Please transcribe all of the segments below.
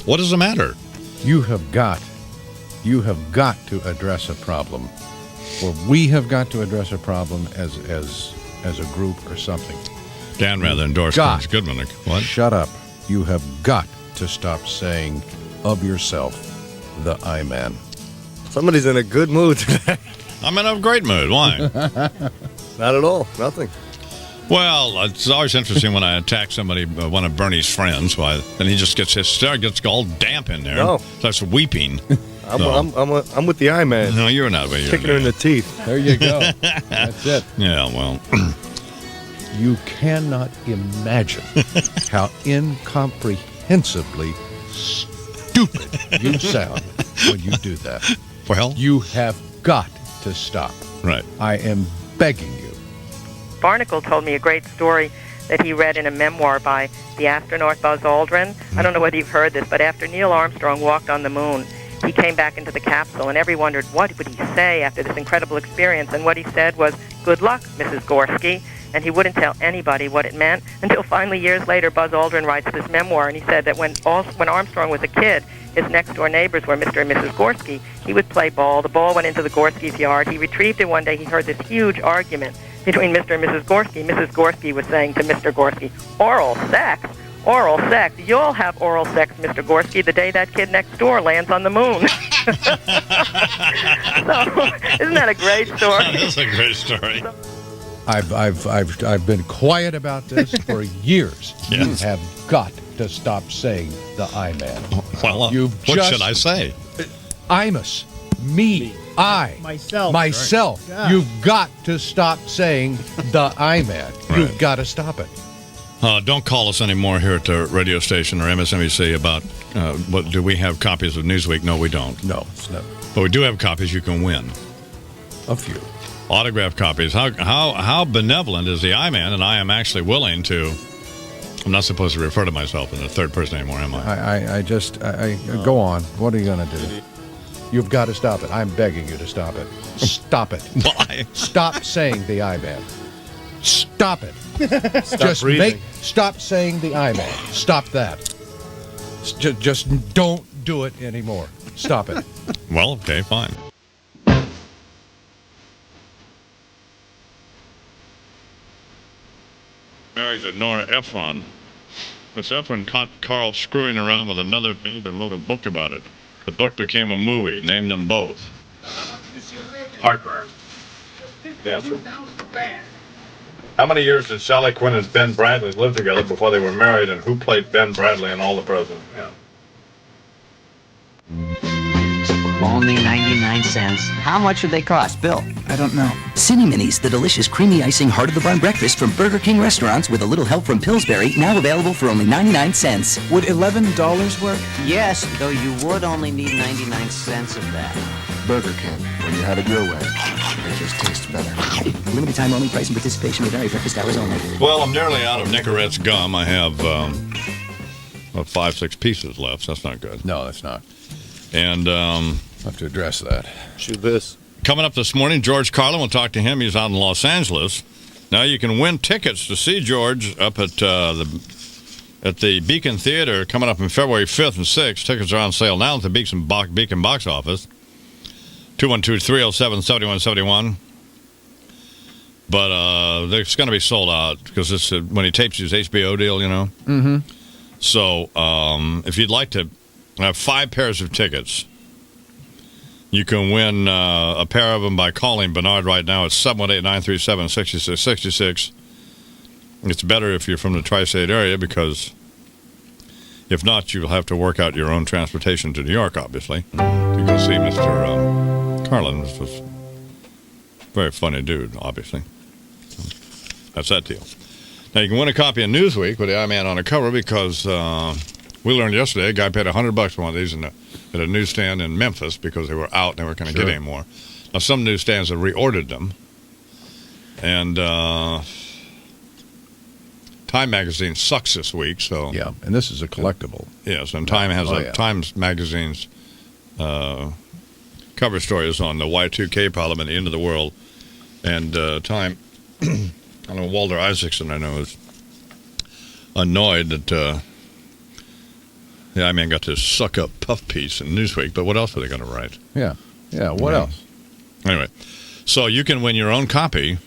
What does it matter? You have got to address a problem, or we have got to address a problem as a group or something. Dan rather endorsed Chris Goodman. What? Shut up. You have got to stop saying of yourself, the I-man. Somebody's in a good mood today. I'm in a great mood. Why? Not at all. Nothing. Well, it's always interesting when I attack somebody, one of Bernie's friends, and he just gets all damp in there. No. Starts weeping. I'm with the I-man. No, you're not. Kicking her in the teeth. There you go. That's it. Yeah, well. You cannot imagine how incomprehensibly stupid you sound when you do that. Well, you have got to stop. Right. I am begging you. Barnacle told me a great story that he read in a memoir by the astronaut Buzz Aldrin. I don't know whether you've heard this, but after Neil Armstrong walked on the moon, he came back into the capsule, and everyone wondered what would he say after this incredible experience. And what he said was, "Good luck, Mrs. Gorski." And he wouldn't tell anybody what it meant until finally years later Buzz Aldrin writes this memoir, and he said that when Armstrong was a kid, his next-door neighbors were Mr. and Mrs. Gorski. He would play ball. The ball went into the Gorski's yard. He retrieved it one day. He heard this huge argument between Mr. and Mrs. Gorski. Mrs. Gorski was saying to Mr. Gorski, "Oral sex? Oral sex? You'll have oral sex, Mr. Gorski, the day that kid next door lands on the moon." So, isn't that a great story? That is a great story. I've been quiet about this for years. Yes. You have got to stop saying the I-man. Well, what should I say? Imus, me, I, myself. Yeah. You've got to stop saying the I-man. Right. You've got to stop it. Don't call us anymore here at the radio station or MSNBC about what do we have copies of Newsweek? No, we don't. No, it's not. But we do have copies you can win. A few. Autographed copies. How benevolent is the I-Man? And I am actually willing to. I'm not supposed to refer to myself in the third person anymore, am I? I go on. What are you going to do? You've got to stop it. I'm begging you to stop it. Stop it. Why? Stop saying the I-man. Stop it. Stop saying the I-man. Stop that. Just don't do it anymore. Stop it. Well, okay, fine. Married to Nora Ephron. Miss Ephron caught Carl screwing around with another babe and wrote a book about it. The book became a movie, named them both. Heartburn. Yeah. How many years did Sally Quinn and Ben Bradley live together before they were married, and who played Ben Bradley in All the President's Men? Only 99 cents. How much would they cost, Bill? I don't know. Cine Minis, the delicious creamy icing heart of the bun breakfast from Burger King restaurants with a little help from Pillsbury, now available for only 99 cents. Would $11 work? Yes, though you would only need 99 cents of that. Burger King, when you have it your way, it just tastes better. Limited time only, price and participation may vary, breakfast hours only. Well, I'm nearly out of Nicorette's gum. I have 5-6 pieces left, so that's not good. No, that's not. And I'll have to address that. Shoot this. coming up this morning, George Carlin, we'll talk to him. He's out in Los Angeles. Now you can win tickets to see George up at the Beacon Theater coming up on February 5th and 6th. Tickets are on sale now at the Beacon box office. 212-307-7171. But it's going to be sold out because it's when he tapes his HBO deal, you know. Mm-hmm. So if you'd like to have 5 pairs of tickets, you can win a pair of them by calling Bernard right now at 718-937-6666. It's better if you're from the tri-state area because if not, you'll have to work out your own transportation to New York, obviously, to go see Mr. Carlin. This was a very funny dude, obviously. That's that deal. Now, you can win a copy of Newsweek with the I-Man on the cover because we learned yesterday a guy paid $100 for one of these at a newsstand in Memphis because they were out and they weren't going to get any more. Now, some newsstands have reordered them. And Time Magazine sucks this week, so... Yeah, and this is a collectible. Yes, and Time has Times Magazine's cover stories on the Y2K problem and the end of the world. And Time... I know Walter Isaacson, I know, is annoyed that The I-Man got to suck up Puff Piece in Newsweek, but what else are they going to write? Yeah. What else? Anyway, so you can win your own copy,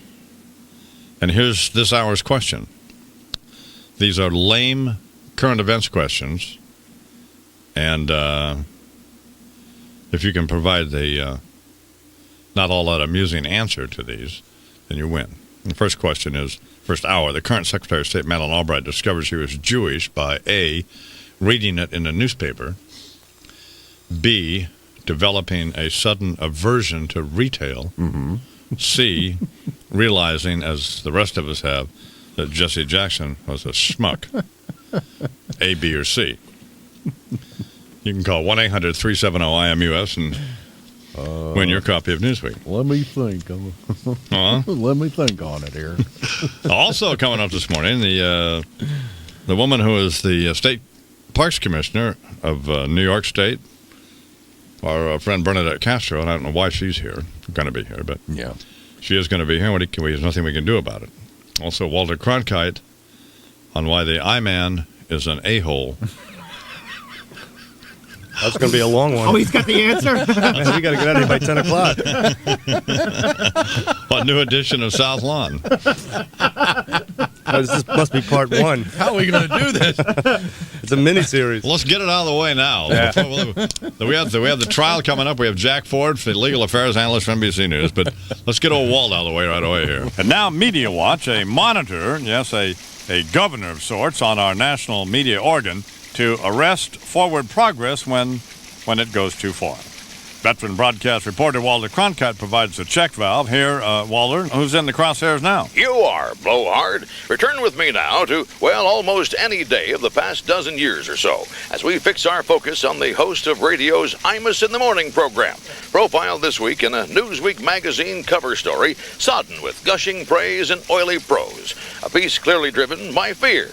and here's this hour's question. These are lame current events questions, and if you can provide the not all that amusing answer to these, then you win. And the first question is, first hour, the current Secretary of State, Madeleine Albright, discovers she was Jewish by A, reading it in a newspaper, B, developing a sudden aversion to retail, C, realizing, as the rest of us have, that Jesse Jackson was a schmuck. A, B, or C. You can call 1-800-370-IMUS and win your copy of Newsweek. Let me think. Let me think on it here. Also coming up this morning, the woman who is the state parks commissioner of New York State, our friend Bernadette Castro, and I don't know why she's here, going to be here, but yeah, she is going to be here. There's nothing we can do about it. Also, Walter Cronkite on why the I-Man is an a-hole. That's going to be a long one. Oh, he's got the answer? Man, we got to get out of here by 10 o'clock. A new edition of South Lawn. This must be part one. How are we going to do this? It's a mini-series. Let's get it out of the way now. Yeah. We have the trial coming up. We have Jack Ford, the legal affairs analyst from NBC News. But let's get old Walt out of the way right away here. And now Media Watch, a monitor, yes, a governor of sorts on our national media organ to arrest forward progress when it goes too far. Veteran broadcast reporter Walter Cronkite provides the check valve. Here, Walter, who's in the crosshairs now? You are, Blowhard. Return with me now to, well, almost any day of the past dozen years or so, as we fix our focus on the host of radio's Imus in the Morning program, profiled this week in a Newsweek magazine cover story, sodden with gushing praise and oily prose, a piece clearly driven by fear.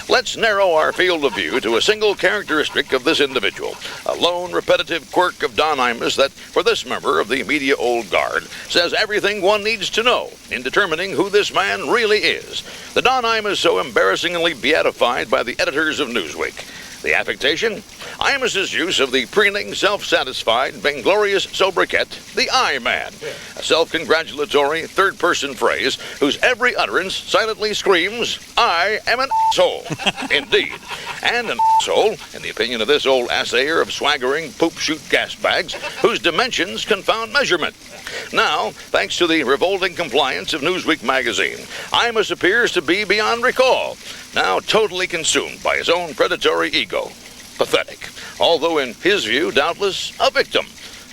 Let's narrow our field of view to a single characteristic of this individual, a lone, repetitive quirk of Don Imus that, for this member of the media old guard, says everything one needs to know in determining who this man really is. The Don Imus so embarrassingly beatified by the editors of Newsweek. The affectation? Imus's use of the preening, self-satisfied, vainglorious sobriquet, the I-Man, a self-congratulatory third-person phrase whose every utterance silently screams, I am an asshole. Indeed. And an asshole, in the opinion of this old assayer of swaggering poop-shoot gas bags, whose dimensions confound measurement. Now, thanks to the revolting compliance of Newsweek magazine, Imus appears to be beyond recall, now totally consumed by his own predatory ego. Pathetic. Although in his view, doubtless, a victim.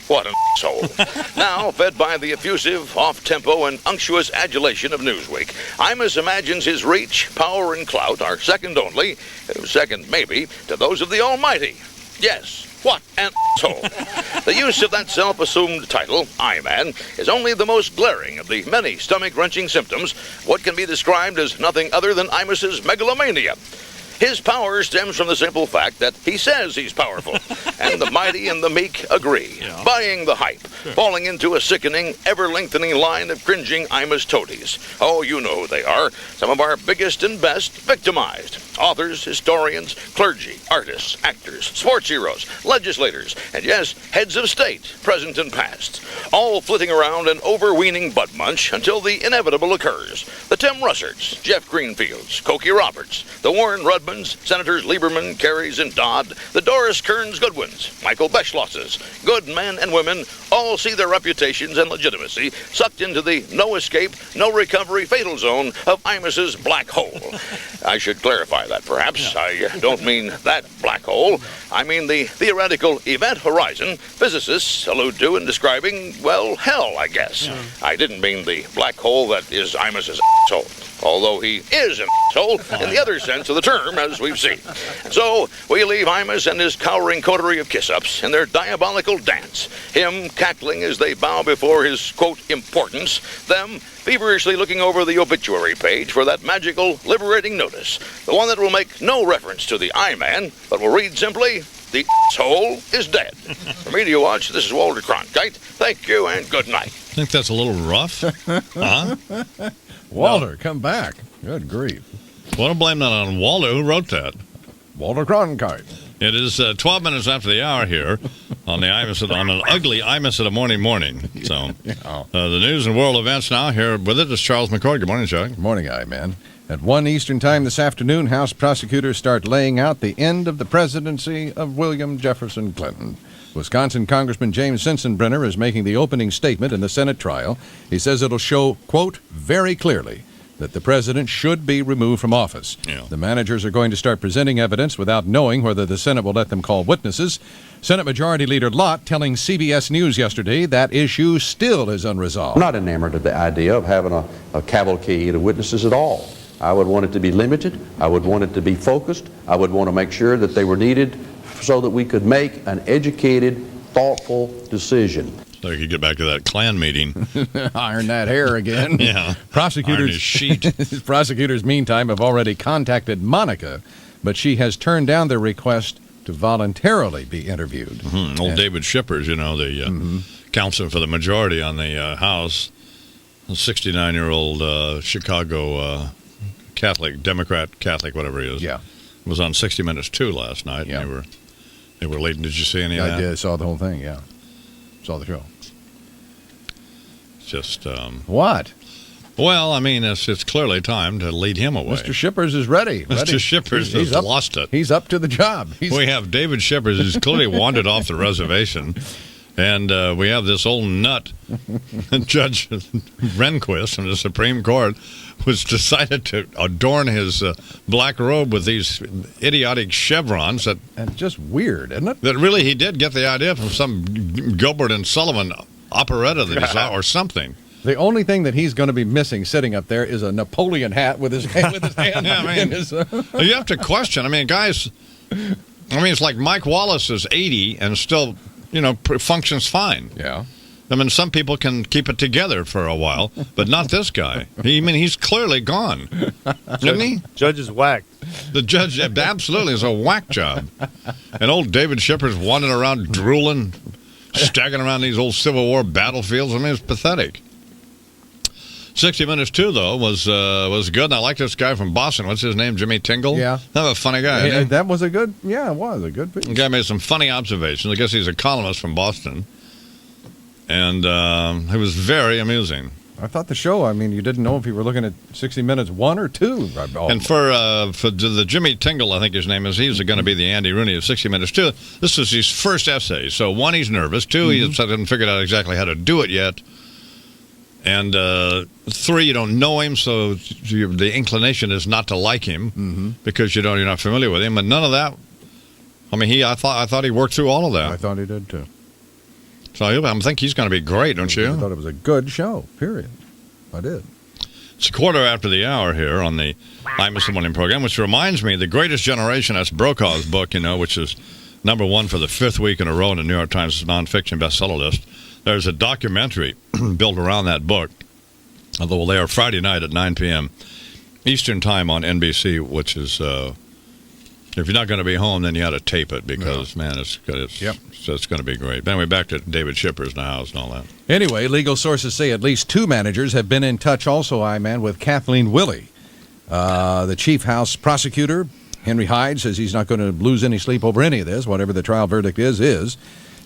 What an asshole. Now, fed by the effusive, off-tempo, and unctuous adulation of Newsweek, Imus imagines his reach, power, and clout are second only, second maybe, to those of the Almighty. Yes. What an asshole. The use of that self-assumed title, I-Man, is only the most glaring of the many stomach-wrenching symptoms of what can be described as nothing other than Imus's megalomania. His power stems from the simple fact that he says he's powerful, and the mighty and the meek agree, buying the hype, falling into a sickening, ever-lengthening line of cringing Imus toadies. Oh, you know who they are, some of our biggest and best victimized. Authors, historians, clergy, artists, actors, sports heroes, legislators, and yes, heads of state, present and past, all flitting around an overweening butt munch until the inevitable occurs. The Tim Russerts, Jeff Greenfields, Cokie Roberts, the Warren Rudmans, Senators Lieberman, Kerrys, and Dodd, the Doris Kearns Goodwins, Michael Beschlosses, good men and women, all see their reputations and legitimacy sucked into the no escape, no recovery fatal zone of Imus's black hole. I should clarify that, perhaps. I don't mean that black hole. I mean the theoretical event horizon physicists allude to in describing, well, hell, I guess. I didn't mean the black hole that is Imus's asshole, although he is an asshole in the other sense of the term, as we've seen. So we leave Imus and his cowering coterie of kiss-ups in their diabolical dance, him cackling as they bow before his, quote, importance, them feverishly looking over the obituary page for that magical, liberating notice, the one that will make no reference to the I-Man, but will read simply, the asshole is dead. For Media Watch, this is Walter Cronkite. Thank you and good night. I think that's a little rough. Huh? Walter, come back. Good grief. Want to blame that on Walter? Who wrote that? Walter Cronkite. It is 12 minutes after the hour here on the on an ugly Imus of the morning. So, the news and world events now. Here with it is Charles McCoy. Good morning, Chuck. Good morning, man. At 1 Eastern Time this afternoon, House prosecutors start laying out the end of the presidency of William Jefferson Clinton. Wisconsin Congressman James Sensenbrenner is making the opening statement in the Senate trial. He says it'll show, quote, very clearly that the president should be removed from office. Yeah. The managers are going to start presenting evidence without knowing whether the Senate will let them call witnesses. Senate Majority Leader Lott telling CBS News yesterday that issue still is unresolved. I'm not enamored of the idea of having a cavalcade of witnesses at all. I would want it to be limited. I would want it to be focused. I would want to make sure that they were needed so that we could make an educated, thoughtful decision. So you could get back to that Klan meeting. Iron that hair again. Yeah. Prosecutors, Iron his sheet. Prosecutors, meantime, have already contacted Monica, but she has turned down their request to voluntarily be interviewed. Mm-hmm. Old David Shippers, the counsel for the majority on the House, a 69-year-old Chicago Democrat, whatever he is. Yeah. Was on 60 Minutes 2 last night. Yeah. And they were late. Did you see any of that? I did. Saw the whole thing, yeah. Saw the show. Just what? Well, I mean, it's clearly time to lead him away. Mr. Shippers is ready. Mr. Shippers has lost it. He's up to the job. We have David Shippers, who's clearly wandered off the reservation, and we have this old nut, Judge Rehnquist from the Supreme Court, who's decided to adorn his black robe with these idiotic chevrons that. And just weird, isn't it? That really he did get the idea from some Gilbert and Sullivan operetta that he saw or something. The only thing that he's going to be missing sitting up there is a Napoleon hat with his hand in his. You have to question. I mean, guys. It's like Mike Wallace is 80 and still, functions fine. Yeah. I mean, some people can keep it together for a while, but not this guy. He's clearly gone, isn't he? Judge is whacked. The judge absolutely is a whack job. And old David Shippers wandering around drooling, staggering around these old Civil War battlefields. I mean, it's pathetic. 60 Minutes 2, though, was good. And I like this guy from Boston. What's his name? Jimmy Tingle? Yeah. That was a funny guy. Yeah, that was a good, it was a good piece. The guy made some funny observations. I guess he's a columnist from Boston. And it was very amusing. I thought the show, you didn't know if you were looking at 60 Minutes 1 or 2. And for the Jimmy Tingle, I think his name is, he's going to be the Andy Rooney of 60 Minutes 2. This is his first essay. So, 1, he's nervous. 2, he hasn't figured out exactly how to do it yet. And 3, you don't know him, so the inclination is not to like him because you're not familiar with him. But none of that. I thought he worked through all of that. I thought he did too. So I think he's going to be great, don't you? I thought it was a good show. Period. I did. It's a quarter after the hour here on the Imus the Morning program, which reminds me, The Greatest Generation. That's Brokaw's book, which is number 1 for the 5th week in a row in the New York Times nonfiction bestseller list. There's a documentary built around that book, although we'll air Friday night at 9 p.m. Eastern Time on NBC, which is, if you're not going to be home, then you ought to tape it because, man, it's going to be great. But anyway, back to David Shippers in the house and all that. Anyway, legal sources say at least 2 managers have been in touch also, with Kathleen Willey. The chief house prosecutor, Henry Hyde, says he's not going to lose any sleep over any of this. Whatever the trial verdict is.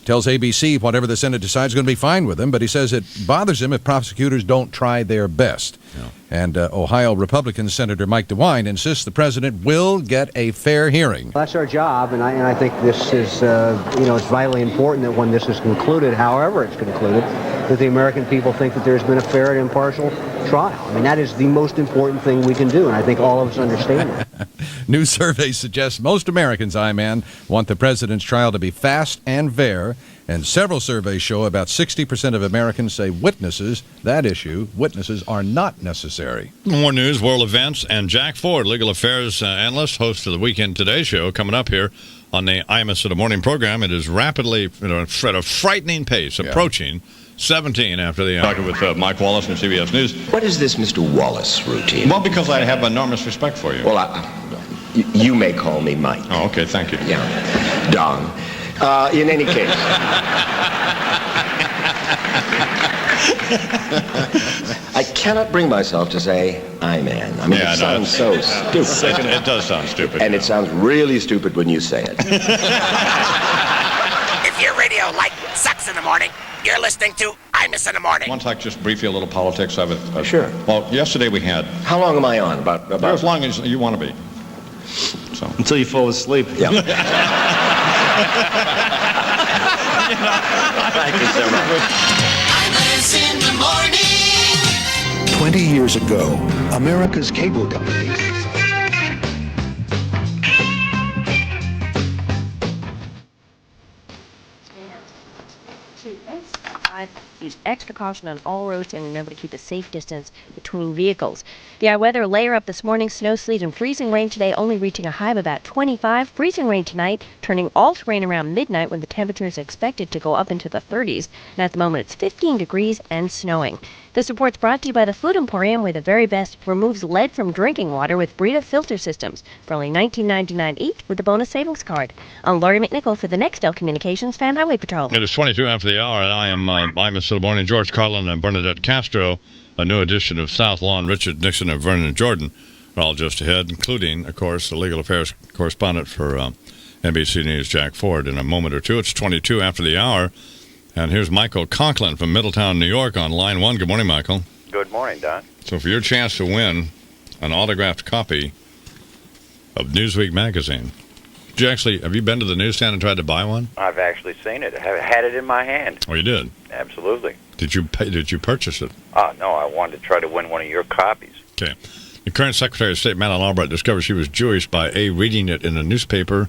Tells ABC whatever the Senate decides is going to be fine with him, but he says it bothers him if prosecutors don't try their best. Yeah. And Ohio Republican Senator Mike DeWine insists the president will get a fair hearing. That's our job, and I think this is, it's vitally important that when this is concluded, however it's concluded, that the American people think that there's been a fair and impartial trial. That is the most important thing we can do, and I think all of us understand that. New surveys suggest most Americans, want the president's trial to be fast and fair, and several surveys show about 60% of Americans say witnesses are not necessary. More news, world events, and Jack Ford, legal affairs analyst, host of the Weekend Today show, coming up here on the Imus of the Morning program. It is rapidly, at a frightening pace, approaching 17 after the hour. Talking with Mike Wallace from CBS News. What is this Mr. Wallace routine? Well, because I have enormous respect for you. Well, you may call me Mike. Oh, okay, thank you. Yeah, Don. In any case. I cannot bring myself to say, I man. I mean, it sounds so stupid. It does sound stupid. And it sounds really stupid when you say it. If your radio light sucks in the morning, you're listening to Imus in the Morning. Want to talk just briefly a little politics of it? Sure. Well, yesterday we had... How long am I on? About as long as you want to be. So. Until you fall asleep. Yeah. Thank you so much. Imus in the Morning. 20 years ago, America's cable company. Use extra caution on all roads and remember to keep a safe distance between vehicles. The weather layer up this morning, snow, sleet, and freezing rain today, only reaching a high of about 25. Freezing rain tonight, turning all to rain around midnight when the temperature is expected to go up into the 30s. And at the moment, it's 15 degrees and snowing. This report's brought to you by the Food Emporium, where the very best removes lead from drinking water with Brita filter systems for only $19.99 each with a bonus savings card. I'm Laurie McNichol for the Nextel Communications Fan Highway Patrol. It is 22 after the hour, and I am Imus in the Morning. George Carlin and Bernadette Castro, a new edition of South Lawn. Richard Nixon and Vernon Jordan are all just ahead, including, of course, the legal affairs correspondent for NBC News, Jack Ford, in a moment or two. It's 22 after the hour. And here's Michael Conklin from Middletown, New York, on line one. Good morning, Michael. Good morning, Don. So for your chance to win an autographed copy of Newsweek magazine, have you been to the newsstand and tried to buy one? I've actually seen it. I have had it in my hand. Oh, you did? Absolutely. Did you purchase it? No, I wanted to try to win one of your copies. Okay. The current Secretary of State, Madeleine Albright, discovered she was Jewish by A, reading it in a newspaper,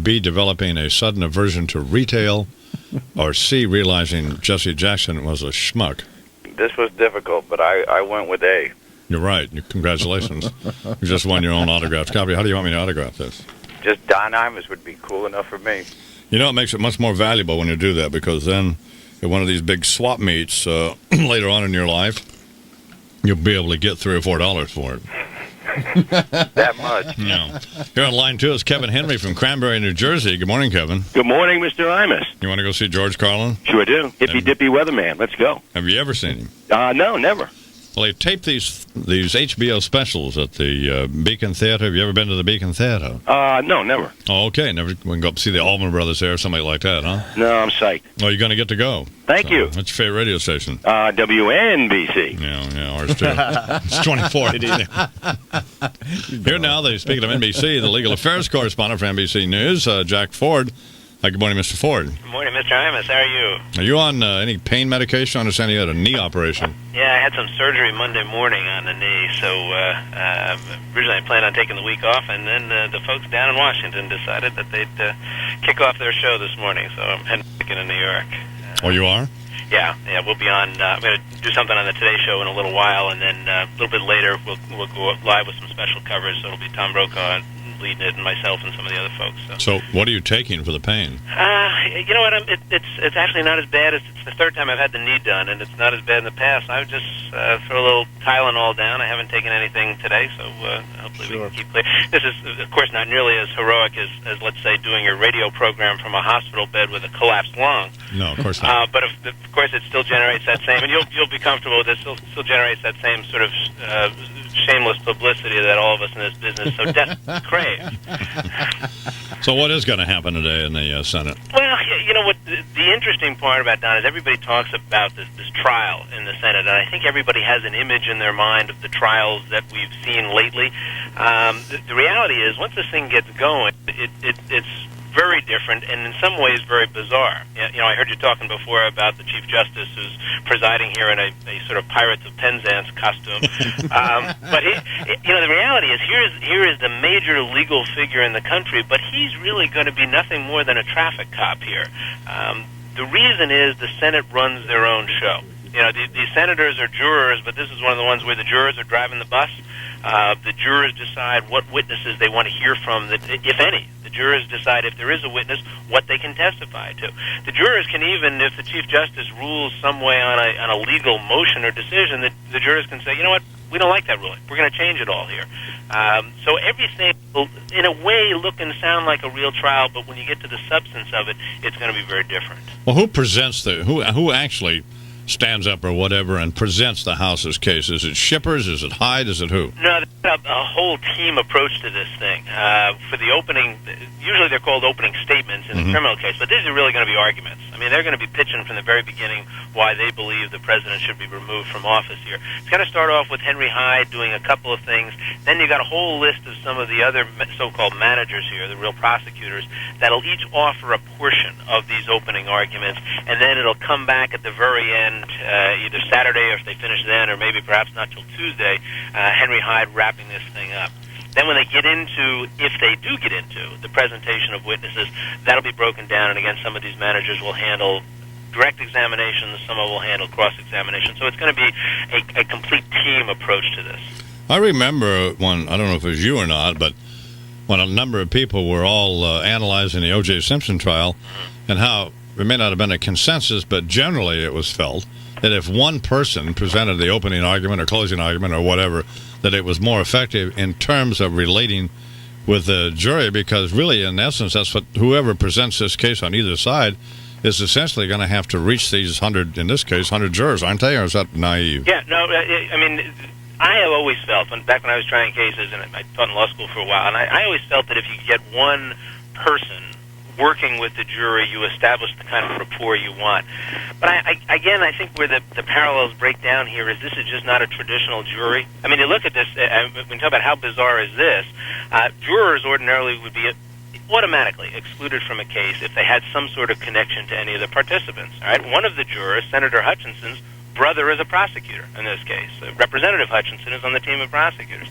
B, developing a sudden aversion to retail, or C, realizing Jesse Jackson was a schmuck. This was difficult, but I went with A. You're right. Congratulations. You just won your own autographed copy. How do you want me to autograph this? Just Don Imus would be cool enough for me. You know, it makes it much more valuable when you do that, because then at one of these big swap meets later on in your life, you'll be able to get $3 or $4 for it. That much. Yeah. Here on line 2 is Kevin Henry from Cranberry, New Jersey. Good morning, Kevin. Good morning, Mr. Imus. You want to go see George Carlin? Sure do. Hippy-dippy weatherman. Let's go. Have you ever seen him? No, never. Well, they taped these HBO specials at the Beacon Theater. Have you ever been to the Beacon Theater? No, never. Oh, okay. Never. We can go up see the Allman Brothers there or somebody like that, huh? No, I'm psyched. Well, you're going to get to go. Thank you. What's your favorite radio station? WNBC. Yeah, ours too. It's 24. Here now, speaking of NBC, the legal affairs correspondent for NBC News, Jack Ford. Hi, good morning, Mr. Ford. Good morning, Mr. Imus. How are you? Are you on any pain medication? I understand you had a knee operation. Yeah, I had some surgery Monday morning on the knee, so originally I planned on taking the week off, and then the folks down in Washington decided that they'd kick off their show this morning, so I'm heading back into New York. Oh, you are? Yeah, we'll be on. I'm going to do something on the Today Show in a little while, and then a little bit later we'll go live with some special coverage, so it'll be Tom Brokaw leading it, and myself and some of the other folks. So what are you taking for the pain? You know what? It's actually not as bad as it's the third time I've had the knee done, and it's not as bad in the past. I would just throw a little Tylenol down. I haven't taken anything today, so hopefully we can keep playing. This is, of course, not nearly as heroic as let's say, doing a radio program from a hospital bed with a collapsed lung. No, of course not. But of course, it still generates that same, and you'll be comfortable with it. Still generates that same sort of shameless publicity that all of us in this business so desperately crave. So what is going to happen today in the Senate? Well, you know what? The interesting part about Don is everybody talks about this trial in the Senate, and I think everybody has an image in their mind of the trials that we've seen lately. The reality is, once this thing gets going, it's very different and in some ways very bizarre. You know, I heard you talking before about the Chief Justice who's presiding here in a sort of Pirates of Penzance costume. But the reality is here is the major legal figure in the country, but he's really going to be nothing more than a traffic cop here. The reason is the Senate runs their own show. You know, the senators are jurors, but this is one of the ones where the jurors are driving the bus. The jurors decide what witnesses they want to hear from, if any. The jurors decide if there is a witness, what they can testify to. The jurors can even, if the Chief Justice rules some way on a legal motion or decision, the jurors can say, you know what, we don't like that ruling. We're going to change it all here. So everything will, in a way, look and sound like a real trial, but when you get to the substance of it, it's going to be very different. Well, who presents who actually stands up or whatever and presents the House's case? Is it Shippers? Is it Hyde? Is it who? No, there's a whole team approach to this thing. For the opening, usually they're called opening statements in the criminal case, but these are really going to be arguments. I mean, they're going to be pitching from the very beginning why they believe the president should be removed from office here. It's going to start off with Henry Hyde doing a couple of things. Then you've got a whole list of some of the other so-called managers here, the real prosecutors, that'll each offer a portion of these opening arguments, and then it'll come back at the very end, either Saturday or if they finish then, or maybe perhaps not till Tuesday, Henry Hyde wrapping this thing up. Then when they get into, if they do get into, the presentation of witnesses, that'll be broken down, and again, some of these managers will handle direct examinations, some will handle cross-examination. So it's going to be a complete team approach to this. I remember when, I don't know if it was you or not, but when a number of people were all analyzing the O.J. Simpson trial, and how there may not have been a consensus, but generally it was felt that if one person presented the opening argument or closing argument or whatever, that it was more effective in terms of relating with the jury, because really, in essence, that's what whoever presents this case on either side is essentially going to have to reach these 100, in this case, 100 jurors, aren't they, or is that naive? Yeah, no, I mean, I have always felt, back when I was trying cases, and I taught in law school for a while, and I always felt that if you get one person working with the jury, you establish the kind of rapport you want. But I think where the parallels break down here is this is just not a traditional jury. I mean, you look at this, when you talk about how bizarre is this, jurors ordinarily would be automatically excluded from a case if they had some sort of connection to any of the participants. All right, one of the jurors, Senator Hutchinson's brother, is a prosecutor in this case. Representative Hutchinson is on the team of prosecutors.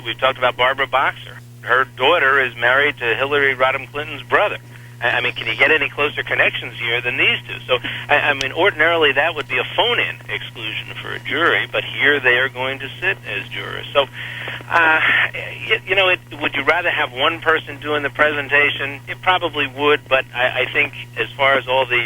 We've talked about Barbara Boxer. Her daughter is married to Hillary Rodham Clinton's brother. I mean, can you get any closer connections here than these two? So, I mean, ordinarily that would be a phone-in exclusion for a jury, but here they are going to sit as jurors. So, would you rather have one person doing the presentation? It probably would, but I think as far as all the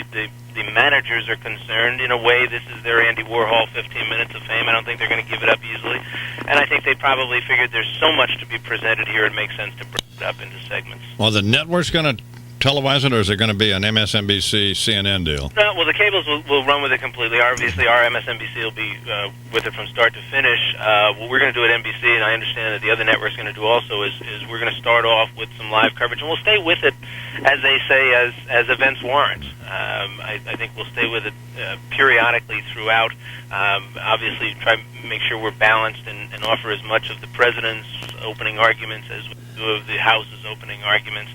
managers are concerned, in a way, this is their Andy Warhol 15 minutes of fame. I don't think they're going to give it up easily. And I think they probably figured there's so much to be presented here, it makes sense to break it up into segments. Well, the network's going to televise it, or is it going to be an MSNBC, CNN deal? No, well, the cables will run with it completely. Obviously, our MSNBC will be with it from start to finish. What we're going to do at NBC, and I understand that the other network's going to do also, is we're going to start off with some live coverage, and we'll stay with it, as they say, as events warrant. I think we'll stay with it periodically throughout. Obviously, try to make sure we're balanced and offer as much of the president's opening arguments as we do of the House's opening arguments.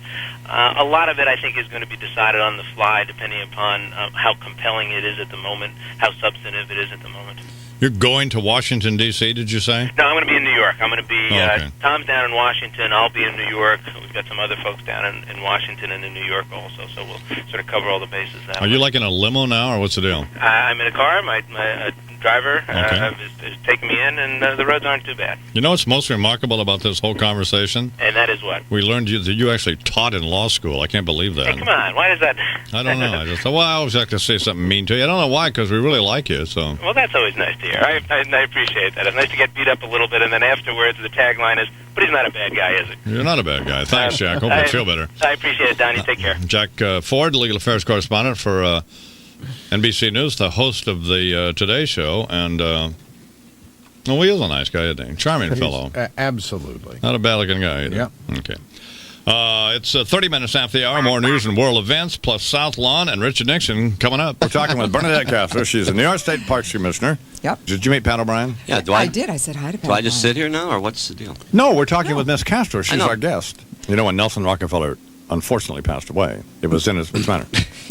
A lot of it, I think, is going to be decided on the fly, depending upon how compelling it is at the moment, how substantive it is at the moment. You're going to Washington, D.C., did you say? No, I'm going to be in New York. I'm going to be, okay. Tom's down in Washington, I'll be in New York. We've got some other folks down in Washington and in New York also, so we'll sort of cover all the bases that way. Are you like in a limo now, or what's the deal? I'm in a car. My driver is taking me in, and the roads aren't too bad. You know what's most remarkable about this whole conversation? And that is what? We learned that you actually taught in law school. I can't believe that. Hey, come on. Why is that? I don't know. I just thought, well, I always like to say something mean to you. I don't know why, because we really like you. So. Well, that's always nice to hear. I appreciate that. It's nice to get beat up a little bit, and then afterwards the tagline is, but he's not a bad guy, is he? You're not a bad guy. Thanks, Jack. Hope you feel better. I appreciate it, Don. You take care. Jack Ford, legal affairs correspondent for NBC News, the host of the Today Show, and well, he is a nice guy, isn't he? Charming fellow. Absolutely. Not a bad-looking guy either. Yeah. Okay. It's 30 minutes after the hour. More news and world events, plus South Lawn and Richard Nixon coming up. We're talking with Bernadette Kessler. She's the New York State Parks Commissioner. Yep. Did you meet Pat O'Brien? Yeah, I did. I said hi to Pat. Do I just sit here now, or what's the deal? No, we're talking with Miss Castro. She's our guest. You know, when Nelson Rockefeller unfortunately passed away, it was in his manner.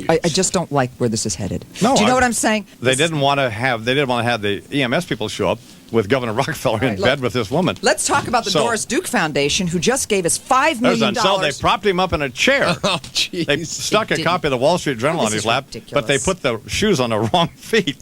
I just don't like where this is headed. No, do you know what I'm saying? They didn't want to have the EMS people show up with Governor Rockefeller in bed with this woman. Let's talk about the Doris Duke Foundation, who just gave us $5 million. So they propped him up in a chair. Oh, jeez. They stuck a copy of the Wall Street Journal on his lap, but they put the shoes on the wrong feet.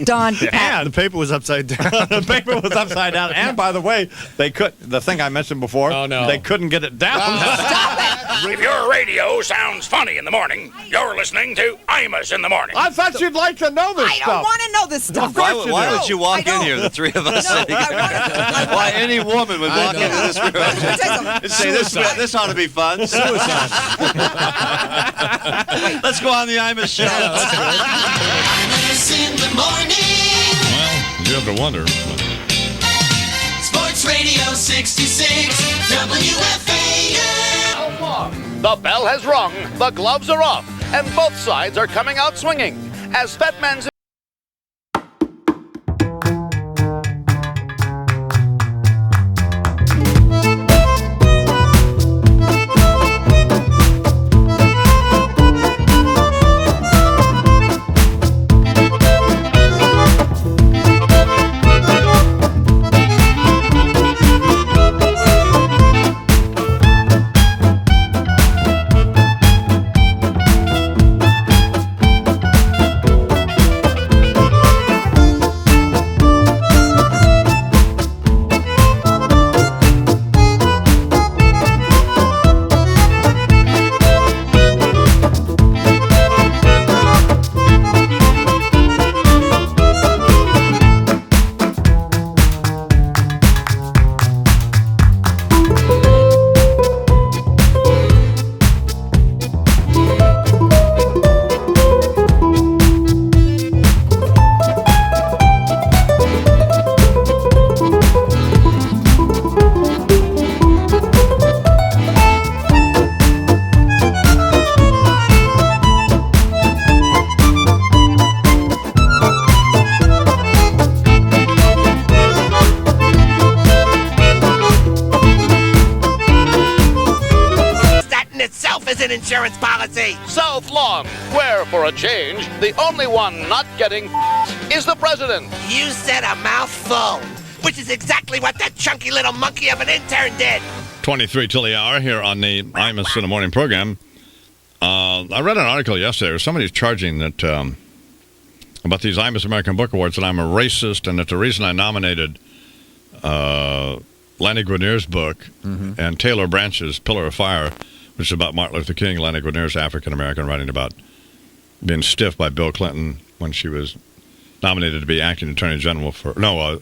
Don, and the paper was upside down. The paper was upside down. And by the way, the thing I mentioned before, they couldn't get it down. Stop it! If your radio sounds funny in the morning, you're listening to Imus in the Morning. I thought you'd like to know this stuff. I don't want to know this stuff. Why would you walk in here, the three of us? Why any woman would walk into this room and say, this ought to be fun. Suicide. Let's go on the Imus show. Imus in the morning. Well, you have to wonder. Sports Radio 66, WFAN. The bell has rung, the gloves are off, and both sides are coming out swinging. As Fetman's insurance policy. South Lawn, where for a change, the only one not getting is the president. You said a mouthful, which is exactly what that chunky little monkey of an intern did. 23 till the hour here on the Imus in the Morning program. I read an article yesterday where somebody's charging that about these Imus American Book Awards that I'm a racist and that the reason I nominated Lanny Guinea's book and Taylor Branch's Pillar of Fire, which is about Martin Luther King, Lanny Guinea's African-American, writing about being stiffed by Bill Clinton when she was nominated to be acting attorney general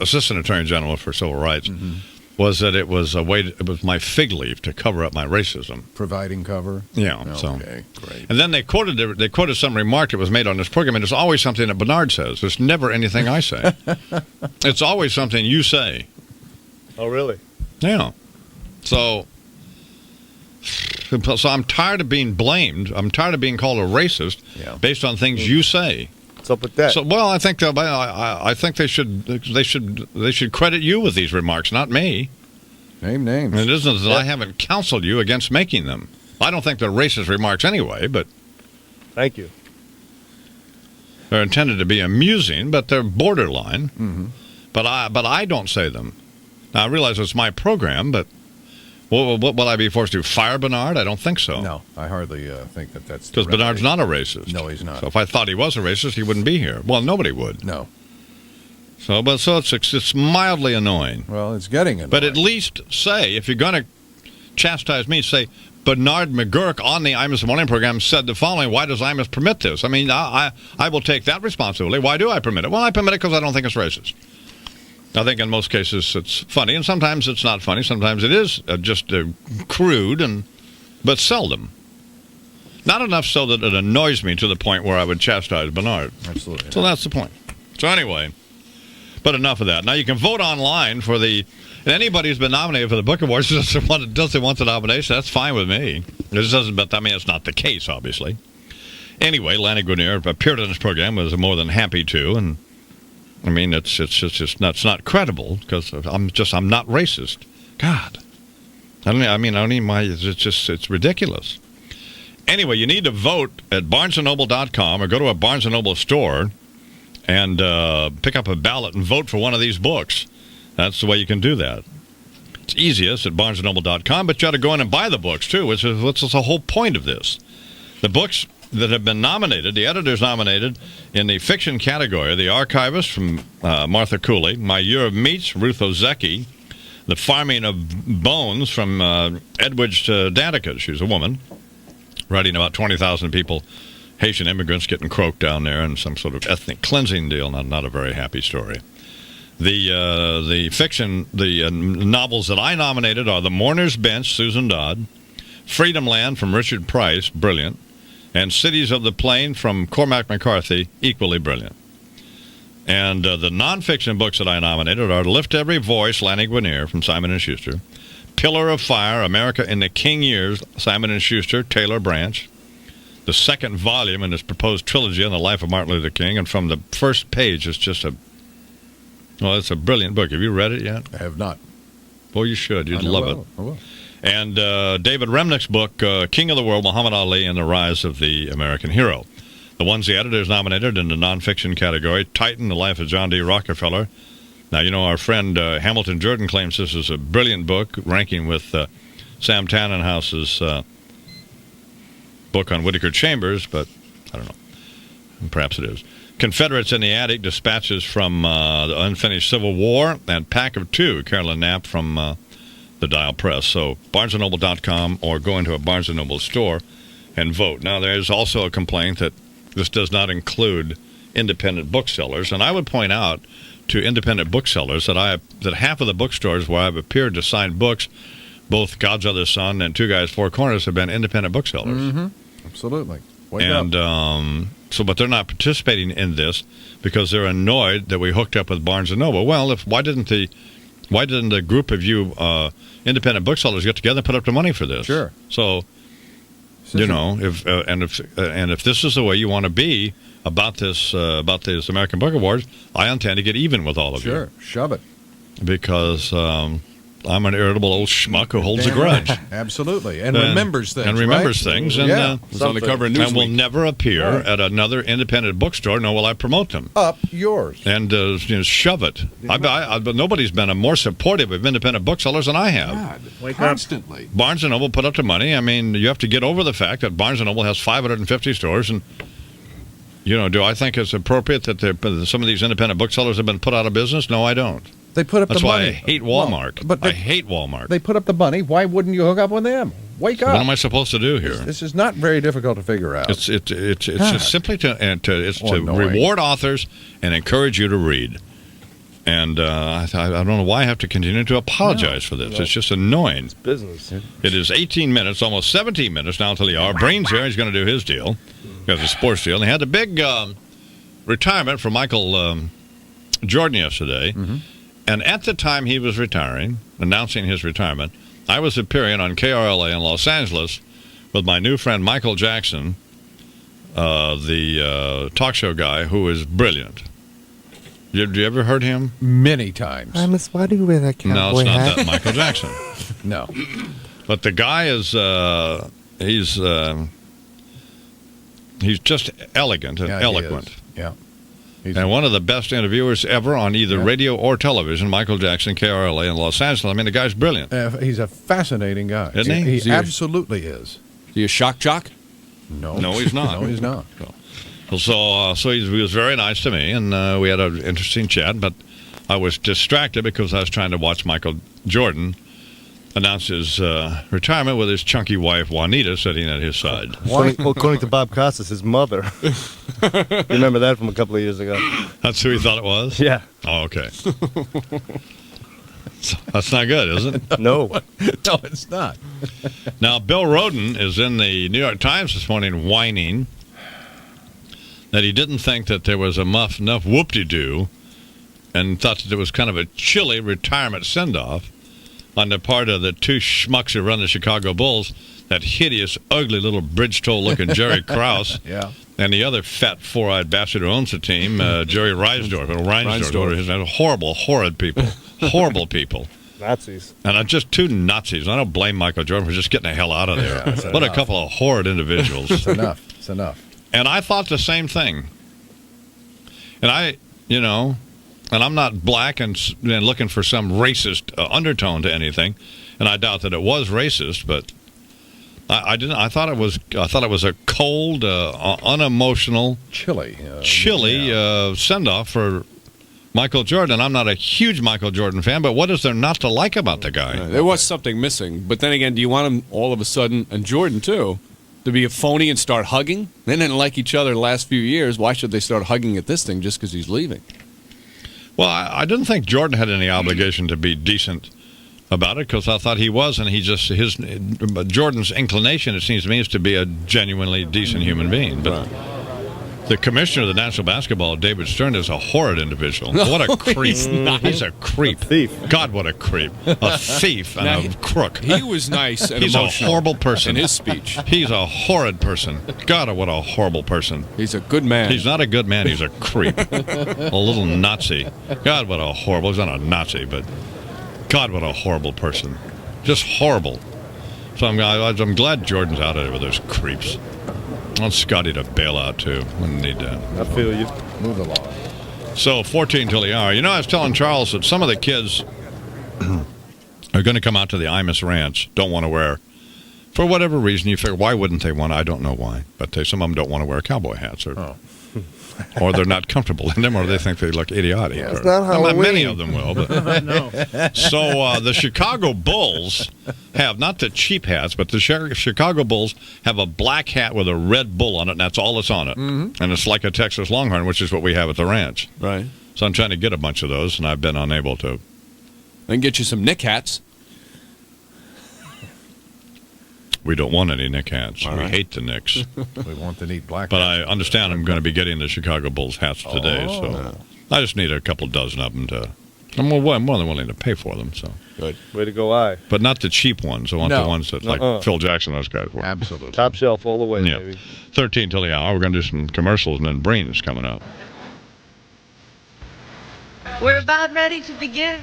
assistant attorney general for civil rights, was that it was my fig leaf to cover up my racism. Providing cover? Yeah. Okay, great. And then they quoted some remark that was made on this program, and it's always something that Bernard says. There's never anything I say. It's always something you say. Oh, really? Yeah. So I'm tired of being blamed. I'm tired of being called a racist based on things you say. What's up with that? So, well, I think they should credit you with these remarks, not me. Name names. And it isn't that I haven't counseled you against making them. I don't think they're racist remarks anyway, but thank you. They're intended to be amusing, but they're borderline. But I don't say them. Now, I realize it's my program, but will I be forced to fire Bernard? I don't think so. No, I hardly think that's... Because Bernard's not a racist. No, he's not. So if I thought he was a racist, he wouldn't be here. Well, nobody would. No. So it's mildly annoying. Well, it's getting annoying. But at least say, if you're going to chastise me, say, Bernard McGurk on the Imus in the Morning program said the following, why does Imus permit this? I mean, I will take that responsibility. Why do I permit it? Well, I permit it because I don't think it's racist. I think in most cases it's funny, and sometimes it's not funny. Sometimes it is just crude, but seldom. Not enough so that it annoys me to the point where I would chastise Bernard. Absolutely. So that's the point. So anyway, but enough of that. Now you can vote online for and anybody who's been nominated for the Book Awards doesn't want the nomination. That's fine with me. It's not the case, obviously. Anyway, Lanny Guinea appeared on this program, was more than happy to, and I mean, it's not credible because I'm not racist. God, it's ridiculous. Anyway, you need to vote at BarnesandNoble.com or go to a Barnes & Noble store and pick up a ballot and vote for one of these books. That's the way you can do that. It's easiest at BarnesandNoble.com, but you ought to go in and buy the books too, which is what's the whole point of this. The books that have been nominated, the editors nominated in the fiction category, The Archivist from Martha Cooley, My Year of Meats, Ruth Ozeki, The Farming of Bones from Edwidge Danica. She's a woman writing about 20,000 people, Haitian immigrants getting croaked down there in some sort of ethnic cleansing deal. Not a very happy story. The fiction, the novels that I nominated are The Mourner's Bench, Susan Dodd, Freedom Land from Richard Price, brilliant, and Cities of the Plain from Cormac McCarthy, equally brilliant. And the nonfiction books that I nominated are Lift Every Voice, Lanny Guinier from Simon & Schuster. Pillar of Fire, America in the King Years, Simon & Schuster, Taylor Branch. The second volume in this proposed trilogy on the life of Martin Luther King. And from the first page, it's just it's a brilliant book. Have you read it yet? I have not. Well, you should. You'd love it. I will. And David Remnick's book, King of the World, Muhammad Ali and the Rise of the American Hero. The ones the editors nominated in the nonfiction category, Titan, The Life of John D. Rockefeller. Now, our friend Hamilton Jordan claims this is a brilliant book, ranking with Sam Tannenhaus's book on Whittaker Chambers, but I don't know. Perhaps it is. Confederates in the Attic, Dispatches from the Unfinished Civil War, and Pack of Two, Carolyn Knapp from the Dial Press. So BarnesandNoble.com, or go into a Barnes & Noble store and vote. Now, there's also a complaint that this does not include independent booksellers, and I would point out to independent booksellers that half of the bookstores where I've appeared to sign books, both God's Other Son and Two Guys, Four Corners, have been independent booksellers. Mm-hmm. Absolutely. Wake up. But they're not participating in this because they're annoyed that we hooked up with Barnes & Noble. Well, why didn't the group of you independent booksellers get together and put up the money for this? Sure. So, if this is the way you want to be about this American Book Awards, I intend to get even with all of you. Sure, shove it. Because I'm an irritable old schmuck who holds a grudge. Absolutely, and remembers things. And remembers things. And, it's on the cover of Newsweek. And will never appear at another independent bookstore, nor will I promote them. Up yours. And shove it. But nobody's been more supportive of independent booksellers than I have. Wake Constantly. Barnes & Noble put up the money. I mean, you have to get over the fact that Barnes & Noble has 550 stores, and do I think it's appropriate that some of these independent booksellers have been put out of business? No, I don't. They put up That's the why money. I hate Walmart. I hate Walmart. They put up the money. Why wouldn't you hook up with them? Wake up. What am I supposed to do here? This is not very difficult to figure out. It's just simply to reward authors and encourage you to read. And I don't know why I have to continue to apologize for this. It's just annoying. It's business. It is 18 minutes, almost 17 minutes now until the hour. Brain's here. He's going to do his deal. He has a sports deal. And they had the big retirement for Michael Jordan yesterday. Mm-hmm. And at the time he was retiring, announcing his retirement, I was appearing on KRLA in Los Angeles with my new friend Michael Jackson, the talk show guy who is brilliant. You ever heard him? Many times. I miss why do you wear that cowboy No, it's not hat? that Michael Jackson. No. But the guy is, he's just elegant and eloquent. Yeah. And one of the best interviewers ever on either radio or television, Michael Jackson, KRLA in Los Angeles. I mean, the guy's brilliant. He's a fascinating guy. Isn't he? He absolutely is. Is he a shock jock? No. No, he's not. No, he's not. So he was very nice to me, and we had an interesting chat, but I was distracted because I was trying to watch Michael Jordan announce his retirement with his chunky wife, Juanita, sitting at his side. According to Bob Costas, his mother. You remember that from a couple of years ago? That's who he thought it was? Yeah. Oh, okay. That's not good, is it? No. No, it's not. Now, Bill Rhoden is in the New York Times this morning whining that he didn't think that there was enough whoop-de-doo and thought that it was kind of a chilly retirement send-off on the part of the two schmucks who run the Chicago Bulls, that hideous, ugly little bridge-toe-looking Jerry Krause, and the other fat, four-eyed bastard who owns the team, Jerry Reinsdorf. Horrible, horrid people. Horrible people. Nazis. And just two Nazis. I don't blame Michael Jordan for just getting the hell out of there. What a couple of horrid individuals. It's enough. It's enough. And I thought the same thing. And and I'm not black and looking for some racist undertone to anything, and I doubt that it was racist, but I didn't. I thought it was a cold, unemotional, chilly send off for Michael Jordan. I'm not a huge Michael Jordan fan, but what is there not to like about the guy? There was something missing, but then again, do you want him all of a sudden, and Jordan too, to be a phony and start hugging? They didn't like each other the last few years. Why should they start hugging at this thing just because he's leaving? Well, I didn't think Jordan had any obligation to be decent about it because I thought he was, and Jordan's inclination, it seems to me, is to be a genuinely decent human being. But The commissioner of the National Basketball, David Stern, is a horrid individual. What a creep. He's a creep. Thief. God, what a creep. A thief and a crook. He was nice and He's emotional a horrible person. in his speech. He's a horrid person. God, what a horrible person. He's a good man. He's not a good man. He's a creep. A little Nazi. God, what a horrible... He's not a Nazi, but... God, what a horrible person. Just horrible. So I'm glad Jordan's out of it with those creeps. I want Scotty to bail out, too. We need that. I feel you. Move along. So, 14 till the hour. You know, I was telling Charles that some of the kids are going to come out to the Imus Rants, don't want to wear... For whatever reason, you figure, why wouldn't they want to? I don't know why. But some of them don't want to wear cowboy hats. Or they're not comfortable in them, or they think they look idiotic. It's not Halloween. Many of them will. But. No. So the Chicago Bulls have, not the cheap hats, but the Chicago Bulls have a black hat with a red bull on it, and that's all that's on it. Mm-hmm. And it's like a Texas Longhorn, which is what we have at the ranch. Right. So I'm trying to get a bunch of those, and I've been unable to. I can get you some Nick hats. We don't want any Nick hats. All We right. hate the Knicks. We want the neat black But hats. I understand I'm going to be getting the Chicago Bulls hats today, Oh. so I just need a couple dozen of them to. I'm more than willing to pay for them. So good. Way to go, I. But not the cheap ones. I want the ones that like Phil Jackson, those guys were. Absolutely. Top shelf all the way, Yeah. baby. 13 till the hour. We're going to do some commercials, and then Breen is coming up. We're about ready to begin.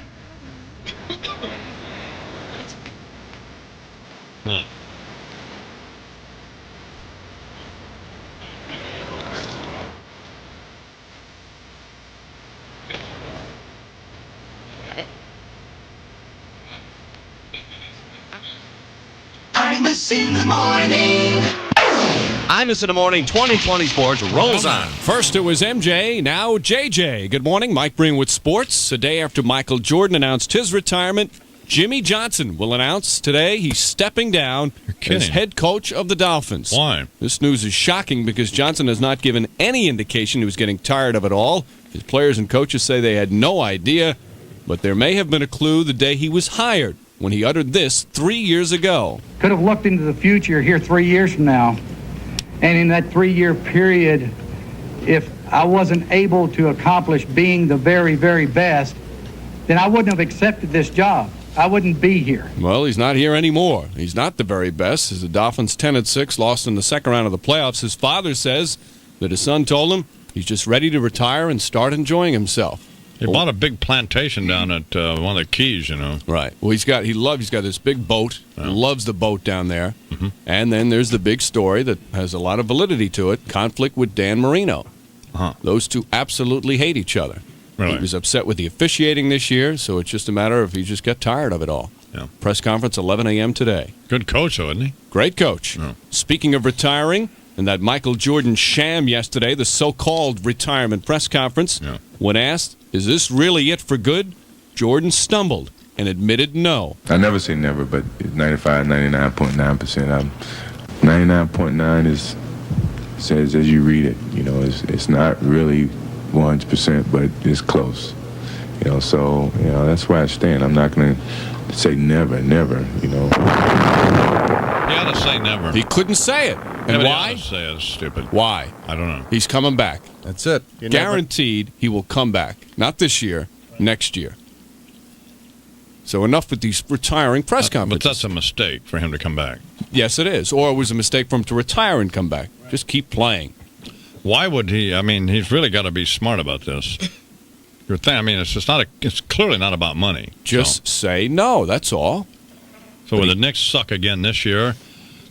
Imus in the morning. Imus in the morning, 2020 Sports rolls on. First it was MJ, now JJ. Good morning, Mike Breen with sports. A day after Michael Jordan announced his retirement, Jimmy Johnson will announce today he's stepping down as head coach of the Dolphins. Why? This news is shocking because Johnson has not given any indication he was getting tired of it all. His players and coaches say they had no idea, but there may have been a clue the day he was hired when he uttered this 3 years ago. Could have looked into the future here 3 years from now. And in that 3-year period, if I wasn't able to accomplish being the very, very best, then I wouldn't have accepted this job. I wouldn't be here. Well, he's not here anymore. He's not the very best. As the Dolphins 10-6 lost in the second round of the playoffs, his father says that his son told him he's just ready to retire and start enjoying himself. He bought a big plantation down at one of the Keys, you know. Right. Well, he's got this big boat. Yeah. He loves the boat down there. Mm-hmm. And then there's the big story that has a lot of validity to it, conflict with Dan Marino. Uh-huh. Those two absolutely hate each other. Really? He was upset with the officiating this year, so it's just a matter of he just got tired of it all. Yeah. Press conference 11 a.m. today. Good coach, though, isn't he? Great coach. Yeah. Speaking of retiring, and that Michael Jordan sham yesterday, the so-called retirement press conference, Yeah. when asked, is this really it for good? Jordan stumbled and admitted no. I never say never, but 95, 99.9%. 99.9 is says as you read it. You know, it's not really 100%, but it's close. You know, so you know that's where I stand. I'm not going to say never, you know. He ought to say never. He couldn't say it. And Yeah, but he why? ought to say it's stupid. Why? I don't know. He's coming back. That's it. Guaranteed he will come back. Not this year, next year. So enough with these retiring press But conferences. that's a mistake for him to come back. Yes, it is. Or it was a mistake for him to retire and come back. Just keep playing. Why would he? I mean, he's really got to be smart about this. I mean, it's just not. It's clearly not about money. Just say no. That's all. So when the Knicks suck again this year,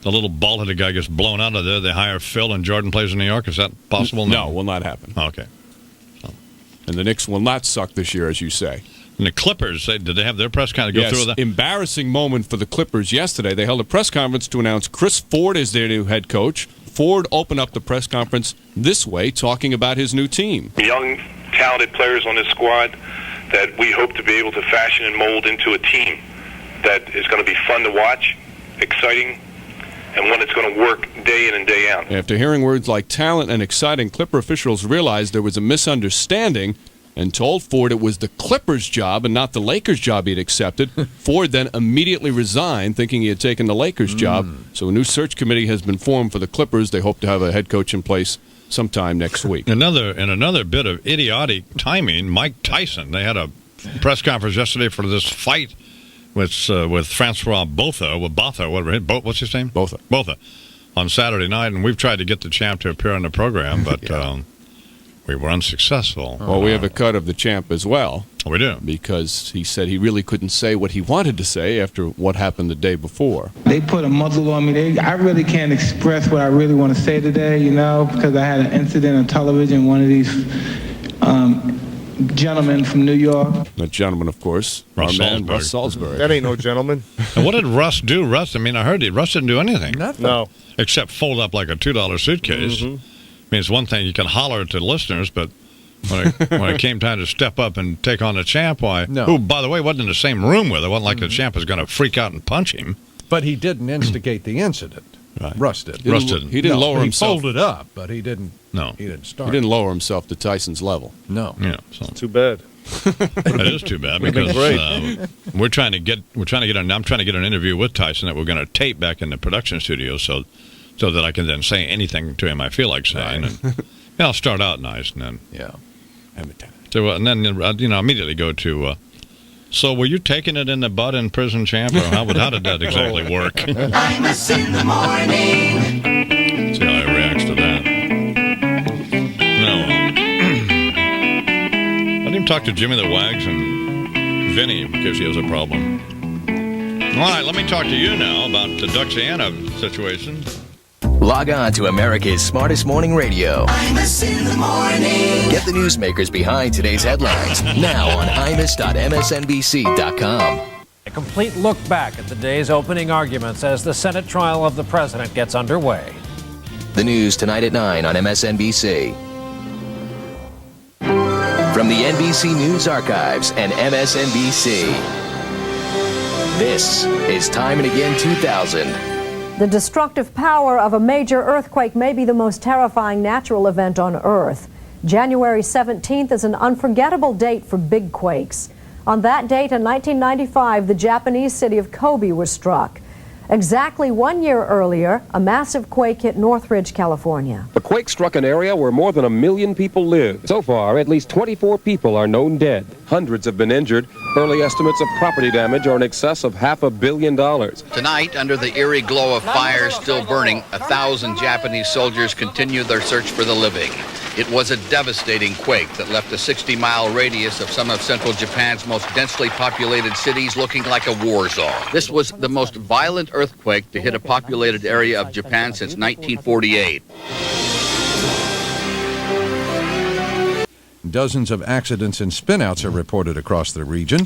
the little bald-headed guy gets blown out of there. They hire Phil and Jordan plays in New York. Is that possible? No, will not happen. Okay. And the Knicks will not suck this year, as you say. And the Clippers, did they have their press conference? Go Yes, through that? embarrassing moment for the Clippers yesterday. They held a press conference to announce Chris Ford as their new head coach. Ford opened up the press conference this way, talking about his new team. Young, talented players on this squad that we hope to be able to fashion and mold into a team that is going to be fun to watch, exciting, and one that's going to work day in and day out. After hearing words like talent and exciting, Clipper officials realized there was a misunderstanding and told Ford it was the Clippers' job and not the Lakers' job he'd accepted. Ford then immediately resigned, thinking he had taken the Lakers' job. So a new search committee has been formed for the Clippers. They hope to have a head coach in place sometime next week. Another bit of idiotic timing, Mike Tyson. They had a press conference yesterday for this fight with Francois Botha, whatever. What's his name? Botha. On Saturday night, and we've tried to get the champ to appear on the program, but we were unsuccessful. Well, we have a cut of the champ as well. We do. Because he said he really couldn't say what he wanted to say after what happened the day before. They put a muzzle on me. I really can't express what I really want to say today, because I had an incident on television. One of these gentlemen from New York. The gentleman, of course, Russ Salzberg. That ain't no gentleman. And what did Russ do? I heard Russ didn't do anything. Nothing. No. Except fold up like a $2 suitcase. I mean, it's one thing you can holler at the listeners, but when it came time to step up and take on the champ, who, by the way, wasn't in the same room with it. It wasn't like the champ was going to freak out and punch him. But he didn't instigate the incident. Right. Russ did. He didn't lower himself. He folded up, but he didn't. No, he didn't start. He didn't lower himself to Tyson's level. No. Yeah. So. Too bad. It is too bad because we're trying to get I'm trying to get an interview with Tyson that we're going to tape back in the production studio so that I can then say anything to him I feel like saying, and I'll start out nice and then so and then immediately go to. So were you taking it in the butt in prison, champ, or how did that exactly work? Imus in the morning. See how he reacts to that. No. Let him talk to Jimmy the Wags and Vinny because he has a problem. All right, let me talk to you now about the Duxiana situation. Log on to America's smartest morning radio. Imus in the morning. Get the newsmakers behind today's headlines now on imus.msnbc.com. A complete look back at the day's opening arguments as the Senate trial of the president gets underway. The news tonight at 9 on MSNBC. From the NBC News Archives and MSNBC, this is Time and Again 2000. The destructive power of a major earthquake may be the most terrifying natural event on Earth. January 17th is an unforgettable date for big quakes. On that date in 1995, the Japanese city of Kobe was struck. Exactly 1 year earlier, a massive quake hit Northridge, California. The quake struck an area where more than 1 million people live. So far, at least 24 people are known dead. Hundreds have been injured. Early estimates of property damage are in excess of $500 million. Tonight, under the eerie glow of fires still burning, 1,000 Japanese soldiers continue their search for the living. It was a devastating quake that left a 60-mile radius of some of central Japan's most densely populated cities looking like a war zone. This was the most violent earthquake to hit a populated area of Japan since 1948. Dozens of accidents and spinouts are reported across the region.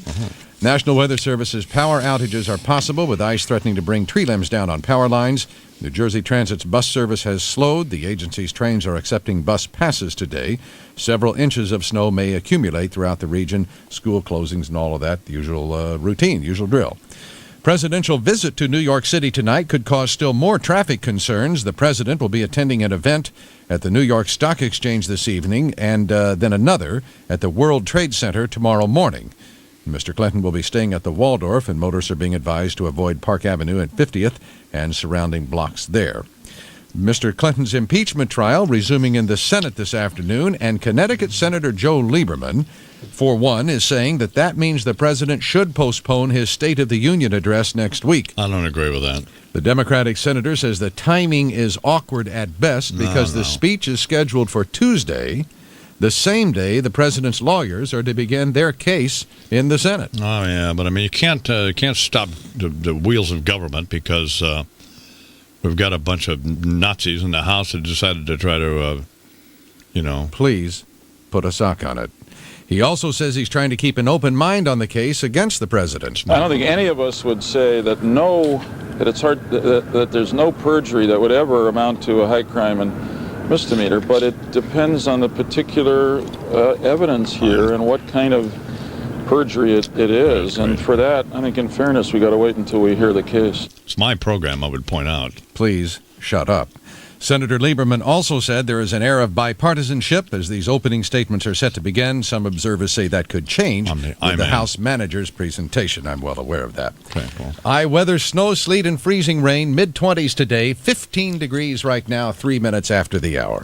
National Weather Service's power outages are possible, with ice threatening to bring tree limbs down on power lines. New Jersey Transit's bus service has slowed. The agency's trains are accepting bus passes today. Several inches of snow may accumulate throughout the region. School closings and all of that, the usual routine, usual drill. Presidential visit to New York City tonight could cause still more traffic concerns. The president will be attending an event at the New York Stock Exchange this evening and then another at the World Trade Center tomorrow morning. Mr. Clinton will be staying at the Waldorf, and motorists are being advised to avoid Park Avenue and 50th and surrounding blocks there. Mr. Clinton's impeachment trial resuming in the Senate this afternoon, and Connecticut Senator Joe Lieberman, for one, is saying that means the president should postpone his State of the Union address next week. I don't agree with that. The Democratic senator says the timing is awkward at best because the speech is scheduled for Tuesday, the same day the president's lawyers are to begin their case in the Senate. Oh, yeah, but I mean, you can't stop the wheels of government because we've got a bunch of Nazis in the House that decided to try to, Please put a sock on it. He also says he's trying to keep an open mind on the case against the president. I don't think any of us would say that it's hard that there's no perjury that would ever amount to a high crime and misdemeanor, but it depends on the particular evidence here and what kind of perjury it is. And for that, I think in fairness, we got to wait until we hear the case. It's my program, I would point out. Please shut up. Senator Lieberman also said there is an air of bipartisanship as these opening statements are set to begin. Some observers say that could change with the House manager's presentation. I'm well aware of that. Okay, cool. Weather, snow, sleet, and freezing rain. Mid-20s today, 15 degrees right now, 3 minutes after the hour.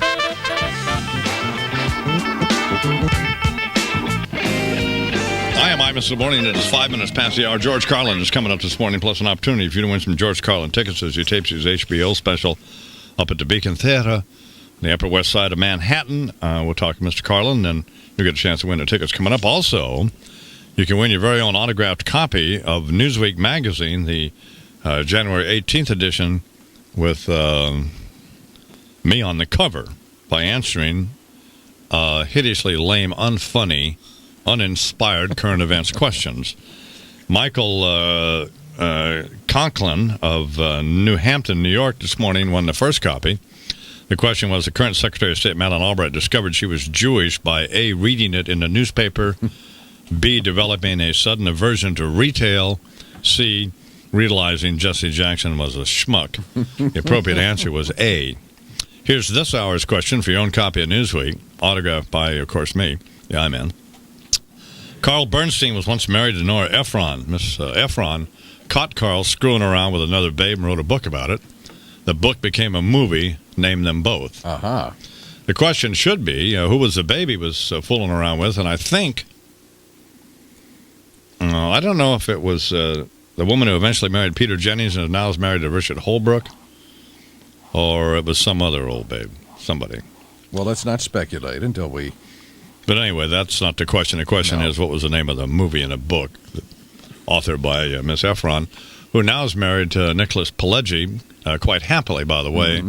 I am Imus in the morning. It is 5 minutes past the hour. George Carlin is coming up this morning, plus an opportunity for you to win some George Carlin tickets as he tapes his HBO special up at the Beacon Theater on the Upper West Side of Manhattan. We'll talk to Mr. Carlin, and you'll get a chance to win the tickets coming up. Also, you can win your very own autographed copy of Newsweek magazine, the January 18th edition, with me on the cover by answering hideously lame, unfunny, uninspired current events questions. Michael Conklin of New Hampton, New York, this morning won the first copy. The question was, the current Secretary of State, Madeleine Albright, discovered she was Jewish by A, reading it in the newspaper, B, developing a sudden aversion to retail, C, realizing Jesse Jackson was a schmuck. The appropriate answer was A. Here's this hour's question for your own copy of Newsweek, autographed by, of course, me, the I-Man. Carl Bernstein was once married to Nora Ephron. Miss Ephron caught Carl screwing around with another babe and wrote a book about it. The book became a movie, named them both. The question should be, who was the babe he was fooling around with? And I think, I don't know if it was the woman who eventually married Peter Jennings and now is married to Richard Holbrook, or it was some other old babe, somebody. Well, let's not speculate until we... But anyway, that's not the question. The question is, what was the name of the movie and a book authored by Miss Ephron, who now is married to Nicholas Pileggi, quite happily, by the way,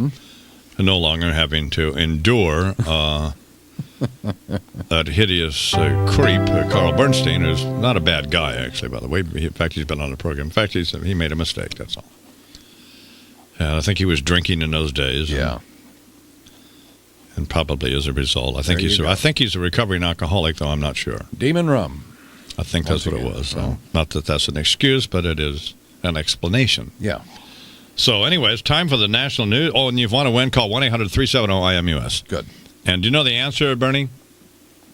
no longer having to endure that hideous creep, Carl Bernstein, who's not a bad guy, actually, by the way. In fact, he's been on the program. In fact, he made a mistake, that's all. I think he was drinking in those days. Yeah. And probably as a result. I think he's a recovering alcoholic, though I'm not sure. Demon rum. I think that's what it was. So, not that that's an excuse, but it is an explanation. Yeah. So anyway, it's time for the national news. Oh, and you want to win, call 1-800-370-IMUS. Good. And do you know the answer, Bernie?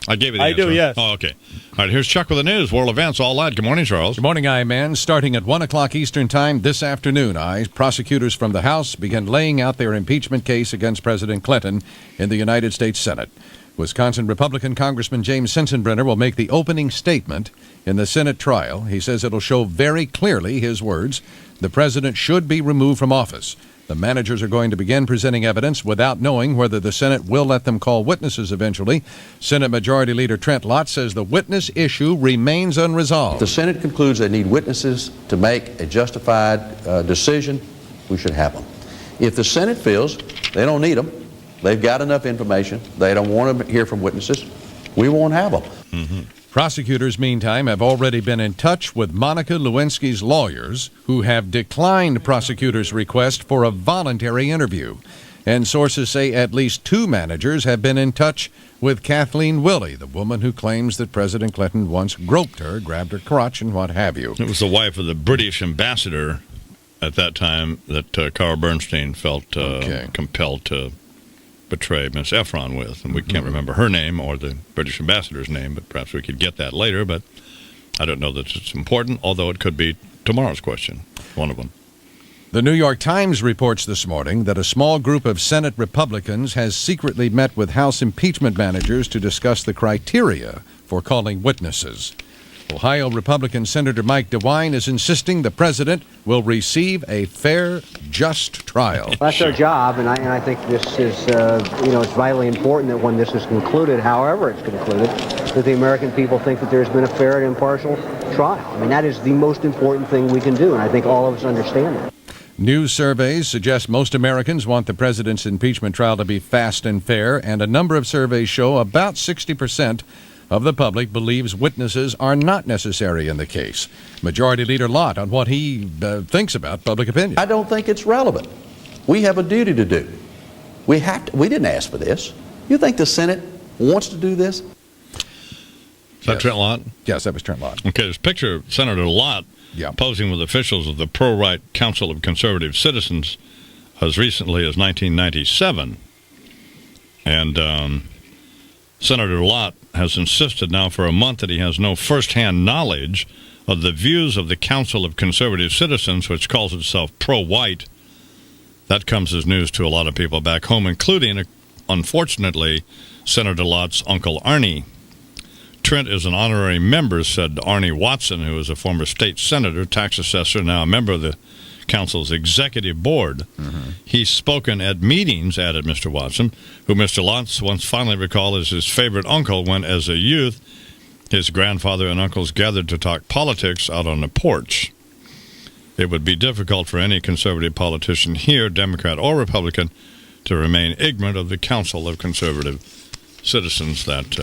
I gave you the answer. I do, yes. Oh, okay. All right, here's Chuck with the news. World events, all that. Good morning, Charles. Good morning, I-Man. Starting at 1 o'clock Eastern Time this afternoon, prosecutors from the House begin laying out their impeachment case against President Clinton in the United States Senate. Wisconsin Republican Congressman James Sensenbrenner will make the opening statement in the Senate trial. He says it'll show very clearly, his words, the president should be removed from office. The managers are going to begin presenting evidence without knowing whether the Senate will let them call witnesses eventually. Senate Majority Leader Trent Lott says the witness issue remains unresolved. If the Senate concludes they need witnesses to make a justified decision, we should have them. If the Senate feels they don't need them, they've got enough information, they don't want to hear from witnesses, we won't have them. Prosecutors, meantime, have already been in touch with Monica Lewinsky's lawyers, who have declined prosecutors' request for a voluntary interview. And sources say at least 2 managers have been in touch with Kathleen Willey, the woman who claims that President Clinton once groped her, grabbed her crotch, and what have you. It was the wife of the British ambassador at that time that Carl Bernstein felt compelled to betray Miss Ephron with, and we can't remember her name or the British ambassador's name, but perhaps we could get that later, but I don't know that it's important, although it could be tomorrow's question, one of them. The New York Times reports this morning that a small group of Senate Republicans has secretly met with House impeachment managers to discuss the criteria for calling witnesses. Ohio Republican Senator Mike DeWine is insisting the president will receive a fair, just trial. That's our job, and I think this is, it's vitally important that when this is concluded, however it's concluded, that the American people think that there's been a fair and impartial trial. I mean, that is the most important thing we can do, and I think all of us understand that. News surveys suggest most Americans want the president's impeachment trial to be fast and fair, and a number of surveys show about 60% of the public believes witnesses are not necessary in the case. Majority Leader Lott on what he thinks about public opinion. I don't think it's relevant. We have a duty to do. We didn't ask for this. You think the Senate wants to do this? Is that Trent Lott? Yes, that was Trent Lott. Okay, there's a picture of Senator Lott posing with officials of the pro-right Council of Conservative Citizens as recently as 1997. And Senator Lott has insisted now for a month that he has no first-hand knowledge of the views of the Council of Conservative Citizens, which calls itself pro-white. That comes as news to a lot of people back home, including, unfortunately, Senator Lott's uncle Arnie. Trent is an honorary member, said Arnie Watson, who is a former state senator, tax assessor, now a member of the council's executive board. He's spoken at meetings, added Mr. Watson, who Mr. Lott once fondly recalled as his favorite uncle when, as a youth, his grandfather and uncles gathered to talk politics out on the porch. It would be difficult for any conservative politician here, Democrat or Republican, to remain ignorant of the Council of Conservative Citizens. That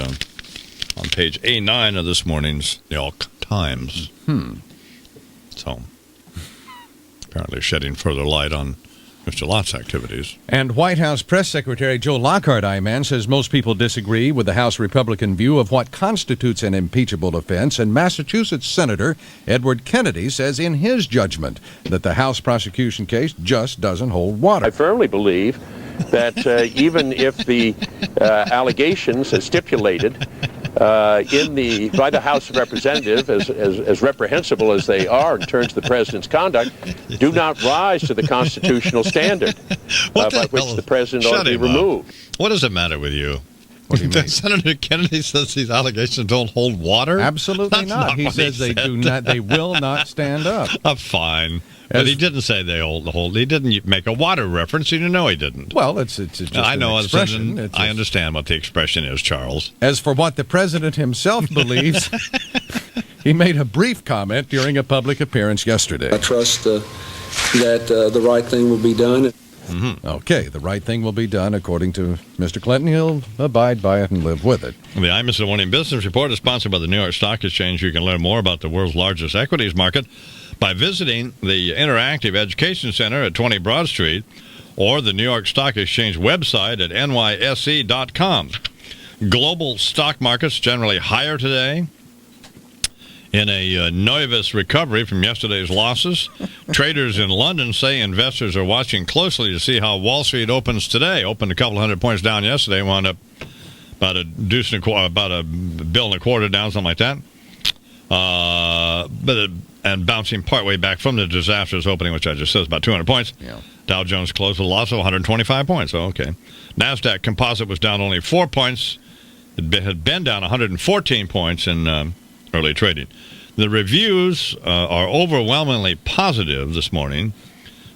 on page A9 of this morning's New York Times. So, apparently shedding further light on Mr. Lott's activities. And White House Press Secretary Joe Lockhart, I-Man, says most people disagree with the House Republican view of what constitutes an impeachable offense, and Massachusetts Senator Edward Kennedy says in his judgment that the House prosecution case just doesn't hold water. I firmly believe that even if the allegations as stipulated by the House of Representatives, as reprehensible as they are in terms of the president's conduct, do not rise to the constitutional standard by which the president ought to be removed. What does it matter with you? What do you mean? Senator Kennedy says these allegations don't hold water? Absolutely not. He says they do not. They will not stand up. Fine. But he didn't say they hold the hold. He didn't make a water reference. You know he didn't. Well, it's just I know an expression. I understand what the expression is, Charles. As for what the president himself believes, he made a brief comment during a public appearance yesterday. I trust that the right thing will be done. Okay, the right thing will be done according to Mr. Clinton. He'll abide by it and live with it. The Imus and Morning Business Report is sponsored by the New York Stock Exchange. You can learn more about the world's largest equities market by visiting the Interactive Education Center at 20 Broad Street or the New York Stock Exchange website at nysc.com. Global stock markets generally higher today in a nervous recovery from yesterday's losses. Traders in London say investors are watching closely to see how Wall Street opens today. Opened a couple hundred points down yesterday, wound up about a bill and a quarter down, something like that. And bouncing partway back from the disastrous opening, which I just said is about 200 points. Yeah. Dow Jones closed with a loss of 125 points. Oh, okay. NASDAQ Composite was down only 4 points. It had been down 114 points in early trading. The reviews are overwhelmingly positive this morning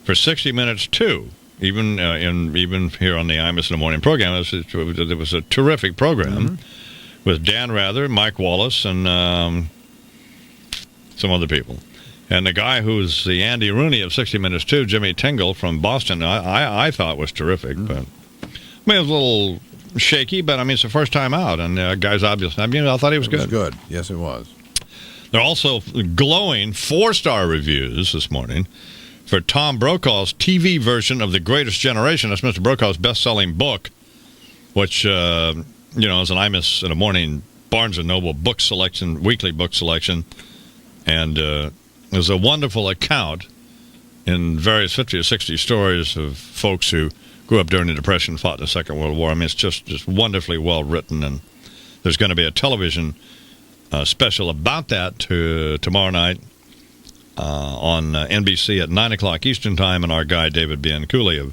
for 60 Minutes, too. Even here on the Imus in the Morning program, it was a terrific program with Dan Rather, Mike Wallace, and some other people. And the guy who's the Andy Rooney of 60 Minutes 2, Jimmy Tingle from Boston, I thought was terrific. But I mean, it was a little shaky, but I mean, it's the first time out, and the guy's obviously, I thought he was good. It was good. Yes, it was. There are also glowing 4-star reviews this morning for Tom Brokaw's TV version of The Greatest Generation. That's Mr. Brokaw's best-selling book, which, is an Imus in the Morning Barnes & Noble book selection, weekly book selection. And there's a wonderful account in various 50 or 60 stories of folks who grew up during the Depression, fought in the Second World War. I mean, it's just wonderfully well written. And there's going to be a television special about that tomorrow night on NBC at 9 o'clock Eastern Time. And our guy, David Bianculli,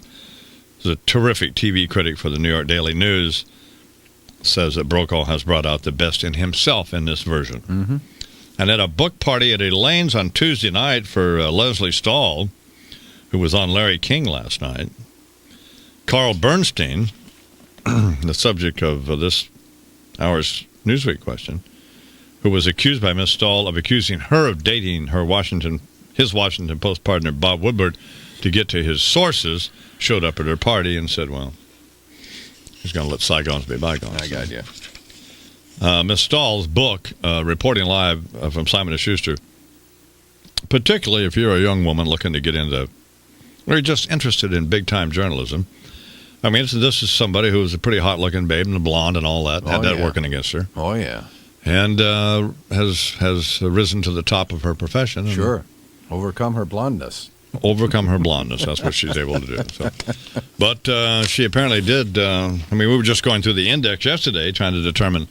is a terrific TV critic for the New York Daily News, says that Brokaw has brought out the best in himself in this version. And at a book party at Elaine's on Tuesday night for Leslie Stahl, who was on Larry King last night, Carl Bernstein, the subject of this hour's Newsweek question, who was accused by Miss Stahl of accusing her of dating his Washington Post partner Bob Woodward to get to his sources, showed up at her party and said, well, he's going to let bygones be bygones. I got you. Miss Stahl's book, Reporting Live from Simon & Schuster, particularly if you're a young woman looking to get into, or you're just interested in big-time journalism. I mean, this is somebody who was a pretty hot-looking babe and a blonde and all that, had that working against her. Oh, yeah. And has risen to the top of her profession. Sure. Overcome her blondness. overcome her blondness. That's what she's able to do. So. But she apparently did. We were just going through the index yesterday trying to determine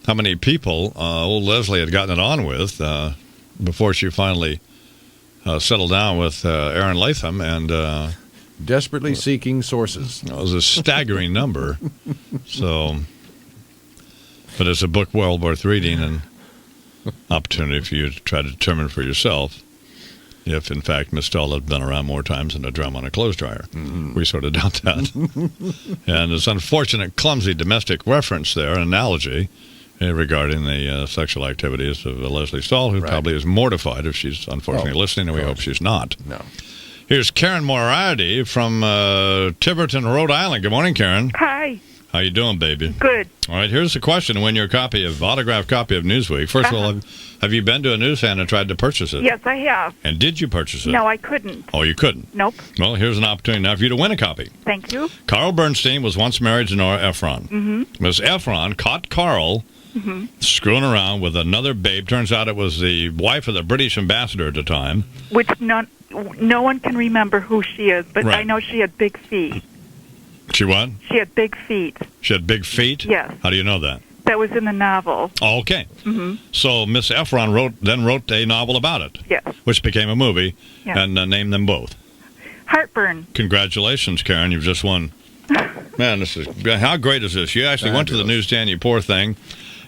how many people old Leslie had gotten it on with before she finally settled down with Aaron Latham. And desperately seeking sources. It was a staggering number. So, but it's a book well worth reading and opportunity for you to try to determine for yourself if, in fact, Miss Stahl had been around more times than a drum on a clothes dryer. Mm-hmm. We sort of doubt that. And this unfortunate, clumsy domestic reference there, analogy, regarding the sexual activities of Leslie Stahl, who probably is mortified if she's unfortunately listening, and we hope she's not. No. Here's Karen Moriarty from Tiverton, Rhode Island. Good morning, Karen. Hi. How you doing, baby? Good. All right, here's the question to win your autographed copy of Newsweek. First of all, have you been to a newsstand and tried to purchase it? Yes, I have. And did you purchase it? No, I couldn't. Oh, you couldn't? Nope. Well, here's an opportunity now for you to win a copy. Thank you. Carl Bernstein was once married to Nora Ephron. Mm-hmm. Miss Ephron caught Carl screwing around with another babe. Turns out it was the wife of the British ambassador at the time. Which no one can remember who she is, but I know she had big feet. She what? She had big feet. She had big feet? Yes. How do you know that? That was in the novel. Oh, okay. Mm-hmm. So Miss Ephron wrote a novel about it. Yes. Which became a movie, yes. And named them both. Heartburn. Congratulations, Karen. You've just won. Man, how great is this? You actually went to the newsstand, you poor thing,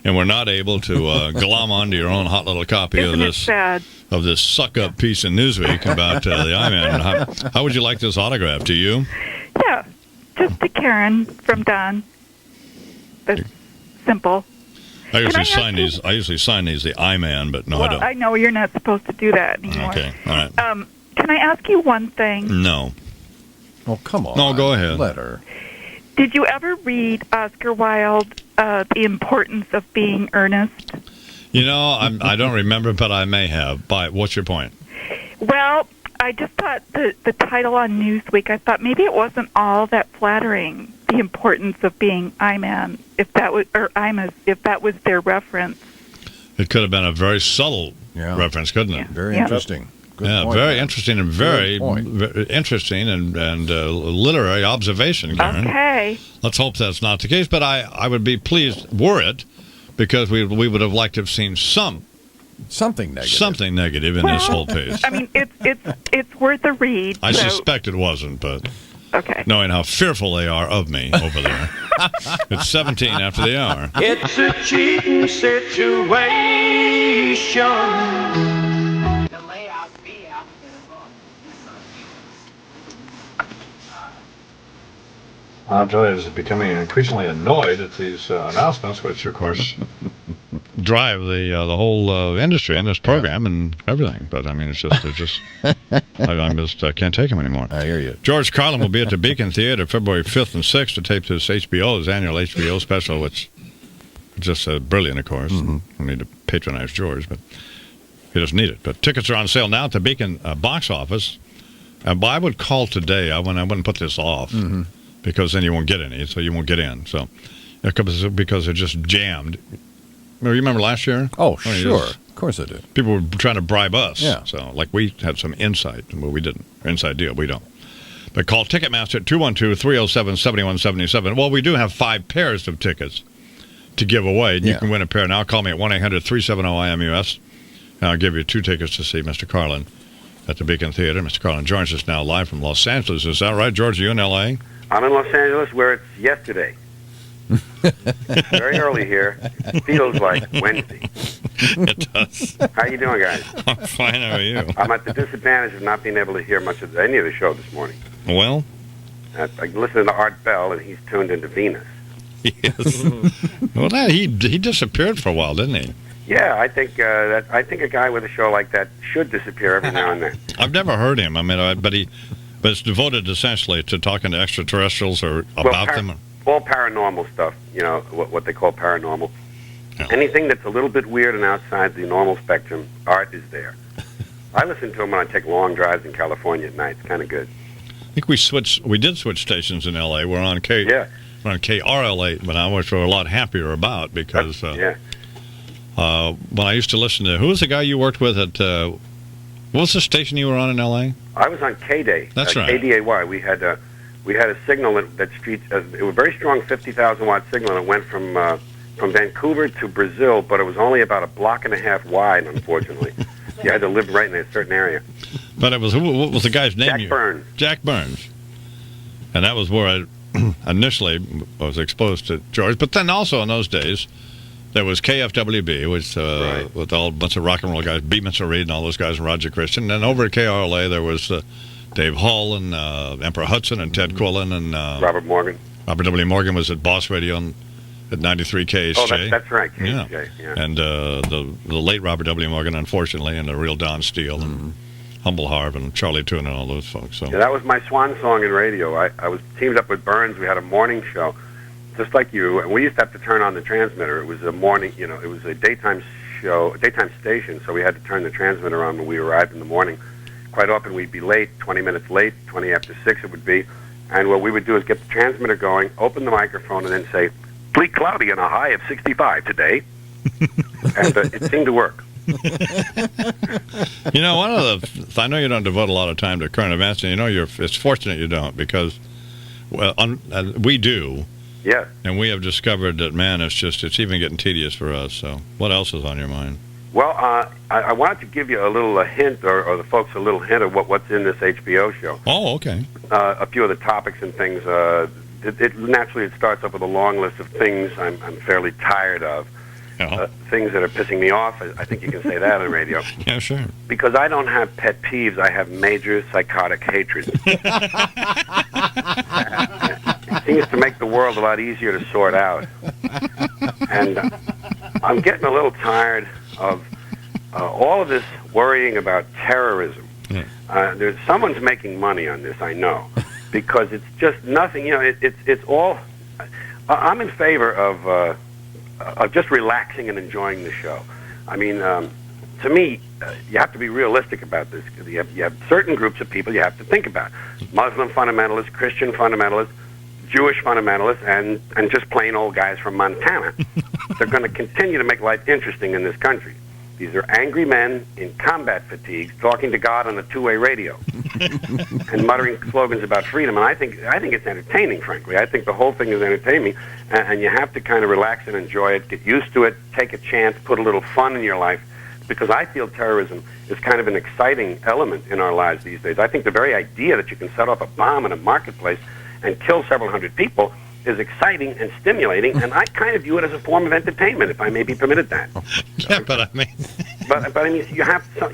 and were not able to glom onto your own hot little copy Isn't of this sad? Of this suck-up piece in Newsweek about the I-Man. How would you like this autograph? To you? Yeah. Just to Karen from Don. That's simple. I usually sign these the I-Man, but no, I don't. I know you're not supposed to do that anymore. Okay, all right. Can I ask you one thing? No. Oh, come on. No, go ahead. Let her. Did you ever read Oscar Wilde, The Importance of Being Earnest? You know, I don't remember, but I may have. But what's your point? Well, I just thought the title on Newsweek, I thought maybe it wasn't all that flattering, the importance of being I-Man, or Imus, if that was their reference. It could have been a very subtle reference, couldn't it? Yeah. Very interesting. Good point, very man. interesting and very interesting and literary observation, Karen. Okay. Let's hope that's not the case, but I would be pleased were it, because we would have liked to have seen something negative in this whole piece. I mean, it's worth a read. I suspect it wasn't, but knowing how fearful they are of me over there. It's 17 after the hour. It's a cheating situation. Julian is becoming increasingly annoyed at these announcements, which, of course, drive the whole industry in this program and everything. But, I mean, I can't take him anymore. I hear you. George Carlin will be at the Beacon Theater February 5th and 6th to tape his annual HBO special, which is just brilliant, of course. Mm-hmm. We need to patronize George, but he doesn't need it. But tickets are on sale now at the Beacon box office. But I would call today. I wouldn't put this off. Mm-hmm. Because then you won't get any, so you won't get in. So, because they're just jammed. You remember last year? Oh, sure. Of course I do. People were trying to bribe us. Yeah. So, like, we had some insight, but we didn't. Inside deal, we don't. But call Ticketmaster at 212-307-7177. Well, we do have 5 pairs of tickets to give away. You can win a pair now. Call me at 1-800-370-IMUS. And I'll give you 2 tickets to see Mr. Carlin at the Beacon Theater. Mr. Carlin joins us now live from Los Angeles. Is that right, George? Are you in L.A.? I'm in Los Angeles where it's yesterday. Very early here. It feels like Wednesday. It does. How you doing, guys? I'm fine. How are you? I'm at the disadvantage of not being able to hear much of any of the show this morning. Well? I listened to Art Bell, and he's tuned into Venus. Yes. Well, he disappeared for a while, didn't he? Yeah, I think a guy with a show like that should disappear every now and then. I've never heard him. I mean, but it's devoted essentially to talking to extraterrestrials or about them. All paranormal stuff, what they call paranormal. Yeah. Anything that's a little bit weird and outside the normal spectrum, Art is there. I listen to him when I take long drives in California at night. It's kind of good. I think we did switch stations in L.A. We're on KRL8 now, which we're a lot happier about because when I used to listen to, who was the guy you worked with at What was the station you were on in L.A.? I was on K-Day. That's right. KDAY. We had a signal that street. It was a very strong 50,000 watt signal, and it went from Vancouver to Brazil, but it was only about a block and a half wide. Unfortunately, you had to live right in a certain area. But it was what was the guy's name? Jack Burns. Jack Burns. And that was where I initially was exposed to George. But then also in those days, there was KFWB, which with all a bunch of rock and roll guys, B. Mitchell Reed and all those guys, and Roger Christian. And over at KRLA, there was Dave Hull and Emperor Hudson and Ted Quillen and Robert Morgan. Robert W. Morgan was at Boss Radio at 93 KHJ. Oh, that's right, KHJ. Yeah. And the late Robert W. Morgan, unfortunately, and the real Don Steele and Humble Harv and Charlie Toon and all those folks. So yeah, that was my swan song in radio. I was teamed up with Burns. We had a morning show, just like you, and we used to have to turn on the transmitter. It was a morning, it was a daytime show, a daytime station, so we had to turn the transmitter on when we arrived in the morning. Quite often we'd be late, 20 minutes late, 20 after 6 it would be, and what we would do is get the transmitter going, open the microphone, and then say, "Bleak cloudy and a high of 65 today," and it seemed to work. One of the I know you don't devote a lot of time to current events, and it's fortunate you don't, because we do. Yeah. And we have discovered that, man, it's even getting tedious for us. So what else is on your mind? Well, I wanted to give you a little hint, or the folks a little hint of what's in this HBO show. Oh, okay. A few of the topics and things. Naturally, it starts off with a long list of things I'm fairly tired of. Things that are pissing me off. I think you can say that on radio. Yeah, sure. Because I don't have pet peeves. I have major psychotic hatred. It seems to make the world a lot easier to sort out. And I'm getting a little tired of all of this worrying about terrorism. There's someone's making money on this, I know, because it's just nothing. It's all. I'm in favor of just relaxing and enjoying the show. I mean, to me, you have to be realistic about this. You have certain groups of people you have to think about: Muslim fundamentalists, Christian fundamentalists, Jewish fundamentalists, and just plain old guys from Montana. They're going to continue to make life interesting in this country. These are angry men in combat fatigues talking to God on a two-way radio and muttering slogans about freedom. And I think it's entertaining, frankly. I think the whole thing is entertaining, and you have to kind of relax and enjoy it, get used to it, take a chance, put a little fun in your life, because I feel terrorism is kind of an exciting element in our lives these days. I think the very idea that you can set off a bomb in a marketplace and kill several hundred people is exciting and stimulating, and I kind of view it as a form of entertainment, if I may be permitted that. Yeah, but I mean... but I mean, you have to,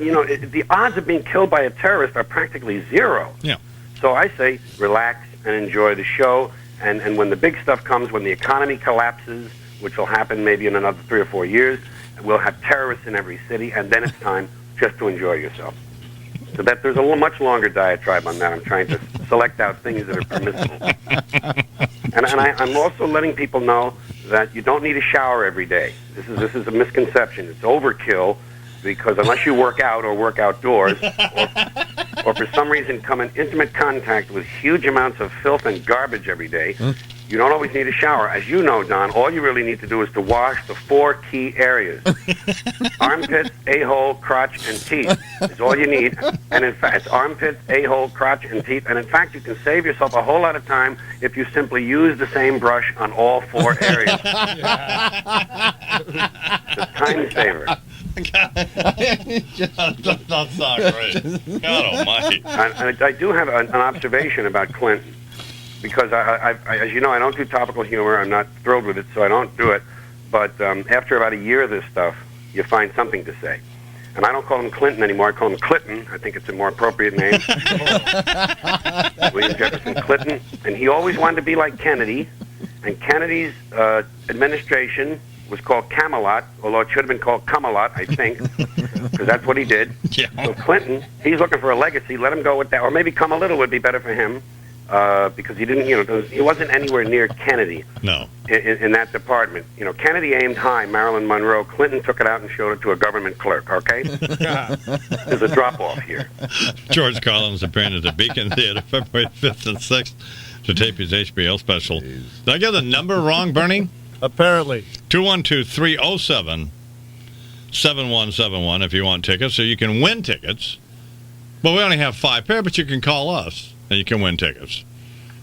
the odds of being killed by a terrorist are practically zero. Yeah. So I say relax and enjoy the show, and when the big stuff comes, when the economy collapses, which will happen maybe in another 3 or 4 years, we'll have terrorists in every city, and then it's time just to enjoy yourself. So that there's a much longer diatribe on that. I'm trying to select out things that are permissible. And I'm also letting people know that you don't need a shower every day. This is a misconception. It's overkill, because unless you work out or work outdoors, or for some reason come in intimate contact with huge amounts of filth and garbage every day, you don't always need a shower. As you know, Don, all you really need to do is to wash the 4 key areas. Armpits, a-hole, crotch, and teeth is all you need. And in fact, it's armpits, a-hole, crotch, and teeth. And in fact, you can save yourself a whole lot of time if you simply use the same brush on all 4 areas. It's a time saver. That's not great. God almighty. And I do have an observation about Clinton, because I, as you know, I don't do topical humor. I'm not thrilled with it, so I don't do it. But after about a year of this stuff, you find something to say. And I don't call him Clinton anymore. I call him Clinton. I think it's a more appropriate name. William Jefferson Clinton. And he always wanted to be like Kennedy. And Kennedy's administration was called Camelot, although it should have been called Camelot, I think, because that's what he did. Yeah. So Clinton, he's looking for a legacy. Let him go with that. Or maybe Come a Little would be better for him, because he didn't, he wasn't anywhere near Kennedy. No. In that department. Kennedy aimed high, Marilyn Monroe. Clinton took it out and showed it to a government clerk, okay? There's a drop-off here. George Carlin's appearing at the Beacon Theater February 5th and 6th to tape his HBO special. Did I get the number wrong, Bernie? Apparently. 212-307-7171 if you want tickets. So you can win tickets Well, we only have 5 pair, but you can call us, and you can win tickets.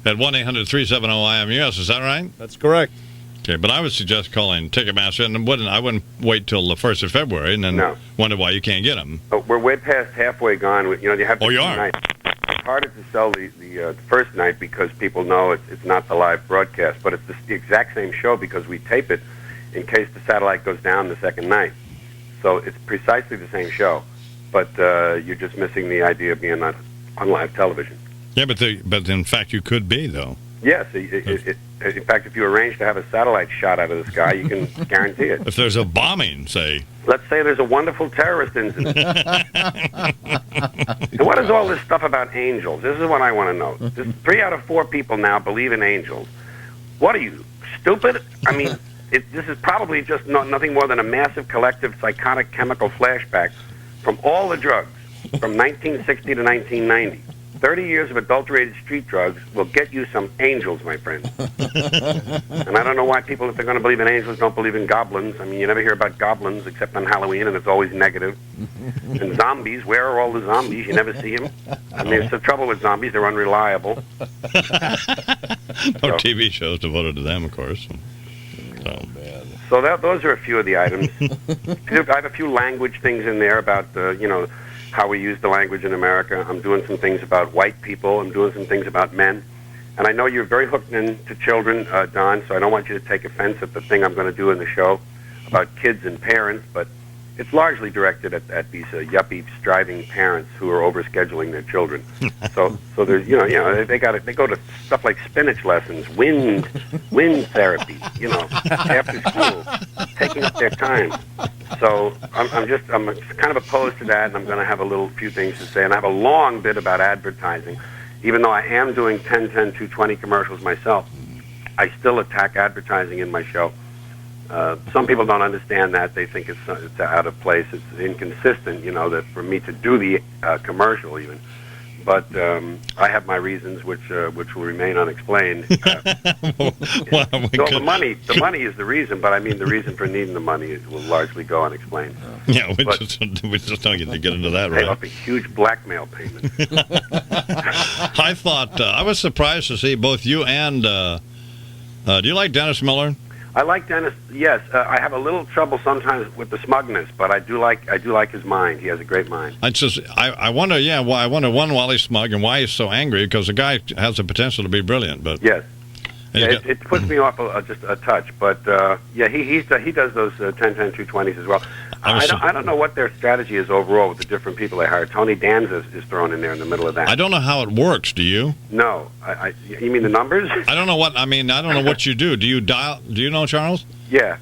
At 1-800-370-IMUS, is that right? That's correct. Okay, but I would suggest calling Ticketmaster, and I wouldn't wait till the 1st of February and then wonder why you can't get them. Oh, we're way past halfway gone. You have to. Oh, you are? It's harder to sell the first night because people know it's not the live broadcast, but it's the exact same show because we tape it in case the satellite goes down the second night. So it's precisely the same show, but you're just missing the idea of being on live television. Yeah, but in fact you could be, though. Yes. In fact, if you arrange to have a satellite shot out of the sky, you can guarantee it. If there's a bombing, say. Let's say there's a wonderful terrorist incident. And what is all this stuff about angels? This is what I want to know. 3 out of 4 people now believe in angels. What are you, stupid? I mean, this is probably just nothing more than a massive collective psychotic chemical flashback from all the drugs from 1960 to 1990. 30 years of adulterated street drugs will get you some angels, my friend. And I don't know why people, if they're going to believe in angels, don't believe in goblins. I mean, you never hear about goblins except on Halloween, and it's always negative. And zombies, where are all the zombies? You never see them. I mean, it's the trouble with zombies. They're unreliable. No TV shows devoted to them, of course. So those are a few of the items. I have a few language things in there about, how we use the language in America. I'm doing some things about white people. I'm doing some things about men. And I know you're very hooked into children, Don, so I don't want you to take offense at the thing I'm going to do in the show about kids and parents, but it's largely directed at these yuppie, striving parents who are overscheduling their children. So there's, they go to stuff like spinach lessons, wind therapy, after school, taking up their time. So I'm kind of opposed to that, and I'm going to have a few things to say, and I have a long bit about advertising. Even though I am doing 10, 220 commercials myself, I still attack advertising in my show. Some people don't understand that. They think it's out of place. It's inconsistent, that for me to do the commercial even. But I have my reasons, which will remain unexplained. The money is the reason, but I mean the reason for needing the money will largely go unexplained. Yeah, we just don't get to get into that, right? Pay off a huge blackmail payment. I thought I was surprised to see both you and. Do you like Dennis Miller? I like Dennis. Yes, I have a little trouble sometimes with the smugness, but I do like his mind. He has a great mind. I wonder. Yeah, well, I wonder why he's smug and why he's so angry, because the guy has the potential to be brilliant. But yes, it puts me off just a touch. But he does those 10, 220s as well. I don't know what their strategy is overall with the different people they hire. Tony Danza is thrown in there in the middle of that. I don't know how it works. Do you? No. You mean the numbers? I don't know what. I mean, I don't know what you do. Do you dial? Do you know, Charles? Yeah.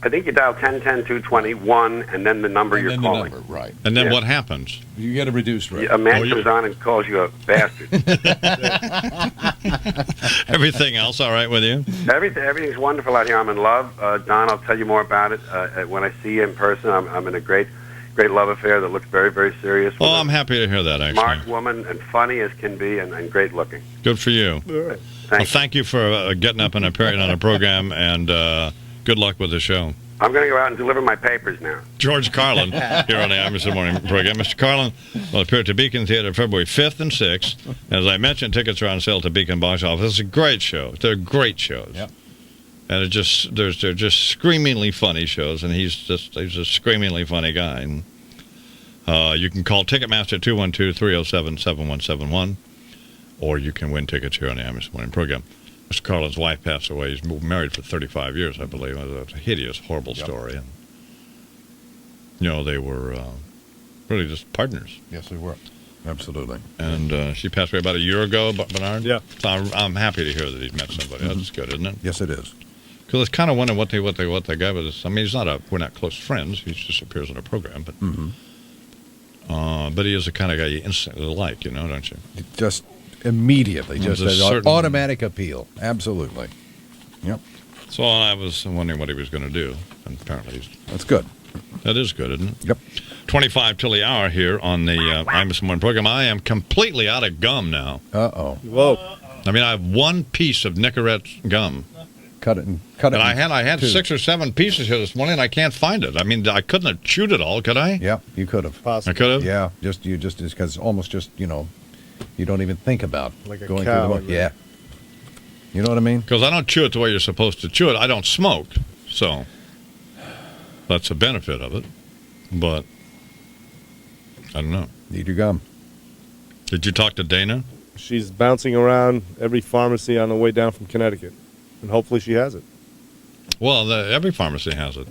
I think you dial 10, 220, 1, and then and then you're calling. The number, right. And then what happens? You get a reduced rate. A man comes on and calls you a bastard. Everything else all right with you? Everything's wonderful out here. I'm in love. Don, I'll tell you more about it when I see you in person. I'm in a great love affair that looks very, very serious. Oh, I'm happy to hear that, actually. Smart woman and funny as can be and great looking. Good for you. Thank you for getting up and appearing on a program, and good luck with the show. I'm going to go out and deliver my papers now. George Carlin, here on the Imus in the Morning program. Mr. Carlin will appear at the Beacon Theater February 5th and 6th. As I mentioned, tickets are on sale at the Beacon box office. It's a great show. They're great shows. Yep. And they're just screamingly funny shows, and he's a screamingly funny guy. And, you can call Ticketmaster 212-307-7171, or you can win tickets here on the Imus in the Morning program. Mr. Carlin's wife passed away. He's been married for 35 years, I believe. It was a hideous, horrible story. And, they were really just partners. Yes, they were. Absolutely. And she passed away about a year ago, Bernard? Yeah. So I'm happy to hear that he's met somebody. That's good, isn't it? Yes, it is. Because it's kind of wondering what the guy was. I mean, we're not close friends. He just appears on a program. But, but he is the kind of guy you instantly like, don't you? Just immediately, just an automatic appeal. Absolutely. Yep. So I was wondering what he was going to do, and apparently that's good. That is good, isn't it? Yep. 25 till the hour here on the Imus in the Morning program. I am completely out of gum now. Uh-oh. Whoa. I mean, I have one piece of Nicorette gum. cut it. And I had 6 or 7 pieces here this morning, and I can't find it. I mean, I couldn't have chewed it all, could I? Yeah, you could have. I could have? Yeah, just because almost just, you don't even think about Like a going cow, through the Yeah. You know what I mean? Because I don't chew it the way you're supposed to chew it. I don't smoke, so that's a benefit of it. But I don't know. Eat your gum. Did you talk to Dana? She's bouncing around every pharmacy on the way down from Connecticut, and hopefully she has it. Well, every pharmacy has it.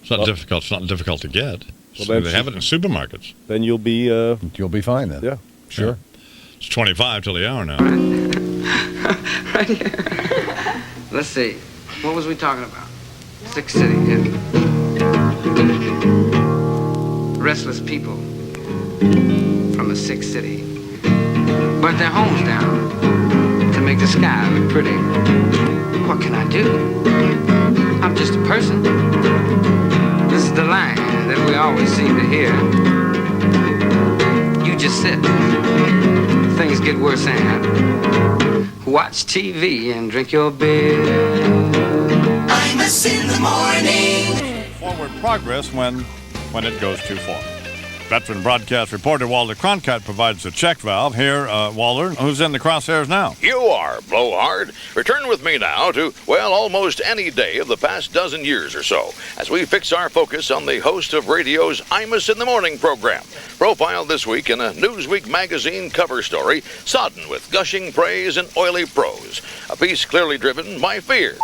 It's not difficult. It's not difficult to get. Well, They have it in supermarkets. Then you'll be fine then. Yeah, sure. It's 25 till the hour now. Right here. Let's see. What was we talking about? Sick City. Yeah. Restless people from a sick city burnt their homes down to make the sky look pretty. What can I do? I'm just a person. This is the line that we always seem to hear. You just sit. Things get worse and watch TV and drink your beer. Imus in the morning. Forward progress when it goes too far. Veteran broadcast reporter Walter Cronkite provides the check valve. Here, Walter, who's in the crosshairs now? You are, Blowhard. Return with me now to, well, almost any day of the past dozen years or so, as we fix our focus on the host of radio's Imus in the Morning program, profiled this week in a Newsweek magazine cover story, sodden with gushing praise and oily prose, a piece clearly driven by fear.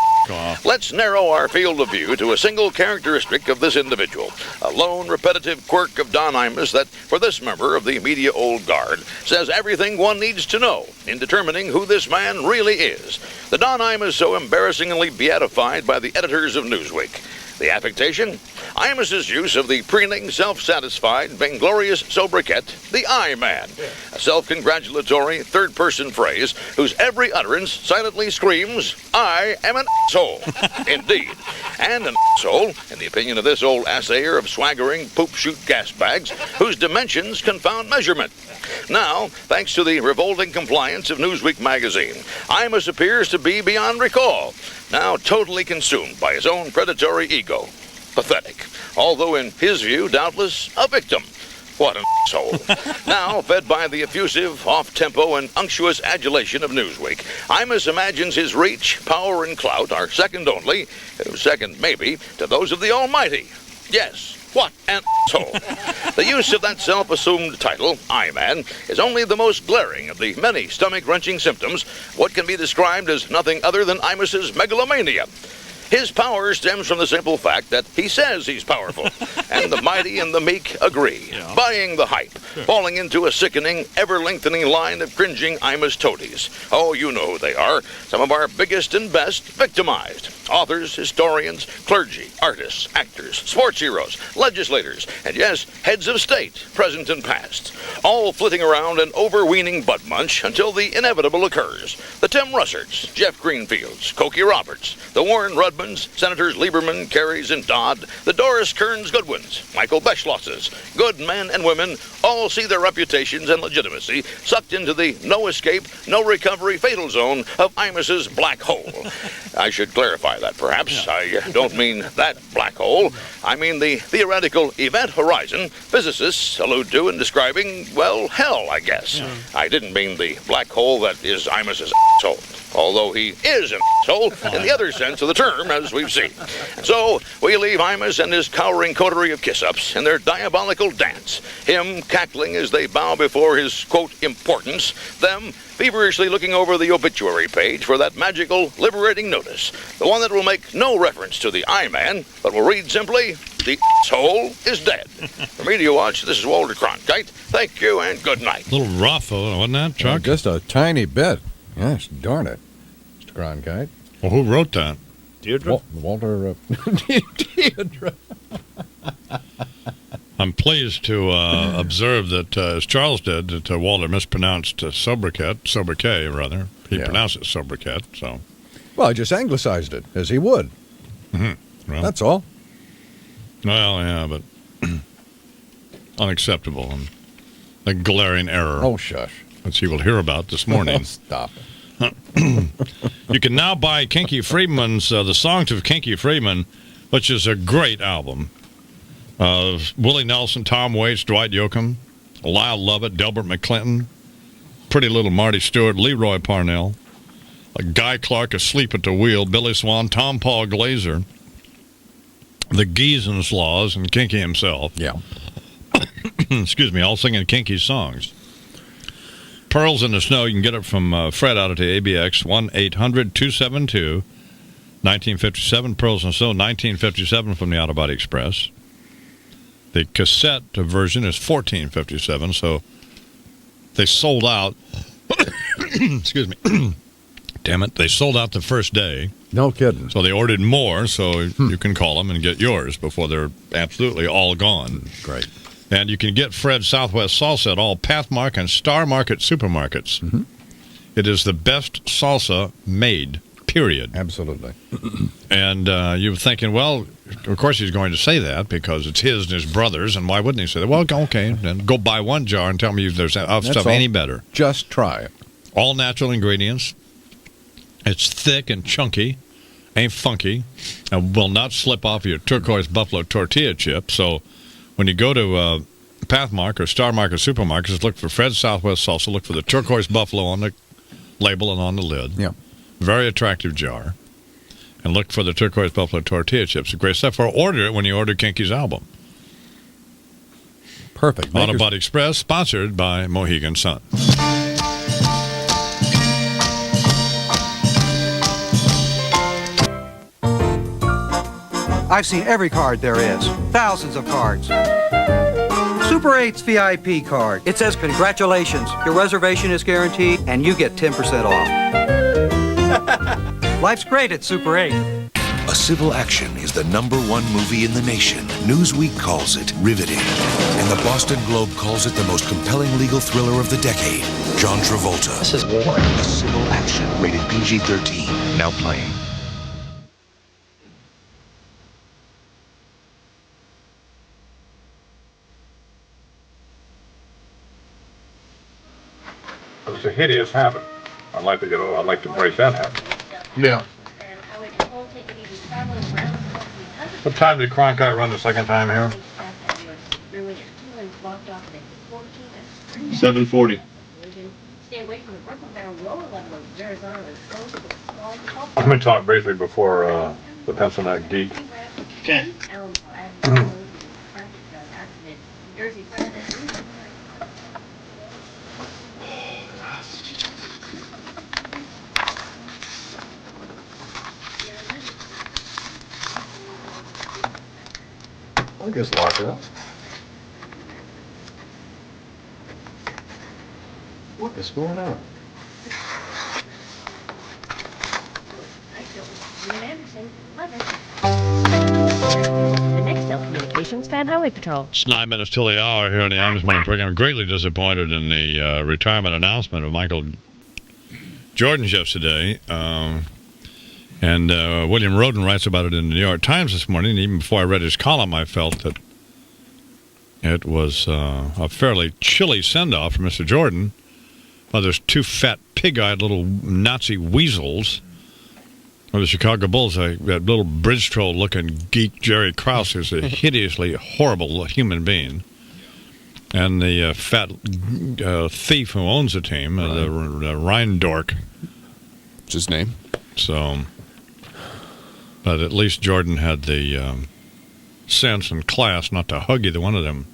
Let's narrow our field of view to a single characteristic of this individual, a lone, repetitive quirk of Don Imus that, for this member of the media old guard, says everything one needs to know in determining who this man really is. The Don Imus so embarrassingly beatified by the editors of Newsweek. The affectation? Imus's use of the preening, self-satisfied, vainglorious sobriquet, the I-Man, a self-congratulatory third-person phrase whose every utterance silently screams, I am an asshole. Indeed. And an asshole, in the opinion of this old assayer of swaggering poop-shoot gas bags, whose dimensions confound measurement. Now, thanks to the revolting compliance of Newsweek magazine, Imus appears to be beyond recall, now totally consumed by his own predatory ego. Pathetic. Although in his view, doubtless, a victim. What an asshole. Now, fed by the effusive, off-tempo, and unctuous adulation of Newsweek, Imus imagines his reach, power, and clout are second only, second maybe, to those of the Almighty. Yes. What an asshole. The use of that self-assumed title, I-Man, is only the most glaring of the many stomach-wrenching symptoms, what can be described as nothing other than Imus's megalomania. His power stems from the simple fact that he says he's powerful, and the mighty and the meek agree, buying the hype, falling into a sickening, ever-lengthening line of cringing Imus toadies. Oh, you know who they are, some of our biggest and best victimized. Authors, historians, clergy, artists, actors, sports heroes, legislators, and yes, heads of state, present and past, all flitting around an overweening butt munch until the inevitable occurs. The Tim Russerts, Jeff Greenfields, Cokie Roberts, the Warren Rudmans, Senators Lieberman, Kerrys, and Dodd, the Doris Kearns Goodwins, Michael Beschlosses, good men and women, all see their reputations and legitimacy sucked into the no escape, no recovery fatal zone of Imus's black hole. I should clarify that, perhaps. I don't mean that black hole. I mean the theoretical event horizon physicists allude to in describing, well, hell, I guess. I didn't mean the black hole that is Imus's asshole, although he is an asshole in the other sense of the term, as we've seen. So we leave Imus and his cowering coterie of kiss-ups in their diabolical dance, him cackling as they bow before his, quote, importance, them feverishly looking over the obituary page for that magical, liberating notice, the one that will make no reference to the I-Man, but will read simply, the asshole is dead. For Media Watch, this is Walter Cronkite. Thank you and good night. A little rough, wasn't that, Chuck? Just a tiny bit. Yes, darn it, Mr. Cronkite. Well, who wrote that? Deirdre? Walter. Deirdre. I'm pleased to observe that, as Charles did, that Walter mispronounced sobriquet, rather. He pronounced it sobriquet, so. Well, I just anglicized it, as he would. Mm-hmm. Well, that's all. Well, yeah, but unacceptable and a glaring error. Oh, shush. Which he will hear about this morning. Stop it. You can now buy Kinky Friedman's The Songs of Kinky Friedman, which is a great album. Willie Nelson, Tom Waits, Dwight Yoakam, Lyle Lovett, Delbert McClinton, Pretty Little Marty Stewart, Leroy Parnell, Guy Clark asleep at the wheel, Billy Swan, Tom Paul Glazer, the Geezen's Laws, and Kinky himself. Yeah. Excuse me, all singing Kinky songs. Pearls in the Snow, you can get it from Fred out at the ABX, 1-800-272-1957. Pearls in the Snow, 1957 from the Auto Body Express. The cassette version is $14.57, so they sold out. Excuse me. Damn it, they sold out the first day. No kidding. So they ordered more, so you can call them and get yours before they're absolutely all gone. Great. And you can get Fred's Southwest Salsa at all Pathmark and Star Market supermarkets. Mm-hmm. It is the best salsa made, period. Absolutely. And you're thinking, well, of course he's going to say that because it's his and his brother's, and why wouldn't he say that? Well, okay, then go buy one jar and tell me if there's stuff any better. Just try it. All natural ingredients. It's thick and chunky, ain't funky, and will not slip off your turquoise buffalo tortilla chip. So when you go to Pathmark or Star Market supermarkets, look for Fred's Southwest Salsa. Look for the turquoise buffalo on the label and on the lid. Yeah. Very attractive jar. And look for the turquoise buffalo tortilla chips. Great stuff. Or order it when you order Kinky's album. Perfect. Auto Body Express, sponsored by Mohegan Sun. I've seen every card there is. Thousands of cards. Super 8's VIP card. It says, congratulations, your reservation is guaranteed, and you get 10% off. Life's great at Super 8. A Civil Action is the #1 movie in the nation. Newsweek calls it riveting, and the Boston Globe calls it the most compelling legal thriller of the decade. John Travolta. This is war. A Civil Action, rated PG-13, now playing. It's a hideous habit. I'd like to break that habit. Yeah. What time did Cronkite run the second time here? 7:40. Let me talk briefly before the Pencil Neck Geek. Okay. I guess lock it up. What is going on? The next telecommunications Fan Highway Patrol. It's 9 minutes till the hour here on the Imus Morning Program. I'm greatly disappointed in the retirement announcement of Michael Jordan's yesterday. And William Roden writes about it in the New York Times this morning. Even before I read his column, I felt that it was a fairly chilly send-off for Mr. Jordan. Well, there's two fat, pig-eyed little Nazi weasels of the Chicago Bulls. That little bridge troll-looking geek Jerry Krause, who's a hideously horrible human being. And the fat thief who owns the team, the Reindork. What's his name? So... But at least Jordan had the sense and class not to hug either one of them.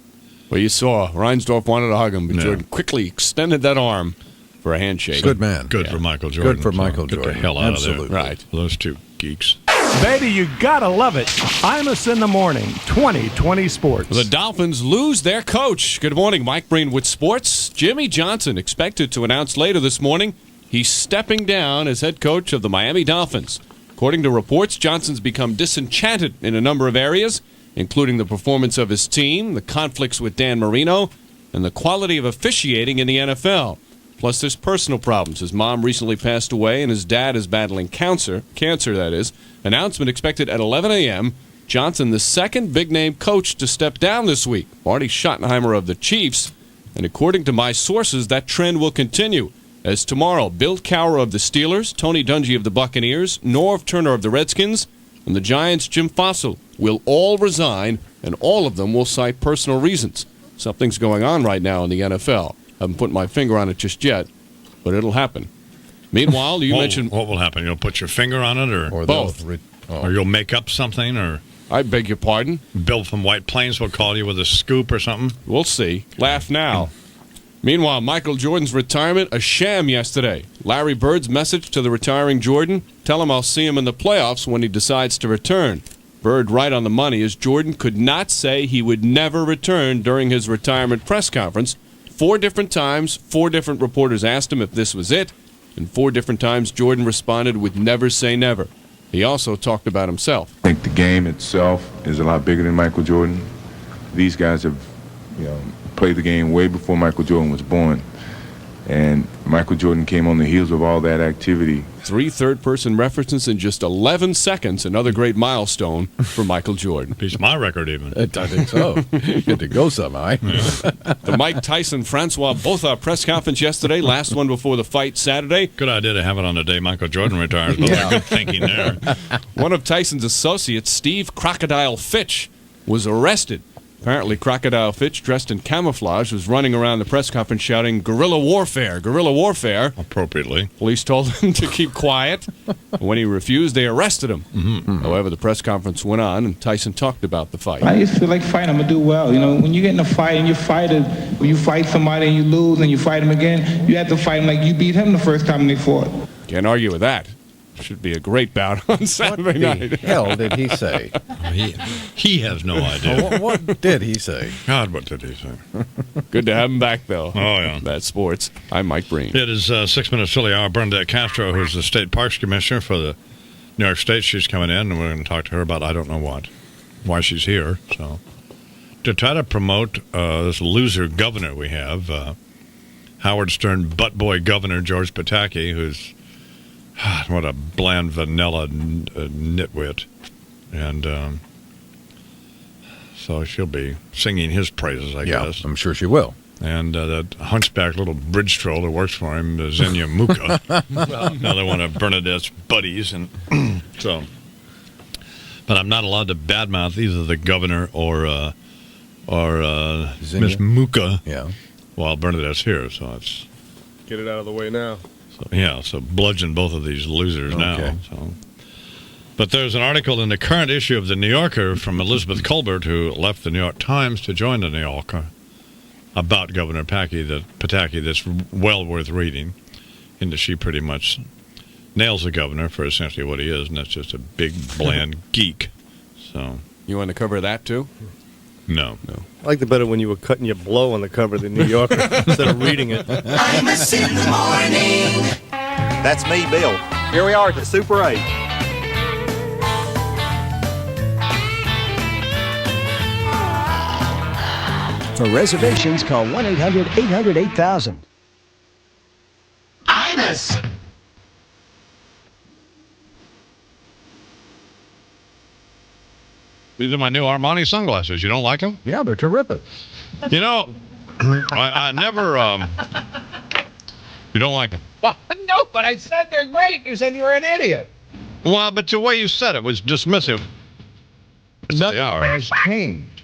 Well, you saw Reinsdorf wanted to hug him, but Jordan quickly extended that arm for a handshake. Good man. Good for Michael Jordan. Good for Michael Jordan. Get the hell out Absolutely. of there. Right. Those two geeks. Baby, you gotta love it. Imus in the Morning, 2020 Sports. The Dolphins lose their coach. Good morning, Mike Breen with Sports. Jimmy Johnson expected to announce later this morning he's stepping down as head coach of the Miami Dolphins. According to reports, Johnson's become disenchanted in a number of areas, including the performance of his team, the conflicts with Dan Marino, and the quality of officiating in the NFL. Plus, there's personal problems. His mom recently passed away, and his dad is battling cancer, that is. Announcement expected at 11 a.m. Johnson, the second big-name coach to step down this week. Marty Schottenheimer of the Chiefs. And according to my sources, that trend will continue as tomorrow Bill Cowher of the Steelers, Tony Dungy of the Buccaneers, Norv Turner of the Redskins, and the Giants' Jim Fossil will all resign, and all of them will cite personal reasons. Something's going on right now in the NFL. Haven't put my finger on it just yet, but it'll happen. Meanwhile, you mentioned... What will happen? You'll put your finger on it, or both? Or you'll make up something, or... I beg your pardon? Bill from White Plains will call you with a scoop or something? We'll see. Laugh now. Meanwhile, Michael Jordan's retirement, a sham yesterday. Larry Bird's message to the retiring Jordan, tell him I'll see him in the playoffs when he decides to return. Bird right on the money, as Jordan could not say he would never return during his retirement press conference. 4 different times, 4 different reporters asked him if this was it, and 4 different times Jordan responded with never say never. He also talked about himself. I think the game itself is a lot bigger than Michael Jordan. These guys have, played the game way before Michael Jordan was born. And Michael Jordan came on the heels of all that activity. 3 third-person references in just 11 seconds, another great milestone for Michael Jordan. Beats my record even. I think so. Good to go somehow. The Mike Tyson-Francois Botha press conference yesterday, last one before the fight Saturday. Good idea to have it on the day Michael Jordan retires, but good thinking there. One of Tyson's associates, Steve Crocodile Fitch, was arrested. Apparently, Crocodile Fitch, dressed in camouflage, was running around the press conference shouting, "Guerrilla warfare, guerrilla warfare." Appropriately. Police told him to keep quiet. When he refused, they arrested him. Mm-hmm. However, the press conference went on, and Tyson talked about the fight. I just feel like fighting. I'm going to do well. When you get in a fight and when you fight somebody and you lose and you fight him again, you have to fight him like you beat him the first time they fought. Can't argue with that. Should be a great bout on Saturday night. What the hell did he say? He has no idea. What did he say? God, what did he say? Good to have him back, though. Oh, yeah. That's sports. I'm Mike Breen. It is 6 minutes till the hour. Bernadette Castro, who's the state parks commissioner for the New York State, she's coming in, and we're going to talk to her about I don't know why she's here. So, to try to promote this loser governor we have, Howard Stern butt boy governor George Pataki, who's what a bland vanilla nitwit. And so she'll be singing his praises, I guess. I'm sure she will. And that hunchback little bridge troll that works for him, Xenia Muka, another one of Bernadette's buddies. And so, but I'm not allowed to badmouth either the governor or Miss Muka while Bernadette's here. So it's get it out of the way now. So bludgeon both of these losers now. So. But there's an article in the current issue of The New Yorker from Elizabeth Colbert, who left the New York Times to join the New Yorker, about Governor Pataki that's well worth reading, and that she pretty much nails the governor for essentially what he is, and that's just a big, bland geek. So you want to cover that, too? No. I liked it better when you were cutting your blow on the cover of the New Yorker instead of reading it. Imus in the morning. That's me, Bill. Here we are at the Super 8. For reservations, call 1-800-800-8000. Imus. These are my new Armani sunglasses. You don't like them? Yeah, they're terrific. I never... you don't like them? Well, no, but I said they're great. You said you were an idiot. Well, but the way you said it was dismissive. Nothing has changed.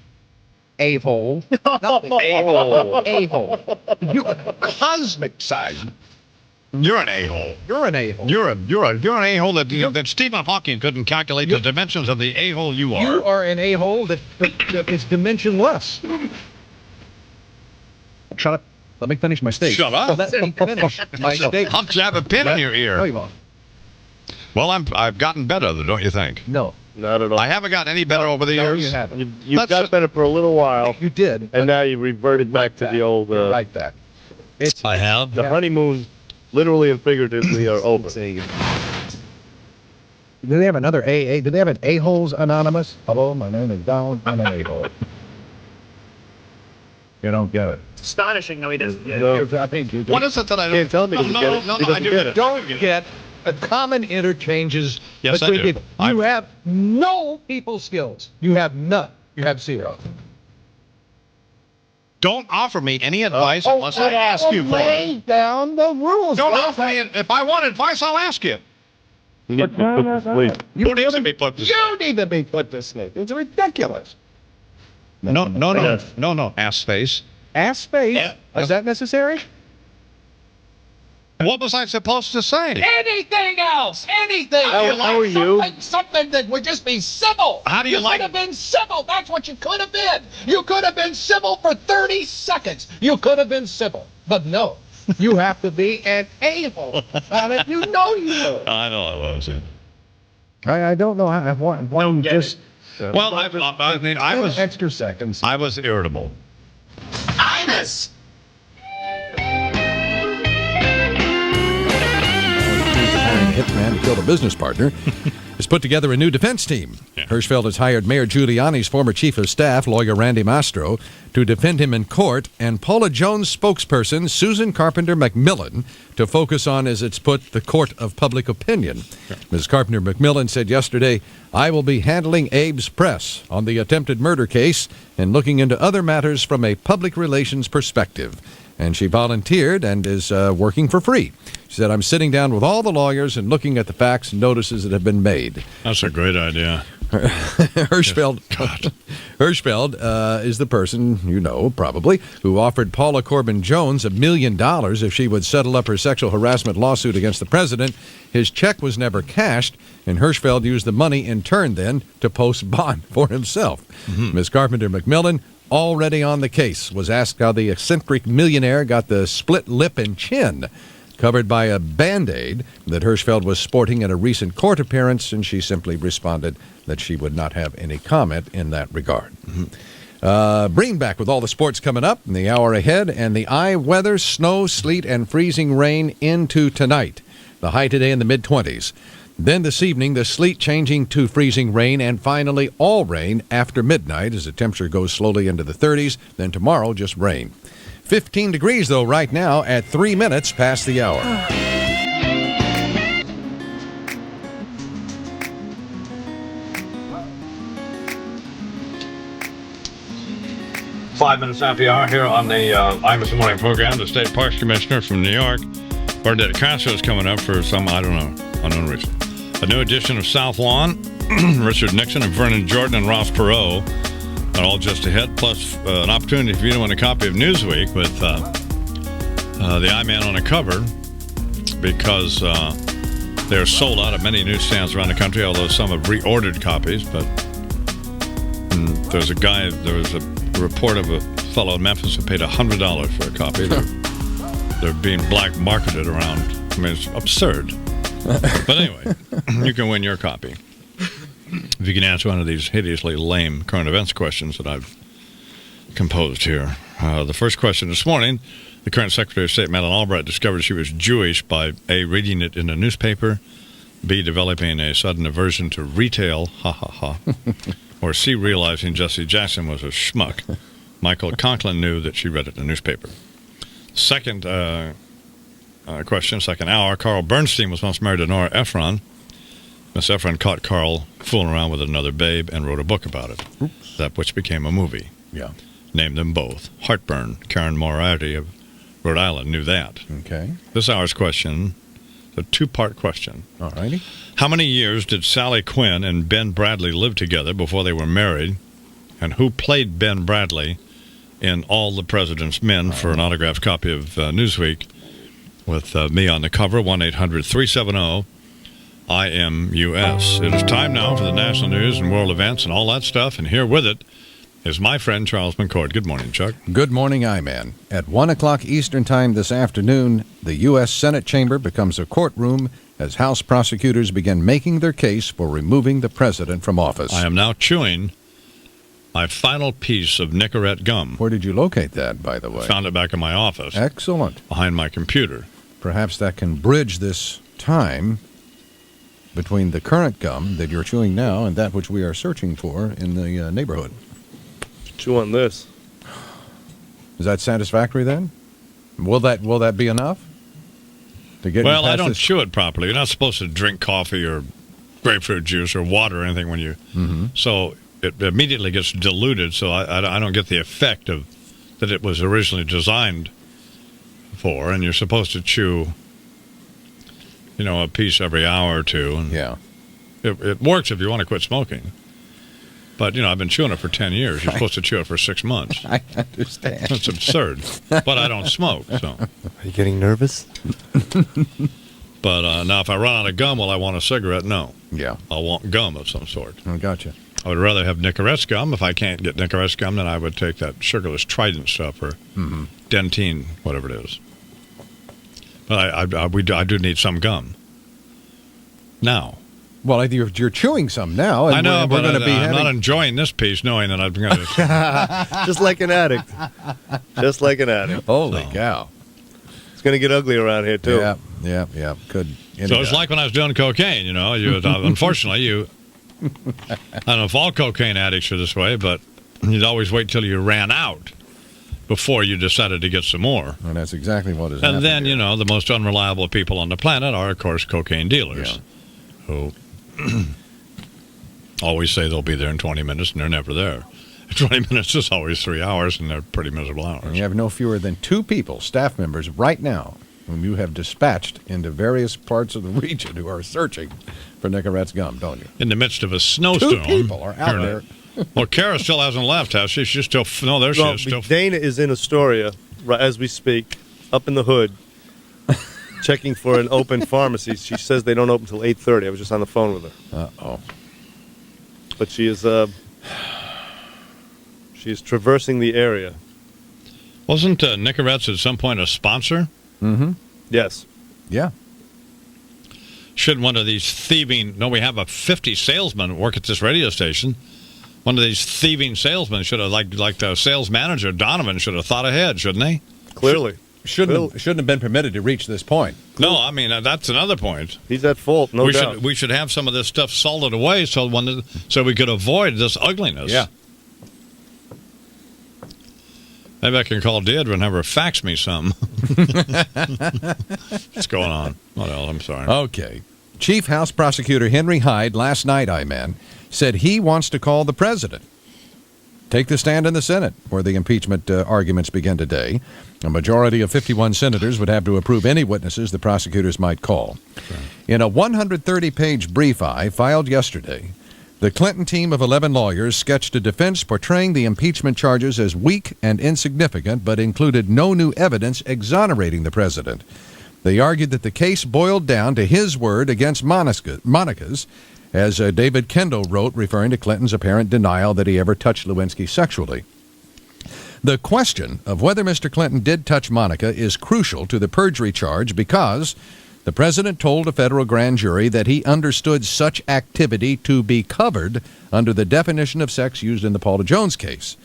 A-hole. Nothing. A-hole. You're cosmic size. You're an a-hole. You're an a-hole. You're an a-hole that Stephen Hawking couldn't calculate the dimensions of the a-hole you are. You are an a-hole that is dimensionless. Shut up. Let me finish my steak. Shut up. Let me finish my steak. I'll jab a pin in your ear. No, you won't. Well, I've gotten better, don't you think? No. Not at all. I haven't gotten any better over the years. You haven't. You've got better for a little while. You did. And now you reverted back to the old... like that. I have. The honeymoon, literally and figuratively, are over. Do they have another AA? Do they have an A-Holes Anonymous? Hello, my name is Don. I'm an A-Hole. You don't get it. It's astonishing how he doesn't get No. it. I think you What is it that I don't... Can't tell me he doesn't get it. No, He doesn't I do get it. don't get common interchanges. Yes, I between do. people. You have no people skills. You have none. You have zero. Don't offer me any advice unless I ask you for Lay it. down the rules. Don't offer me. If I want advice, I'll ask you. You need to be put to sleep. You need to be put to sleep. You need to be put to sleep. It's ridiculous. No. Ass face. Ass space. Yeah. Is that necessary? What was I supposed to say? Anything else? Anything. How are you? Something that would just be civil. How do you like- could have been civil. That's what you could have been. You could have been civil for 30 seconds. You could have been civil. But no, you have to be an a-hole. You know you do. I know I was. I don't know. I want just. Well, I was extra seconds. I was irritable. Imus! Hitman to kill a business partner has put together a new defense team. Yeah. Hirschfeld has hired Mayor Giuliani's former chief of staff, lawyer Randy Mastro, to defend him in court, and Paula Jones' spokesperson, Susan Carpenter McMillan, to focus on, as it's put, the court of public opinion. Sure. Ms. Carpenter McMillan said yesterday, "I will be handling Abe's press on the attempted murder case and looking into other matters from a public relations perspective." And she volunteered and is working for free. She said, "I'm sitting down with all the lawyers and looking at the facts and notices that have been made." That's a great idea. Hirschfeld is the person, you know, probably, who offered Paula Corbin Jones $1 million if she would settle up her sexual harassment lawsuit against the president. His check was never cashed, and Hirschfeld used the money in turn then to post bond for himself. Ms. Carpenter McMillan, already on the case, was asked how the eccentric millionaire got the split lip and chin covered by a Band-Aid that Hirschfeld was sporting at a recent court appearance, and she simply responded that she would not have any comment in that regard. Bring back with all the sports coming up in the hour ahead, and the weather, snow, sleet, and freezing rain into tonight. The high today in the mid-20s. Then this evening, the sleet changing to freezing rain, and finally all rain after midnight as the temperature goes slowly into the 30s. Then tomorrow, just rain. 15 degrees, though, right now at 3 minutes past the hour. Five minutes after the hour here on the Imus Morning Program. The State Parks Commissioner from New York, Bernadette Castro, is coming up for some, unknown reason. A new edition of South Lawn. Richard Nixon and Vernon Jordan and Ross Perot are all just ahead, plus an opportunity for you to win a copy of Newsweek with the I-Man on the cover, because they're sold out at many newsstands around the country, although some have reordered copies. But there was a report of a fellow in Memphis who paid $100 for a copy. They're being black marketed around. I mean, it's absurd. But anyway, you can win your copy if you can answer one of these hideously lame current events questions that I've composed here. The first question this morning: the current Secretary of State, Madeleine Albright, discovered she was Jewish by A, reading it in a newspaper, B, developing a sudden aversion to retail, or C, realizing Jesse Jackson was a schmuck. Michael Conklin knew that she read it in a newspaper. Second question, second hour: Carl Bernstein was once married to Nora Ephron. Miss Ephron caught Carl fooling around with another babe and wrote a book about it. Oops. That which became a movie. Yeah. Named them both. Heartburn. Karen Moriarty of Rhode Island knew that. Okay. This hour's question, a two-part question. All righty. How many years did Sally Quinn and Ben Bradley live together before they were married? And who played Ben Bradley in All the President's Men for an autographed copy of Newsweek with me on the cover? 1-800-370-IMUS. It is time now for the national news and world events and all that stuff, and here with it is my friend Charles McCord. Good morning, Chuck. Good morning, I-Man. At 1 o'clock Eastern Time this afternoon, the U.S. Senate chamber becomes a courtroom as House prosecutors begin making their case for removing the president from office. I am now chewing my final piece of Nicorette gum. Where did you locate that, by the way? Found it back in my office. Excellent. Behind my computer. Perhaps that can bridge this time between the current gum that you're chewing now and that which we are searching for in the neighborhood. Chew on this. Is that satisfactory then? Will that be enough to get? Well, I don't chew it properly. You're not supposed to drink coffee or grapefruit juice or water or anything when you. So it immediately gets diluted. So I don't get the effect of that it was originally designed for, and you're supposed to chew, a piece every hour or two. And it works if you want to quit smoking. But, I've been chewing it for 10 years. You're supposed to chew it for 6 months. I understand. That's absurd. But I don't smoke, so. Are you getting nervous? But now if I run out of gum while I want a cigarette, no. Yeah. I'll want gum of some sort. I gotcha. I would rather have Nicorette gum. If I can't get Nicorette gum, then I would take that sugarless Trident stuff or Dentine, whatever it is. But I do need some gum. Now. Well, you're chewing some now. And I know, we're but going to be I'm not enjoying this piece knowing that I'm going to... Just like an addict. Just like an addict. Holy cow. It's going to get ugly around here, too. Yeah. Could. So it's like when I was doing cocaine, unfortunately, I don't know if all cocaine addicts are this way, but you'd always wait till you ran out before you decided to get some more. And that's exactly what is happening. And then, the most unreliable people on the planet are, of course, cocaine dealers. Who always say they'll be there in 20 minutes, and they're never there. 20 minutes is always 3 hours, and they're pretty miserable hours. And you have no fewer than 2 people, staff members, right now, whom you have dispatched into various parts of the region who are searching for Nicorette's gum, don't you? In the midst of a snowstorm. 2 people are out there. Well, Kara still hasn't left, has she? She's still... No, there she is. Still. Dana is in Astoria, right as we speak, up in the hood, checking for an open pharmacy. She says they don't open until 8:30. I was just on the phone with her. Uh-oh. But she is traversing the area. Wasn't Nicorette's at some point a sponsor? Mm-hmm. Yes. Yeah. Should one of these thieving... No, we have a 50 salesman work at this radio station. One of these thieving salesmen should have, like the sales manager, Donovan, should have thought ahead, shouldn't he? Clearly. Shouldn't have been permitted to reach this point. No, I mean, that's another point. He's at fault, no doubt. We should have some of this stuff salted away so we could avoid this ugliness. Yeah. Maybe I can call Deirdre and have her fax me some. What's going on? What else? I'm sorry. Okay. Chief House Prosecutor Henry Hyde, last night, said he wants to call the president. Take the stand in the Senate, where the impeachment arguments begin today. A majority of 51 senators would have to approve any witnesses the prosecutors might call. Okay. In a 130-page brief filed yesterday, the Clinton team of 11 lawyers sketched a defense portraying the impeachment charges as weak and insignificant, but included no new evidence exonerating the president. They argued that the case boiled down to his word against Monica's, as David Kendall wrote, referring to Clinton's apparent denial that he ever touched Lewinsky sexually. The question of whether Mr. Clinton did touch Monica is crucial to the perjury charge because the president told a federal grand jury that he understood such activity to be covered under the definition of sex used in the Paula Jones case.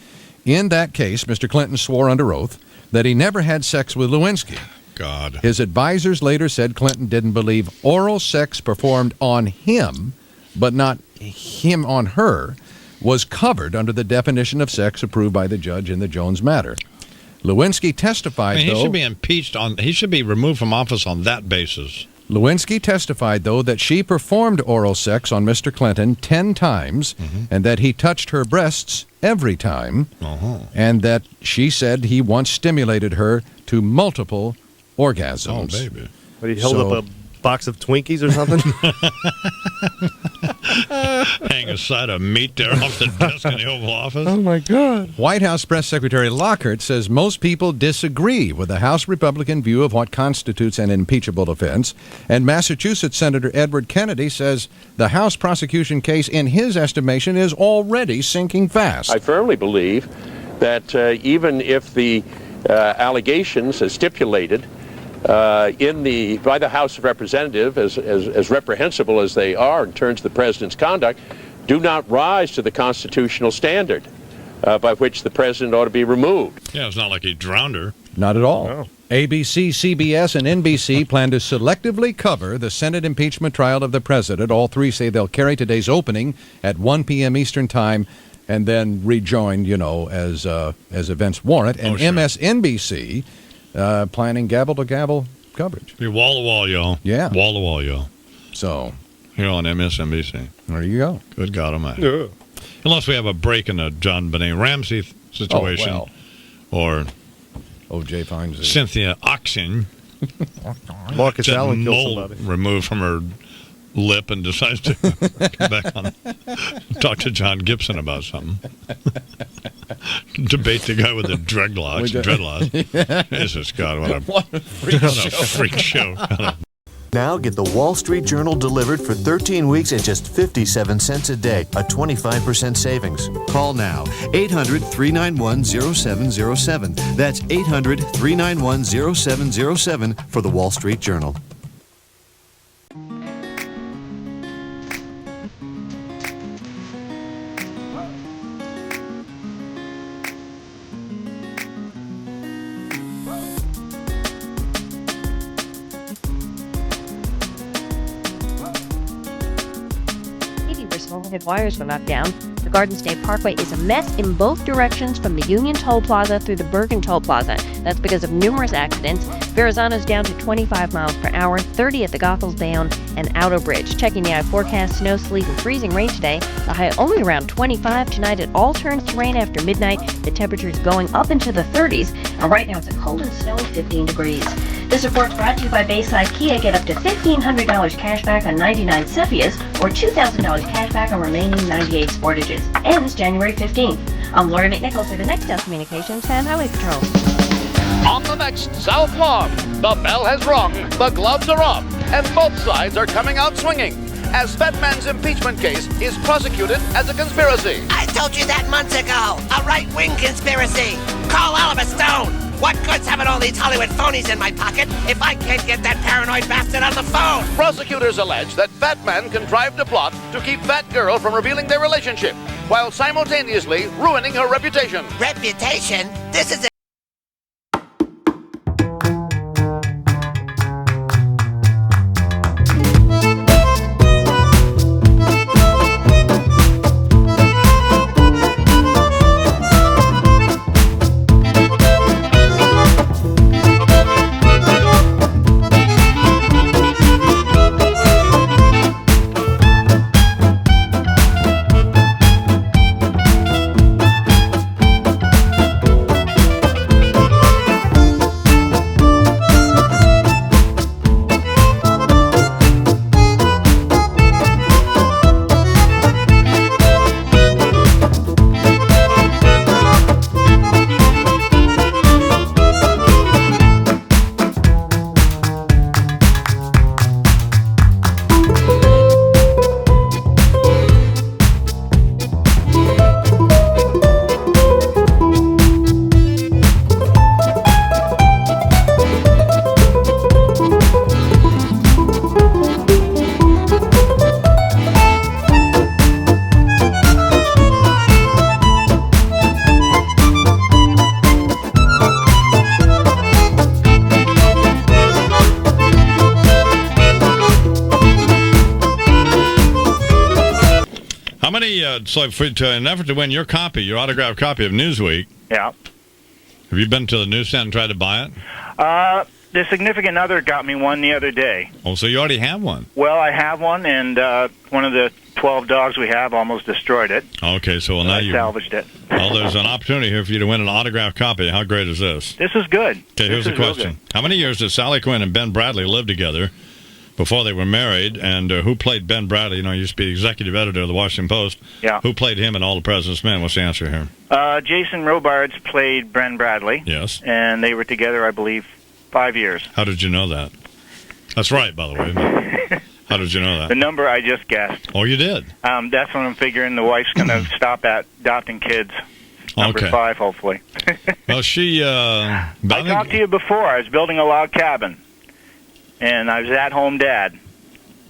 In that case, Mr. Clinton swore under oath that he never had sex with Lewinsky. God. His advisors later said Clinton didn't believe oral sex performed on him, but not him on her, was covered under the definition of sex approved by the judge in the Jones matter. Lewinsky testified, he should be impeached he should be removed from office on that basis. Lewinsky testified, though, that she performed oral sex on Mr. Clinton 10 times and that he touched her breasts every time, and that she said he once stimulated her to multiple orgasms. Oh, baby. But he held up a box of Twinkies or something? Hang a side of meat there off the desk in the Oval Office. Oh, my God. White House Press Secretary Lockhart says most people disagree with the House Republican view of what constitutes an impeachable offense, and Massachusetts Senator Edward Kennedy says the House prosecution case, in his estimation, is already sinking fast. I firmly believe that even if the allegations as stipulated by the House of Representatives, as reprehensible as they are in terms of the president's conduct, do not rise to the constitutional standard by which the president ought to be removed. Yeah, it's not like he drowned her. Not at all. No. ABC, CBS, and NBC plan to selectively cover the Senate impeachment trial of the president. All three say they'll carry today's opening at 1 p.m. Eastern Time and then rejoin, as events warrant. And MSNBC planning gavel-to-gavel coverage. Be wall-to-wall, y'all. Yeah. Wall-to-wall, y'all. So. Here on MSNBC. There you go. Good God Almighty. Yeah. Unless we have a break in the John Benet Ramsey situation, or O.J. finds it. Cynthia Oxen. Marcus That Allen killed mole somebody. removed from her lip and decides to come back on, talk to John Gibson about something. Debate the guy with the dreadlocks. Jesus God, what a freak show. Now get the Wall Street Journal delivered for 13 weeks at just 57 cents a day, a 25% savings. Call now, 800-391-0707. That's 800-391-0707 for the Wall Street Journal. Overhead wires were knocked down. The Garden State Parkway is a mess in both directions from the Union Toll Plaza through the Bergen Toll Plaza. That's because of numerous accidents. Verrazano's down to 25 miles per hour, 30 at the Goethals Bayonne and Outer Bridge. Checking the eye forecast, snow, sleet, and freezing rain today. The high only around 25. Tonight it all turns to rain after midnight. The temperature's going up into the 30s. And right now it's a cold and snowy 15 degrees. This report's brought to you by Bayside Kia. Get up to $1,500 cash back on 99 Sephias or $2,000 cash back on remaining 98 Sportages. Ends January 15th. I'm Lori McNichols for the Nextel Communications and Highway Patrol. On the next South Lawn, the bell has rung, the gloves are off, and both sides are coming out swinging as Fatman's impeachment case is prosecuted as a conspiracy. I told you that months ago. A right-wing conspiracy. Call Oliver Stone. What good's having all these Hollywood phonies in my pocket if I can't get that paranoid bastard on the phone? Prosecutors allege that Fatman contrived a plot to keep Fat Girl from revealing their relationship, while simultaneously ruining her reputation. Reputation? This is So in an effort to win your autographed copy of Newsweek, Yeah. have you been to the newsstand and tried to buy it? The significant other got me one the other day. Oh, so you already have one? Well, I have one, and one of the 12 dogs we have almost destroyed it. Okay, so now you salvaged it. Well, there's an opportunity here for you to win an autographed copy. How great is this? This is good. Okay, here's the question. How many years did Sally Quinn and Ben Bradley live together before they were married? And who played Ben Bradley? You know, he used to be executive editor of the Washington Post. Yeah. Who played him in All the President's Men? What's the answer here? Jason Robards played Ben Bradley. Yes. And they were together, I believe, 5 years. How did you know that? That's right, by the way. How did you know that? The number I just guessed. Oh, you did? That's when I'm figuring the wife's going to stop at adopting kids. Number 5, hopefully. Well, she... I talked to you before. I was building a log cabin, and I was at-home dad.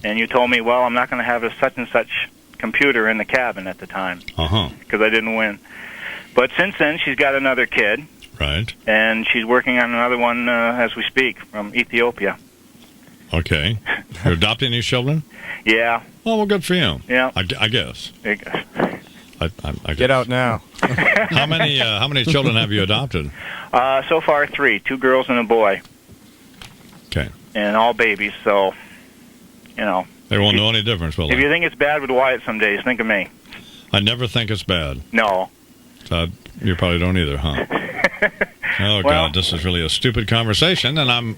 And you told me, well, I'm not going to have a such-and-such computer in the cabin at the time. Because I didn't win. But since then, she's got another kid. Right. And she's working on another one as we speak from Ethiopia. Okay. You're adopting these children? Yeah. Oh, well, good for you. Yeah. I guess. I guess. Get out now. How many children have you adopted? So far, 3. 2 girls and a boy. Okay. And all babies, so, you know. They won't know any difference, will If they? you think it's bad with Wyatt some days, think of me. I never think it's bad. No. You probably don't either, huh? Oh, God, this is really a stupid conversation, and I'm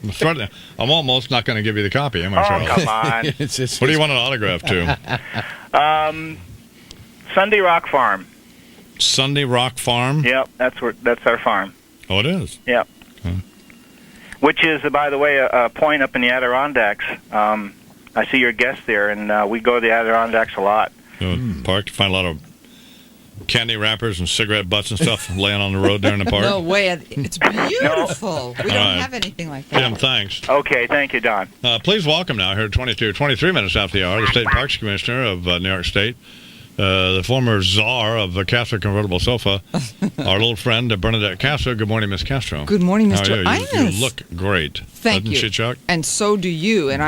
almost not going to give you the copy, am I, Charles? Come on. What do you want an autograph to? Sunday Rock Farm. Sunday Rock Farm? Yep, that's our farm. Oh, it is? Yep. Which is, by the way, a point up in the Adirondacks. I see your guest there, and we go to the Adirondacks a lot. Park, you find a lot of candy wrappers and cigarette butts and stuff laying on the road there in the park? No way. It's beautiful. We don't right. have anything like that. Jim, thanks. Okay, thank you, Don. Please welcome now, here at 23 minutes after the hour, the State Parks Commissioner of New York State, the former czar of the Castro convertible sofa, our little friend Bernadette Castro. Good morning, Miss Castro. Good morning, Mr. How are you? Imus. You look great. Thank Doesn't you. she, Chuck? And so do you. And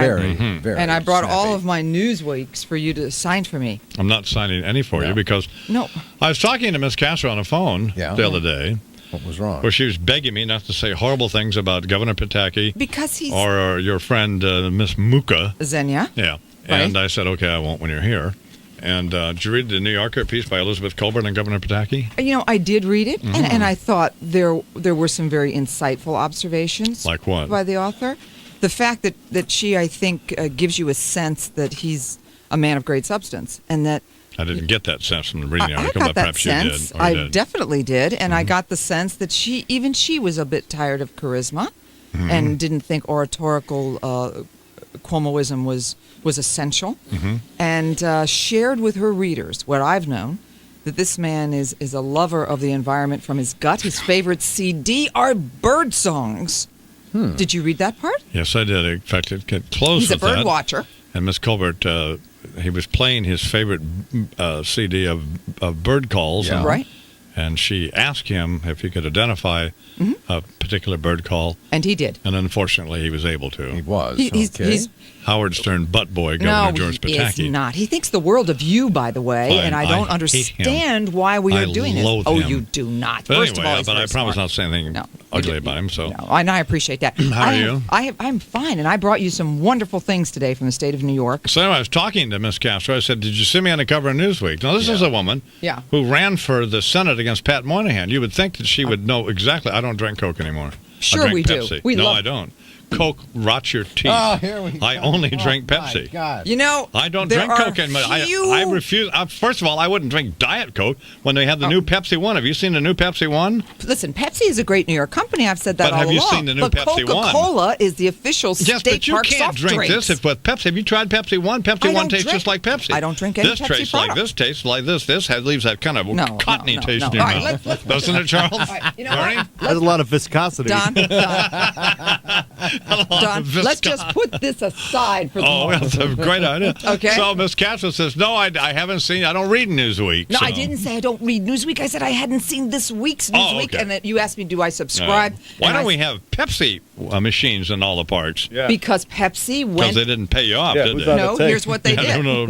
Very I brought all of my Newsweeks for you to sign for me. I'm not signing any for you because No. I was talking to Miss Castro on the phone the other day. What was wrong? Where she was begging me not to say horrible things about Governor Pataki. Because he's... Or your friend, Miss Muka. Xenia. Yeah. And I said, okay, I won't when you're here. And did you read the New Yorker piece by Elizabeth Colbert and Governor Pataki? You know, I did read it, and I thought there were some very insightful observations. Like what? By the author. The fact that she, I think, gives you a sense that he's a man of great substance, and that... I didn't get that sense from the reading the I article, got but that perhaps sense. you did. I definitely did, and I got the sense that she was a bit tired of charisma, and didn't think oratorical Cuomoism was essential, and shared with her readers what I've known, that this man is a lover of the environment from his gut. His favorite CD are bird songs. Did you read that part? Yes, I did. In fact, it got close He's a with that. bird watcher. And Miss Colbert, he was playing his favorite CD of bird calls. Yeah. Right. And she asked him if he could identify a particular bird call. And he did. And unfortunately, he was able to. He was. He's Howard Stern butt boy, Governor George he Pataki. is not. He thinks the world of you, by the way, Fine, and I don't I understand why we are doing this. loathe Oh, him. you do not. But First anyway, of all, he's but I very promise smart. not to say anything ugly about him. So. No, I appreciate that. How are you? I'm fine, and I brought you some wonderful things today from the state of New York. So anyway, I was talking to Miss Castro. I said, did you see me on the cover of Newsweek? Now, this is a woman who ran for the Senate against Pat Moynihan. You would think that she would know exactly. I don't drink Coke anymore. Sure I drink we do. Pepsi. No, I don't. Coke rots your teeth. Oh, here we go. I only drink Pepsi. God. You know, I don't there drink are Coke anymore. few- I refuse. First of all, I wouldn't drink Diet Coke when they have the new Pepsi One. Have you seen the new Pepsi One? Listen, Pepsi is a great New York company. I've said that But all have along. you seen the new but Pepsi One? Coca-Cola is the official Yes, state but you park can't soft drink drinks. this with Pepsi. Have you tried Pepsi One? Pepsi One tastes just like Pepsi. I don't drink any this Pepsi tastes product. like this. Tastes like this. This leaves that kind of cottony taste in your All right, mouth. let's Doesn't it, Charles? You know Bernie? There's a lot of viscosity. Don, let's just put this aside for the moment. That's a great idea. Okay. So Miss Castro says, no, I haven't seen, I don't read Newsweek. No, so. I didn't say I don't read Newsweek. I said I hadn't seen this week's Newsweek, okay. and that you asked me, do I subscribe? Why And don't I- we have Pepsi machines in all the parks? Because Pepsi Because went... they didn't pay you off, did they? No, here's what they did. No,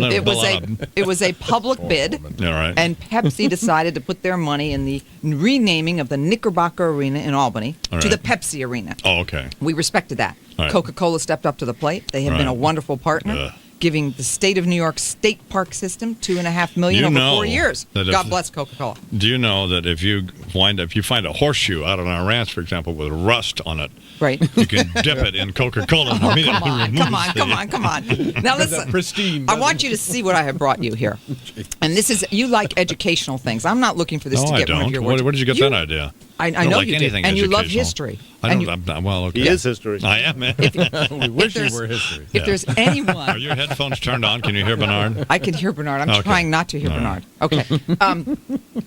It was a public bid, All right. and Pepsi decided to put their money in the renaming of the Knickerbocker Arena in Albany All to the right. Pepsi Arena. Oh, okay. We respected that. All right. Coca-Cola stepped up to the plate. They have been Right. a wonderful partner, giving the state of New York state park system $2.5 million You over know 4 years. that if- God bless Coca-Cola. Do you know that if you find a horseshoe out on our ranch, for example, with rust on it, right, you can dip it in Coca-Cola and immediately Come on. Now listen, pristine. I want you to see what I have brought you here. And this is, you like educational things. I'm not looking for this No, to I get one of don't. your Where words. did you get that idea? I don't know like you do. anything And you love educational. history. I And don't. Well, okay. He is history. I am. We wish you were history. If there's anyone... Are your headphones turned on? Can you hear Bernard? I can hear Bernard. I'm Okay. trying not to hear All Bernard. right. Okay.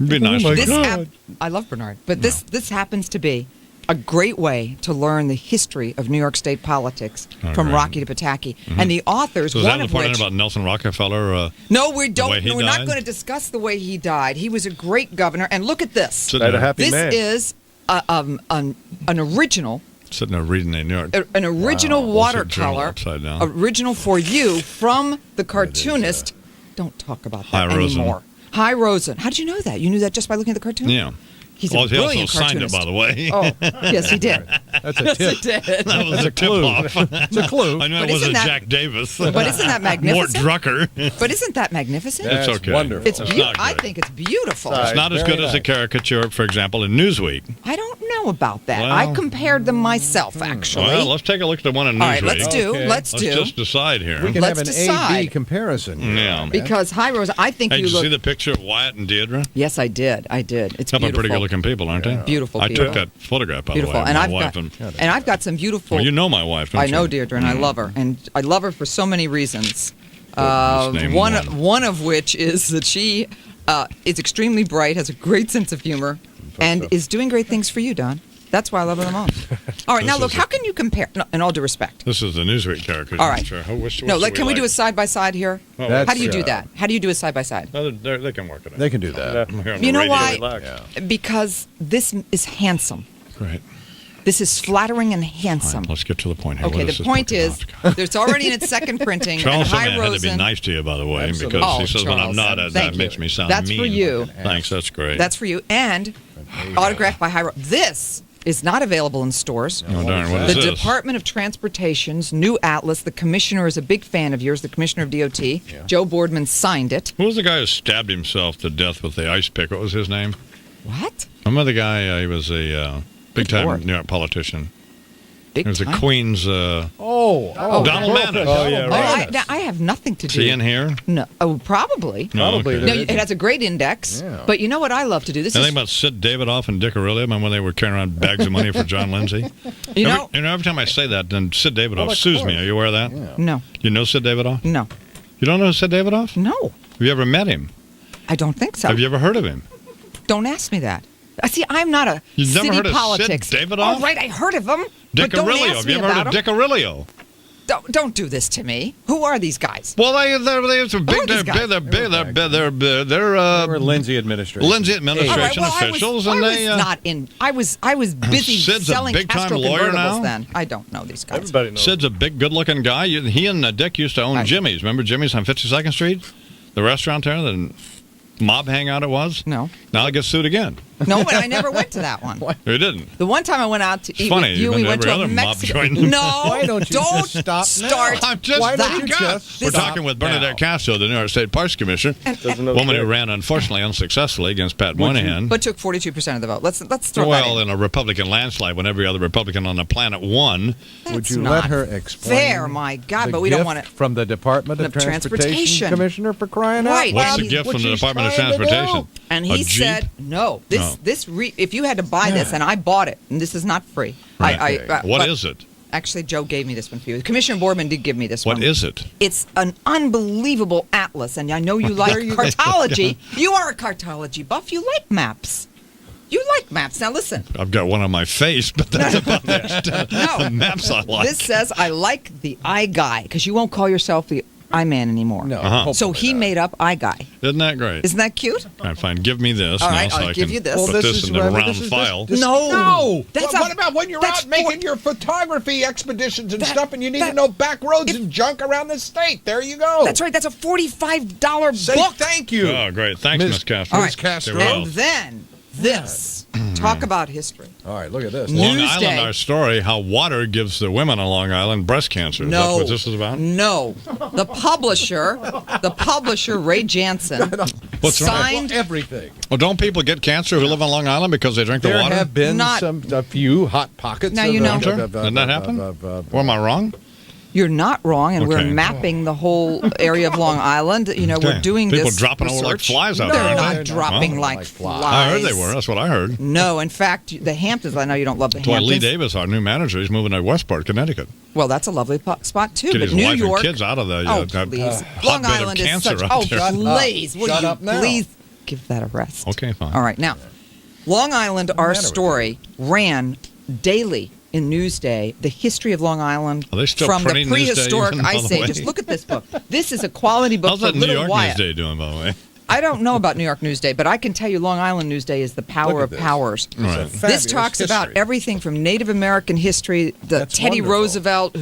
Be nice to me. I love Bernard. But this happens to be a great way to learn the history of New York State politics from right. Rocky to Pataki. And the authors, So is one that of the part which... about Nelson Rockefeller? No, we the way don't. he We're not died? going to discuss the way he died. He was a great governor. And look at this. Sitting there. This is an original... Sitting there reading a New York. An original Wall Street Journal watercolor, upside down. original for you from the cartoonist. Don't talk about that Hi, Rosen. anymore. Hi, Rosen. How did you know that? You knew that just by looking at the cartoon? Yeah. He's well, a he also brilliant signed it, cartoonist. by the way. Oh, yes, he did. That's a yes, tip. he did. That was a tip-off. It's a clue. I know But it wasn't isn't that- Jack Davis. But isn't that Mort magnificent? Drucker. But isn't that magnificent? It's okay. wonderful. It's It's beautiful. not I good. think it's beautiful. It's not as good as a caricature, for example, in Newsweek. I don't know about that. Well- I compared them myself, actually. Well, let's take a look at the one in Newsweek. All right, let's do. Okay. Let's do. just decide here. We can Let's have an decide. A-B comparison. here, Yeah. man. Because High Rose, I think Hey, you did you look. see the picture of Wyatt and Deirdre? Yes, I did. I did. It's Couple of beautiful. pretty good-looking people, aren't they? Beautiful I people. took that photograph, by Beautiful, the way. and my I've wife got and I've got some beautiful. Well, you know my wife, don't I you? know Deirdre, and I love her, and I love her for so many reasons. name One of which is that she is extremely bright, has a great sense of humor, and is doing great things for you, Don. That's why I love her the most. All right, This now look, is how can you compare? No, in all due respect. This is the Newsweek caricature. All right. Sure. Can we do a side by side here? Oh, How do you do that? How do you do a side by side? They can work it out. They can do that. You know why? Because this is handsome. Right. This is flattering and handsome. Let's get to the point here. Okay, What is the this point book is, it's already in its second printing. Charles and High Soman had to Rosen, be nice to you, by the way, Absolutely. because Oh, he says when I'm Charles, not, thank that you. makes me sound That's mean. for you. Thanks, that's great. That's for you. And autographed by High Rosen. This is not available in stores. Oh, darn, what is The this? Department of Transportation's new atlas. The commissioner is a big fan of yours, the commissioner of DOT. Joe Boardman signed it. Who was the guy who stabbed himself to death with the ice pick? What was his name? What? Remember the guy, he was a big-time Lord. New York politician. Big He was the time? Queen's... Donald Manis. Oh, yeah, now, I have nothing to do. Is he in here? No. Oh, probably. Probably. No, it has a great index. Yeah. But you know what I love to do? This Anything is about Sid Davidoff and Dick Aurelia? Remember when they were carrying around bags of money for John Lindsay? Every time I say that, then Sid Davidoff Well, of sues me. course. Are you aware of that? No. You know Sid Davidoff? No. You don't know Sid Davidoff? No. Have you ever met him? I don't think so. Have you ever heard of him? Don't ask me that. See, I'm not a You've never city heard of Sid politics. Davidoff? All right, I heard of him. Dick but don't Aurelia. ask Have me you ever heard about of him. Dick Aurelia? Don't do this to me. Who are these guys? Well, they're big. these guys? They're Lindsay administration. Lindsay All administration right, well, officials, I and was they. not in. I was busy Sid's a selling big-time Castro lawyer convertibles now? then. I don't know these guys. Everybody knows. Sid's a big, good-looking guy. He and Dick used to own Jimmy's. Remember Jimmy's on 52nd Street, the restaurant there, the mob hangout it was. No. Now I get sued again. No, but I never went to that one. You didn't. The one time I went out to eat funny, with you, you've we been went to to every a other mob Mexican. joint. No, Why don't you just stop now? start. I'm just Why don't that you guy. just We're stop talking with now? Bernadette Castro, the New York State Parks Commissioner, Doesn't know woman who Dick. ran unfortunately unsuccessfully against Pat Moynihan. But took 42% of the vote. Let's throw that Well, in. in a Republican landslide, when every other Republican on the planet won. Would you not let her explain? fair, my God, the but we don't gift want it. from the Department of The Transportation. Commissioner for crying Right. out What's loud. the gift What from the she's Department of trying to do. Transportation? And A he Jeep? said, no, No. if you had to buy this, and I bought it, and this is not free. Right. What is it? Actually, Joe gave me this one for you. Commissioner Boardman did give me this one. What is it? It's an unbelievable atlas, and I know you like cartology. You are a cartology buff. You like maps. You like maps. Now listen. I've got one on my face, but that's about the extent of the maps I like. This says I like the eye guy because you won't call yourself the eye man anymore. No. So he made up eye guy. Isn't that great? Isn't that cute? All right, fine. Give me this All now right, so I'll I give can you this. put Well, this in the round file. No. That's what about when you're out making your photography expeditions and stuff and you need to know back roads and junk around the state? There you go. That's right. That's a $45 Say book. thank you. Oh, great. Thanks, Miss Castro. All right. Miss Castro. Very well. And then this. Talk about history. All right, look at this. Long Newsday. Island, our story, how water gives the women on Long Island breast cancer. Is No. that what this is about? No. The publisher, Ray Jansen, What's wrong? signed Everything. Well, don't people get cancer who live on Long Island because they drink the There water? have been Not- a few hot pockets. Now of, you know. Didn't that happen? Or am I wrong? You're not wrong, and we're Okay. mapping the whole area of Long Island. You know, we're Okay. doing People this dropping over like research. flies out They're there, aren't not they? dropping Well, like flies. I heard they were. That's what I heard. No, in fact, the Hamptons. I know you don't love the That's why Hamptons. Lee Davis, our new manager, is moving to Westport, Connecticut. Well, that's a lovely spot too. Get But his New wife York. and kids out of the Oh, that please. Long hotbed Island of is cancer such. out Oh, there. please. Will Shut you up now. please give that a rest? Okay, fine. All right, now, Long Island, our story ran daily in Newsday, the history of Long Island Are they still from the printing Newsday prehistoric even, by the Ice way? Ages. Look at this book. This is a quality book How's for that New little York Wyatt. Newsday doing, by the way? I don't know about New York Newsday, but I can tell you Long Island Newsday is the power Look at of this. powers. Right. It's a This fabulous talks about history. everything from Native American history, the That's Teddy wonderful. Roosevelt,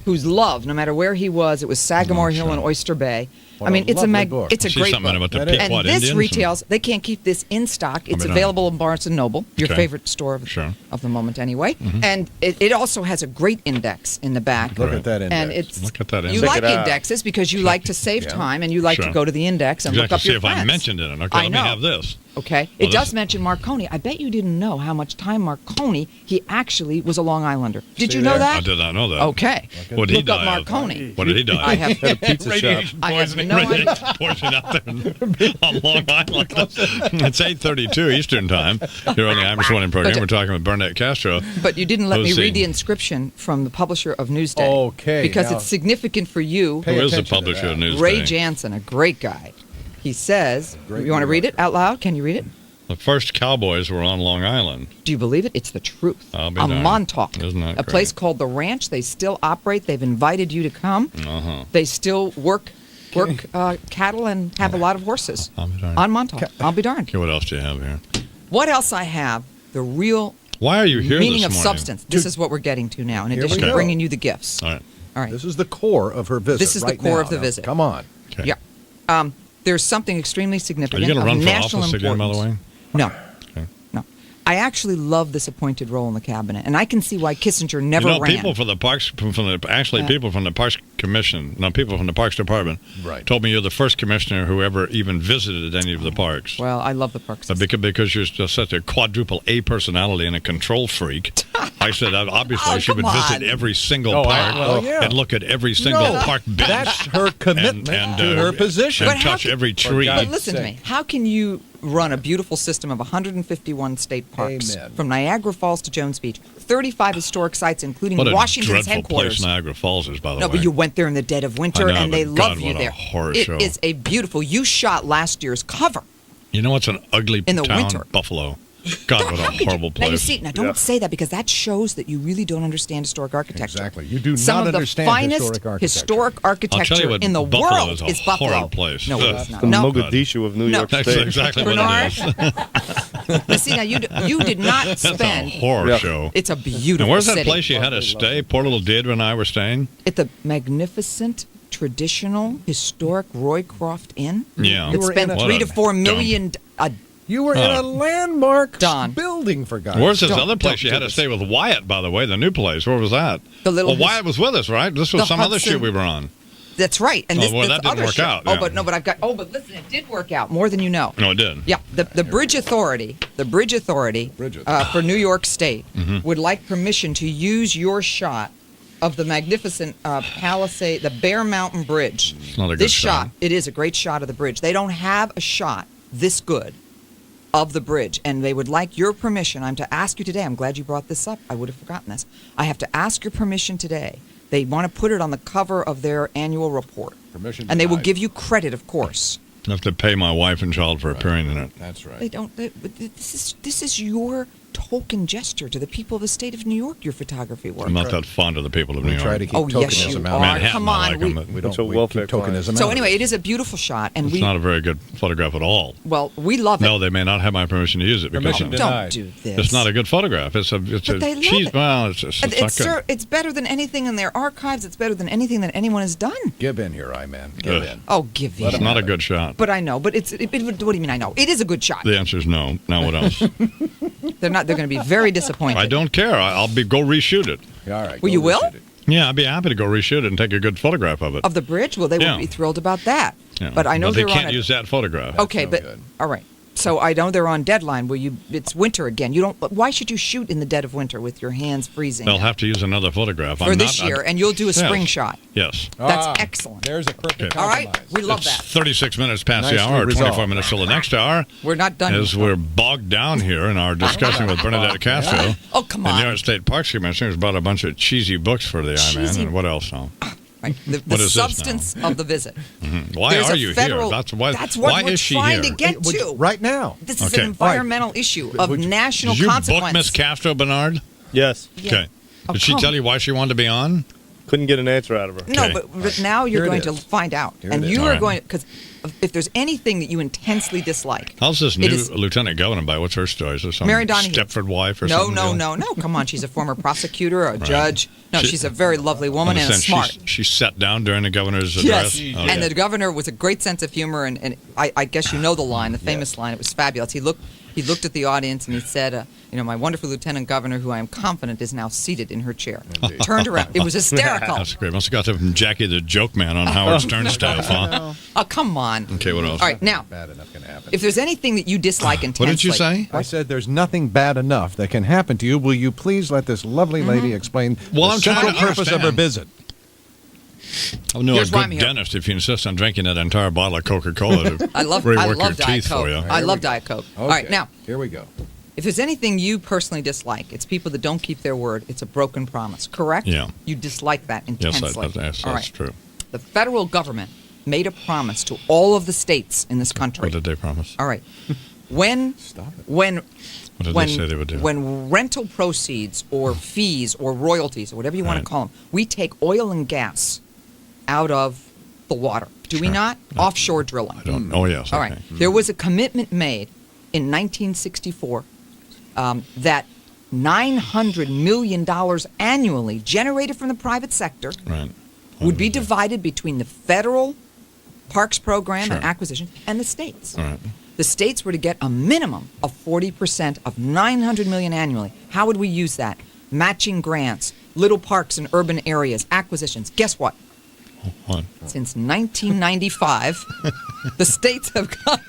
who's loved, no matter where he was, it was Sagamore Oh, Hill sure. and Oyster Bay. I mean, it's a book. it's a See great something book. about the And what, this Indians? retails. They can't keep this in stock. It's mean, available in Barnes and Noble, your Okay. favorite store of the moment, anyway. And it also has a great index in the back. Look at that index. And it's Look at that you index. like Check it out. indexes because you like to save Yeah. time and you like Sure. to go to the index and Exactly. look up See your if friends. I mentioned it. Okay, I let know. me have this. Okay, Well, it does this- mention Marconi. I bet you didn't know how much time Marconi. He actually was a Long Islander. Did See you know there? that? I did not know that. Okay. What did he Look up die of? Marconi. What did he die of? I have At a pizza shop. Radiation I have poisoning. no idea. Radiation poisoning out there on Long Island. It's 8:32 Eastern Time. Here on the Imus Morning Program, But- we're talking with Bernadette Castro. But you didn't let me Who's read he? the inscription from the publisher of Newsday. Okay, Because now- it's significant for you. Pay Who is the attention to publisher of that. Newsday? Ray Jansen, a great guy. He says, Great you want to read it New out loud? Can you read it? The first cowboys were on Long Island. Do you believe it? It's the truth. I'll be On darned. Montauk, Isn't that a great? place called the Ranch. They still operate. They've invited you to come. Uh-huh. They still work cattle and have a lot of horses I'll be darned. on Montauk. I'll be darned. Okay, what else do you have here? What else I have? The real Why are you here meaning this of morning? substance. This is what we're getting to now, in Here we addition to go. bringing you the gifts. All right. All right. This is the core of her visit. This is the right core now. of the Now, visit. Come on. Okay. Yeah. There's something extremely Are significant you going to of run for national office again, by the importance. way? No. Okay. No. I actually love this appointed role in the cabinet, and I can see why Kissinger never You know, ran. people from the Parks, people from the Parks Commission, people from the Parks Department, Right. told me you're the first commissioner who ever even visited any of the parks. Well, I love the parks. Because you're just such a quadruple A personality and a control freak. I said, obviously, she come would visit on. every single Oh, park yeah. and look at every single No, park bench. that's her commitment to her position. And But how touch can- every tree. But listen to me. How can you run a beautiful system of 151 state parks Amen. from Niagara Falls to Jones Beach, 35 historic sites, including What a Washington's dreadful headquarters? place Niagara Falls is, by the No, way. but you went there in the dead of winter, I know, and they but love God, you what a there. horror It show. is a beautiful. You shot last year's cover. You know what's an ugly In the town? winter. Buffalo. God, what a horrible Now you place. see. Now don't say that because that shows that you really don't understand historic architecture. Exactly. You do Some not of the understand finest historic architecture. historic I'll architecture tell you what, in the Buffalo world is a Buffalo. horrid place. No, Ugh. it's not. The No. Mogadishu of New No. York That's State. exactly Bernard? what it is. Now, see, now you did not That's a spend. horror show. It's a beautiful And where's that city. place you had to stay? Poor little Deirdre and I were staying. At the magnificent, traditional, historic Roycroft Inn. Yeah. It were spent in a- 3 to What a 4 million. You were in a landmark Don. building, for God's Where's this Don't- other place don't you do had to this. stay with Wyatt, by the way, the new place? Where was that? The little Well, Wyatt was with us, right? This was the some other Hudson- shoot we were on. That's right. And Oh, this, well, this that didn't other work show. out, Oh, yeah. but listen, it did work out more than you know. No, it did. Yeah, the Bridge Authority, for New York State Mm-hmm. would like permission to use your shot of the magnificent Palisade, the Bear Mountain Bridge. It's not a good This shot. it is a great shot of the bridge. They don't have a shot this good of the bridge, and they would like your permission. I'm to ask you today. I'm glad you brought this up. I would have forgotten this. I have to ask your permission today. They want to put it on the cover of their annual report. Permission And they will denied. give you credit, of course. I have to pay my wife and child for appearing in it. That's right. They don't. But this is your token gesture to the people of the state of New York. Your photography work. I'm not that fond of the people of New We York. try to keep Oh, yes, tokenism you out. are. Manhattan, Come I on, like 'em, but We don't So we welfare keep tokenism So out. anyway, it is a beautiful shot, and It's not a very good photograph at all. well, we love it. No, they may not have my permission to use it because Permission denied. Don't do this. it's not a good photograph. It's a But they love cheese. it. Well, it's not good. It's better than anything in their archives. It's better than anything that anyone has done. Give in here, man. Give Ugh. in. Oh, give It's in. not a good shot. But I know. But what do you mean? I know. It is a good shot. The answer is no. Now what else? They're not. They're going to be very disappointed. I don't care. I'll go reshoot it. Yeah, all right. Well, go you will? reshoot it. Yeah, I'd be happy to go reshoot it and take a good photograph of it. Of the bridge? Well, they Yeah. would be thrilled about that. Yeah. But I know they they're can't on use that photograph. Okay, no but good. all right. So I know they're on deadline. It's winter again. You don't. Why should you shoot in the dead of winter with your hands freezing? They'll have to use another photograph. For this year, and you'll do a spring Yes. shot. Yes. That's Ah, excellent. There's a perfect All right, compromise. we love It's that. 36 minutes past the Nicely hour, or 24 resolved. minutes till the next hour. We're not done. As we're bogged down here in our discussion with Bernadette Castro. Oh, come The New on. York State Parks Commissioner has brought a bunch of cheesy books for the I-Man. Cheesy- And what else now? Right. The What is this now? substance of the visit. Why There's are a you federal- here? That's what why we're is she trying here? to get to. Right now. This is Okay. an environmental issue of national Did you consequence. book Miss Castro, Bernard? Yes. Okay. Oh, Did she come. tell you why she wanted to be on? Couldn't get an answer out of her. No, Okay. but now you're Here it going to is. find out, Here and it is. you All are right. going because if there's anything that you intensely dislike. How's this it new is- lieutenant governor by? What's her story? Is there some Mary Donahue. Stepford wife or No, something? no. Come on, she's a former prosecutor, a judge. No, she's a very lovely woman and smart. She sat down during the governor's Yes, address. and the governor was a great sense of humor, and I guess you know the line, the famous line. It was fabulous. He looked at the audience and he said, my wonderful lieutenant governor, who I am confident is now seated in her chair. Turned around. It was hysterical. That's great. Must have got that from Jackie the Joke Man on Howard Stern style, huh? Oh, come on. Okay, what else? All right, now, Bad enough can happen. if there's anything that you dislike intensely. What did you say? I said there's nothing bad enough that can happen to you. Will you please let this lovely lady explain Well, the I'm trying central to purpose of her understand. visit? I know a Here's why I'm good here. dentist if you insist on drinking that entire bottle of Coca-Cola to I love rework your Diet teeth Coke. for you. I love Diet Coke. All right, now, Here we go. if there's anything you personally dislike, it's people that don't keep their word. It's a broken promise, correct? Yeah. You dislike that Yes, intensely. that's All right. true. The federal government made a promise to all of the states in this country. What did they promise? All right. When What did they say they would do? when rental proceeds or fees or royalties or whatever you want to call them, we take oil and gas out of the water. Do we not? Offshore drilling. I don't. Oh yes. All okay. right. There was a commitment made in 1964 that $900 million annually generated from the private sector Right. would be divided between the federal parks program and Sure. acquisition and the states. All right. The states were to get a minimum of 40% of $900 million annually. How would we use that? Matching grants, little parks in urban areas, acquisitions. Guess what? What? Since 1995, the states have got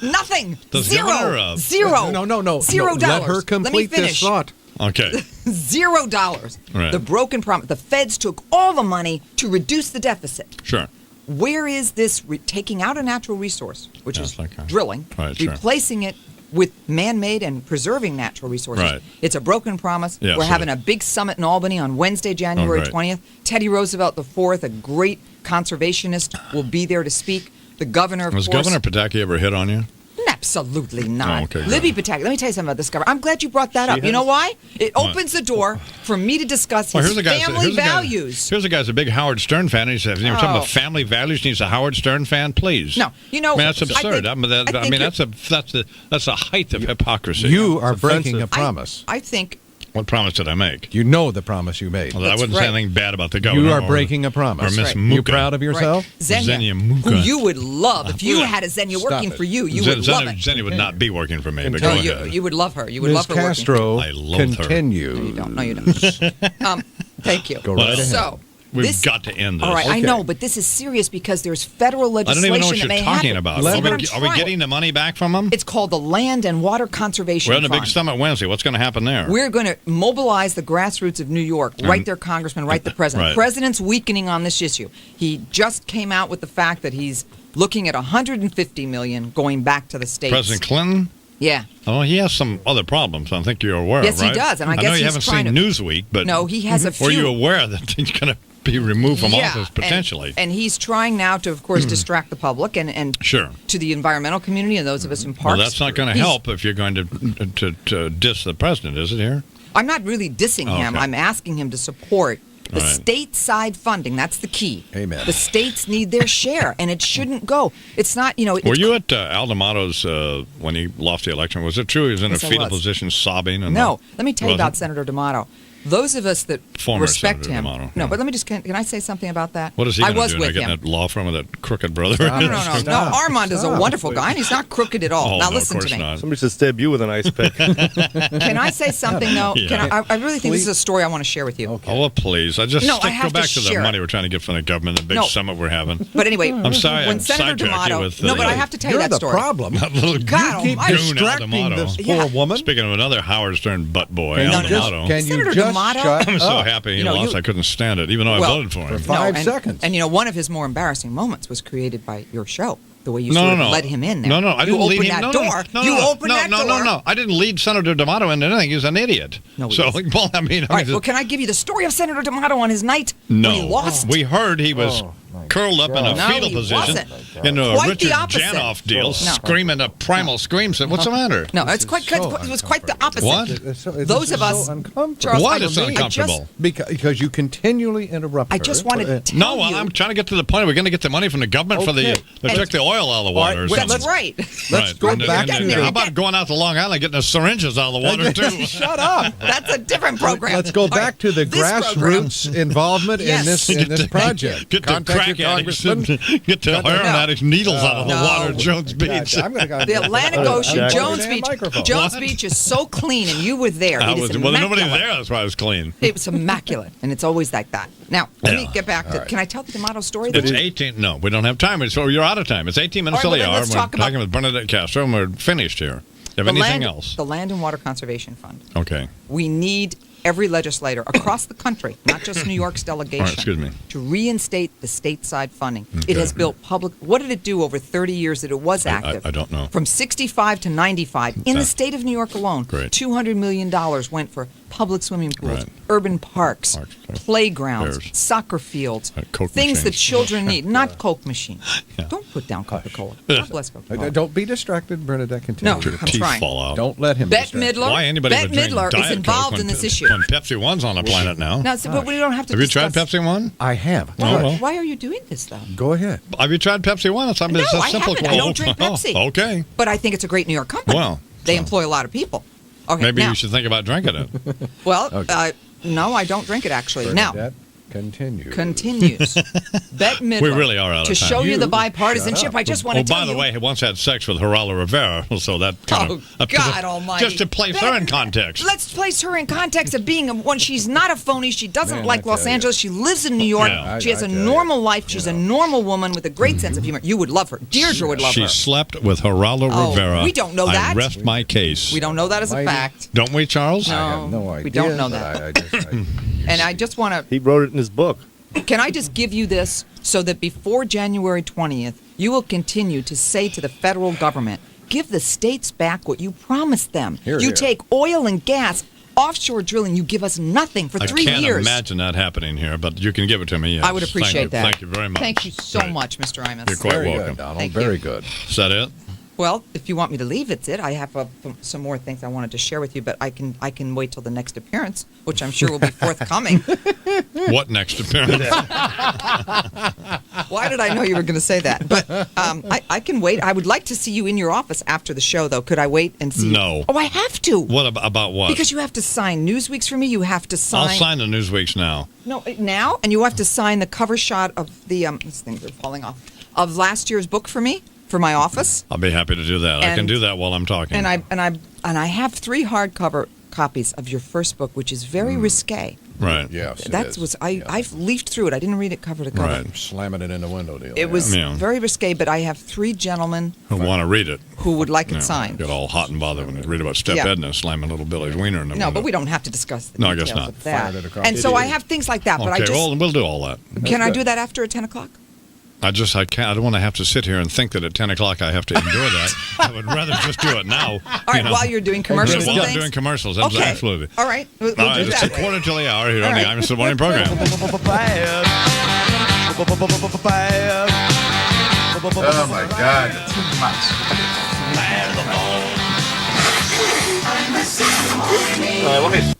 nothing. Does Zero. Governor, Zero. No. $0. Let her Let me complete this finish. thought. Okay. $0. Right. The broken promise. The feds took all the money to reduce the deficit. Sure. Where is this taking out a natural resource, which is drilling, Right, sure. replacing it with man-made and preserving natural resources? Right. It's a broken promise. Yes, We're it having is. a big summit in Albany on Wednesday, January great. 20th. Teddy Roosevelt IV, a great conservationist, will be there to speak. The governor, of Was course. Governor Pataki ever hit on you? Absolutely not. Oh, okay, good. Libby Pataki, let me tell you something about this governor. I'm glad you brought that up. You know why? It What? opens the door for me to discuss Well, his here's a guy. family values. Here's a guy's a big Howard Stern fan. He says, "Talking Oh. about family values. He's a Howard Stern fan, please." No, you know, I mean, that's I absurd. think- That's a height of hypocrisy. You are breaking a promise. I think What promise did I make? You know the promise you made. Well, I wouldn't say anything bad about the governor. You are or- breaking a promise. Or Miss You Muka. proud of yourself? Xenia, Muka. who you would love. If you had a Xenia Stop working it. for you, you would love it. Xenia would not be working for me. But No, go ahead. you would love her. You would Ms. love her Castro, I love her. continue. working. No, you don't. Thank you. Go right ahead. So, We've this- got to end this. all right, I know, but this is serious because there's federal I don't legislation even know what that you're may talking happen. about. This is Are what I'm we trying. getting the money back from them? It's called the Land and Water Conservation We're having a big Fund. summit Wednesday. What's going to happen there? We're going to mobilize the grassroots of New York, write their congressman, write the president. Right. President's weakening on this issue. He just came out with the fact that he's looking at $150 million going back to the states. President Clinton? Yeah. Oh, he has some other problems. I think you're aware Yes, of, he right? does, and I know guess you he's haven't trying seen to- Newsweek, but No, he has a Were few- you aware that he's going to be removed from Yeah, office potentially? And he's trying now to, of course, distract the public and Sure. to the environmental community and those of us in Well, parks. that's not going to He's- help if you're going to diss the president, is it here? I'm not really dissing him. Okay. I'm asking him to support the All right. state-side funding. That's the key. Amen. The states need their share, and it shouldn't go. It's not, Were you at Al D'Amato's when he lost the election? Was it true he was in Yes, a I fetal was. position sobbing? And No, let me tell you Was about it? Senator D'Amato. Those of us that Former respect Senator him. D'Amato, No, yeah. but let me just can I say something about that? What is he I going to was do? with Get in him. that law firm with that crooked brother? No. Armand is a wonderful guy, and he's not crooked at all. Oh, now no, listen of to course me. not. Somebody should stab you with an ice pick. Can I say something though? Yeah. I really think this is a story I want to share with you. Oh, well, please. I just No, I go have to back to the share money it. we're trying to get from the government, the big No. summit we're having. But anyway, I'm sorry when I Senator sidetracked you D'Amato, with no, but I have to tell you You're that the story. problem. That little God keep almighty. goon Al distracting D'Amato. this Yeah. poor woman. Speaking of another Howard Stern butt boy, Can Al you D'Amato. just, can you Senator just D'Amato? shut I'm so up? happy he You know, lost. you- I couldn't stand it, even though I Well, voted for him. for 5 and, seconds. And one of his more embarrassing moments was created by your show. The way you No, sort no, of no. let him in there. No, I you didn't lead opened him. that No, door. no, you no, opened no, that no, door. no. I didn't lead Senator D'Amato into anything. He's an idiot. No, he so, isn't. well, I mean, All right, well, can I give you the story of Senator D'Amato on his night no. when he lost? We heard he was curled up in a No, fetal he position wasn't. into a Quite the Richard opposite. Janoff deal, No. screaming a primal scream. Said, "What's the matter?" No, it was quite the opposite. What? Those of us, Charles, What I- is I uncomfortable? Because you continually interrupt I her. just wanted to tell No, well, you. I'm trying to get to the point. We're going to get the money from the government for the Okay. to check the oil out of the water. or something. That's right. Let's go back to How about going out to Long Island and getting the syringes out of the water too? Shut up. That's a different program. Let's go All back right, to the this program. grassroots involvement Yes. in this project. Get the Contact crack your addicts, congressman. get the heroin addicts needles out of the No. water at Jones Beach. I'm gonna go. The Atlantic Ocean, Jack. Jones Damn Beach. microphone. Jones What? Beach is so clean, and you were there. I It was, is well, nobody immaculate. there. That's why I was clean. It was immaculate, and it's always like that. Now, let me Yeah. get back to. All right. Can I tell the D'Amato story? It's then? 18. No, we don't have time. So you're out of time. It's 18 minutes All right, till the well, hour. let's We're talk about- talking with Bernadette Castro, and we're finished here. You have The anything Land- else? The Land and Water Conservation Fund. Okay. We need every legislator across the country, not just New York's delegation, All right, excuse me. to reinstate the stateside funding. Okay. It has built public. What did it do over 30 years that it was active? I don't know. From 65 to 95, in the Okay. state of New York alone, Great. $200 million went for public swimming pools, Right. urban parks, okay. playgrounds, Fairs. soccer fields, Coke things that machines. children need, not Coke machines. Don't put down Coca-Cola. God bless Coca-Cola. Don't be distracted, Bernadette. Continue. No, I'm trying. Fall out. Don't let him. Bette distract you. Midler. Why anybody Bette would drink Midler Diet is Coke involved when, in this issue. when Pepsi One's on the planet now. Now, but we don't have to Have you tried discuss- Pepsi One? I have. Why are you doing this, though? Go ahead. Have you tried Pepsi One? It's, No, it's a I simple haven't. I don't drink Pepsi. Oh, okay. But I think it's a great New York company. Well, They employ a lot of people. Okay, maybe now, you should think about drinking it. Well, Okay. no, I don't drink it actually. Now, Bernadette, continue. continues. Bette Midler. We really are out of To time. show you the You bipartisanship, shut up. I just want to tell by the you. way, he once had sex with Geraldo Rivera, so that kind of God almighty. just to place her in context. Let's place her in context of being one. She's not a phony. She doesn't Man, like I Los tell you. Angeles. She lives in New York. Yeah. She has I a tell you. normal life. She's a normal woman with a great sense of humor. You would love her. Deirdre would love She her. slept with Geraldo Oh, Rivera. we don't know I that. rest my case. We don't know that as a Mighty. fact. Don't we, Charles? No. I have no idea. We don't know but that. I And I just want to. He wrote it in his book. Can I just give you this so that before January 20th, you will continue to say to the federal government, give the states back what you promised them. Here, you here. take oil and gas, offshore drilling, you give us nothing for 3 I can't years. imagine that happening here, but you can give it to me. Yes. I would appreciate that. Thank you very much. Thank you so Great. much, Mr. Imus. You're quite very welcome. good, Donald. Thank very you. good. Is that it? Well, if you want me to leave, it's it. I have some more things I wanted to share with you, but I can wait till the next appearance, which I'm sure will be forthcoming. What next appearance? Why did I know you were going to say that? But I can wait. I would like to see you in your office after the show, though. Could I wait and see? No. You? Oh, I have to. What about what? Because you have to sign Newsweek's for me. You have to sign. I'll sign the Newsweeks now. No, now, and you have to sign the cover shot of the these things are falling off of last year's book for me for my office. I'll be happy to do that. I can And- do that while I'm talking. And I have 3 hardcover copies of your first book, which is very risque. Right. Yes, it That is. was I've leafed through it. I didn't read it cover to cover. Right. Slamming it in the window deal. It was Yeah. very risque, but I have 3 gentlemen Who want to read it? who would like it Yeah, signed. Get all hot and bothered when they read about Step Yeah. Edna slamming little Billy's wiener in the No, window. but we don't have to discuss the No, I guess details not. of that. Fired it across And the so I table. have things like that, but Okay, I just well, we'll do all that. can I good. do that after at 10 o'clock? I can't. I don't want to have to sit here and think that at 10 o'clock I have to endure that. I would rather just do it now. All right, while you're doing commercials While and I'm things? doing commercials, Okay. absolutely. All right, we'll All right, do it's that. a quarter till the hour here on All the right. Imus in the Morning program. Oh my God, too much. Let me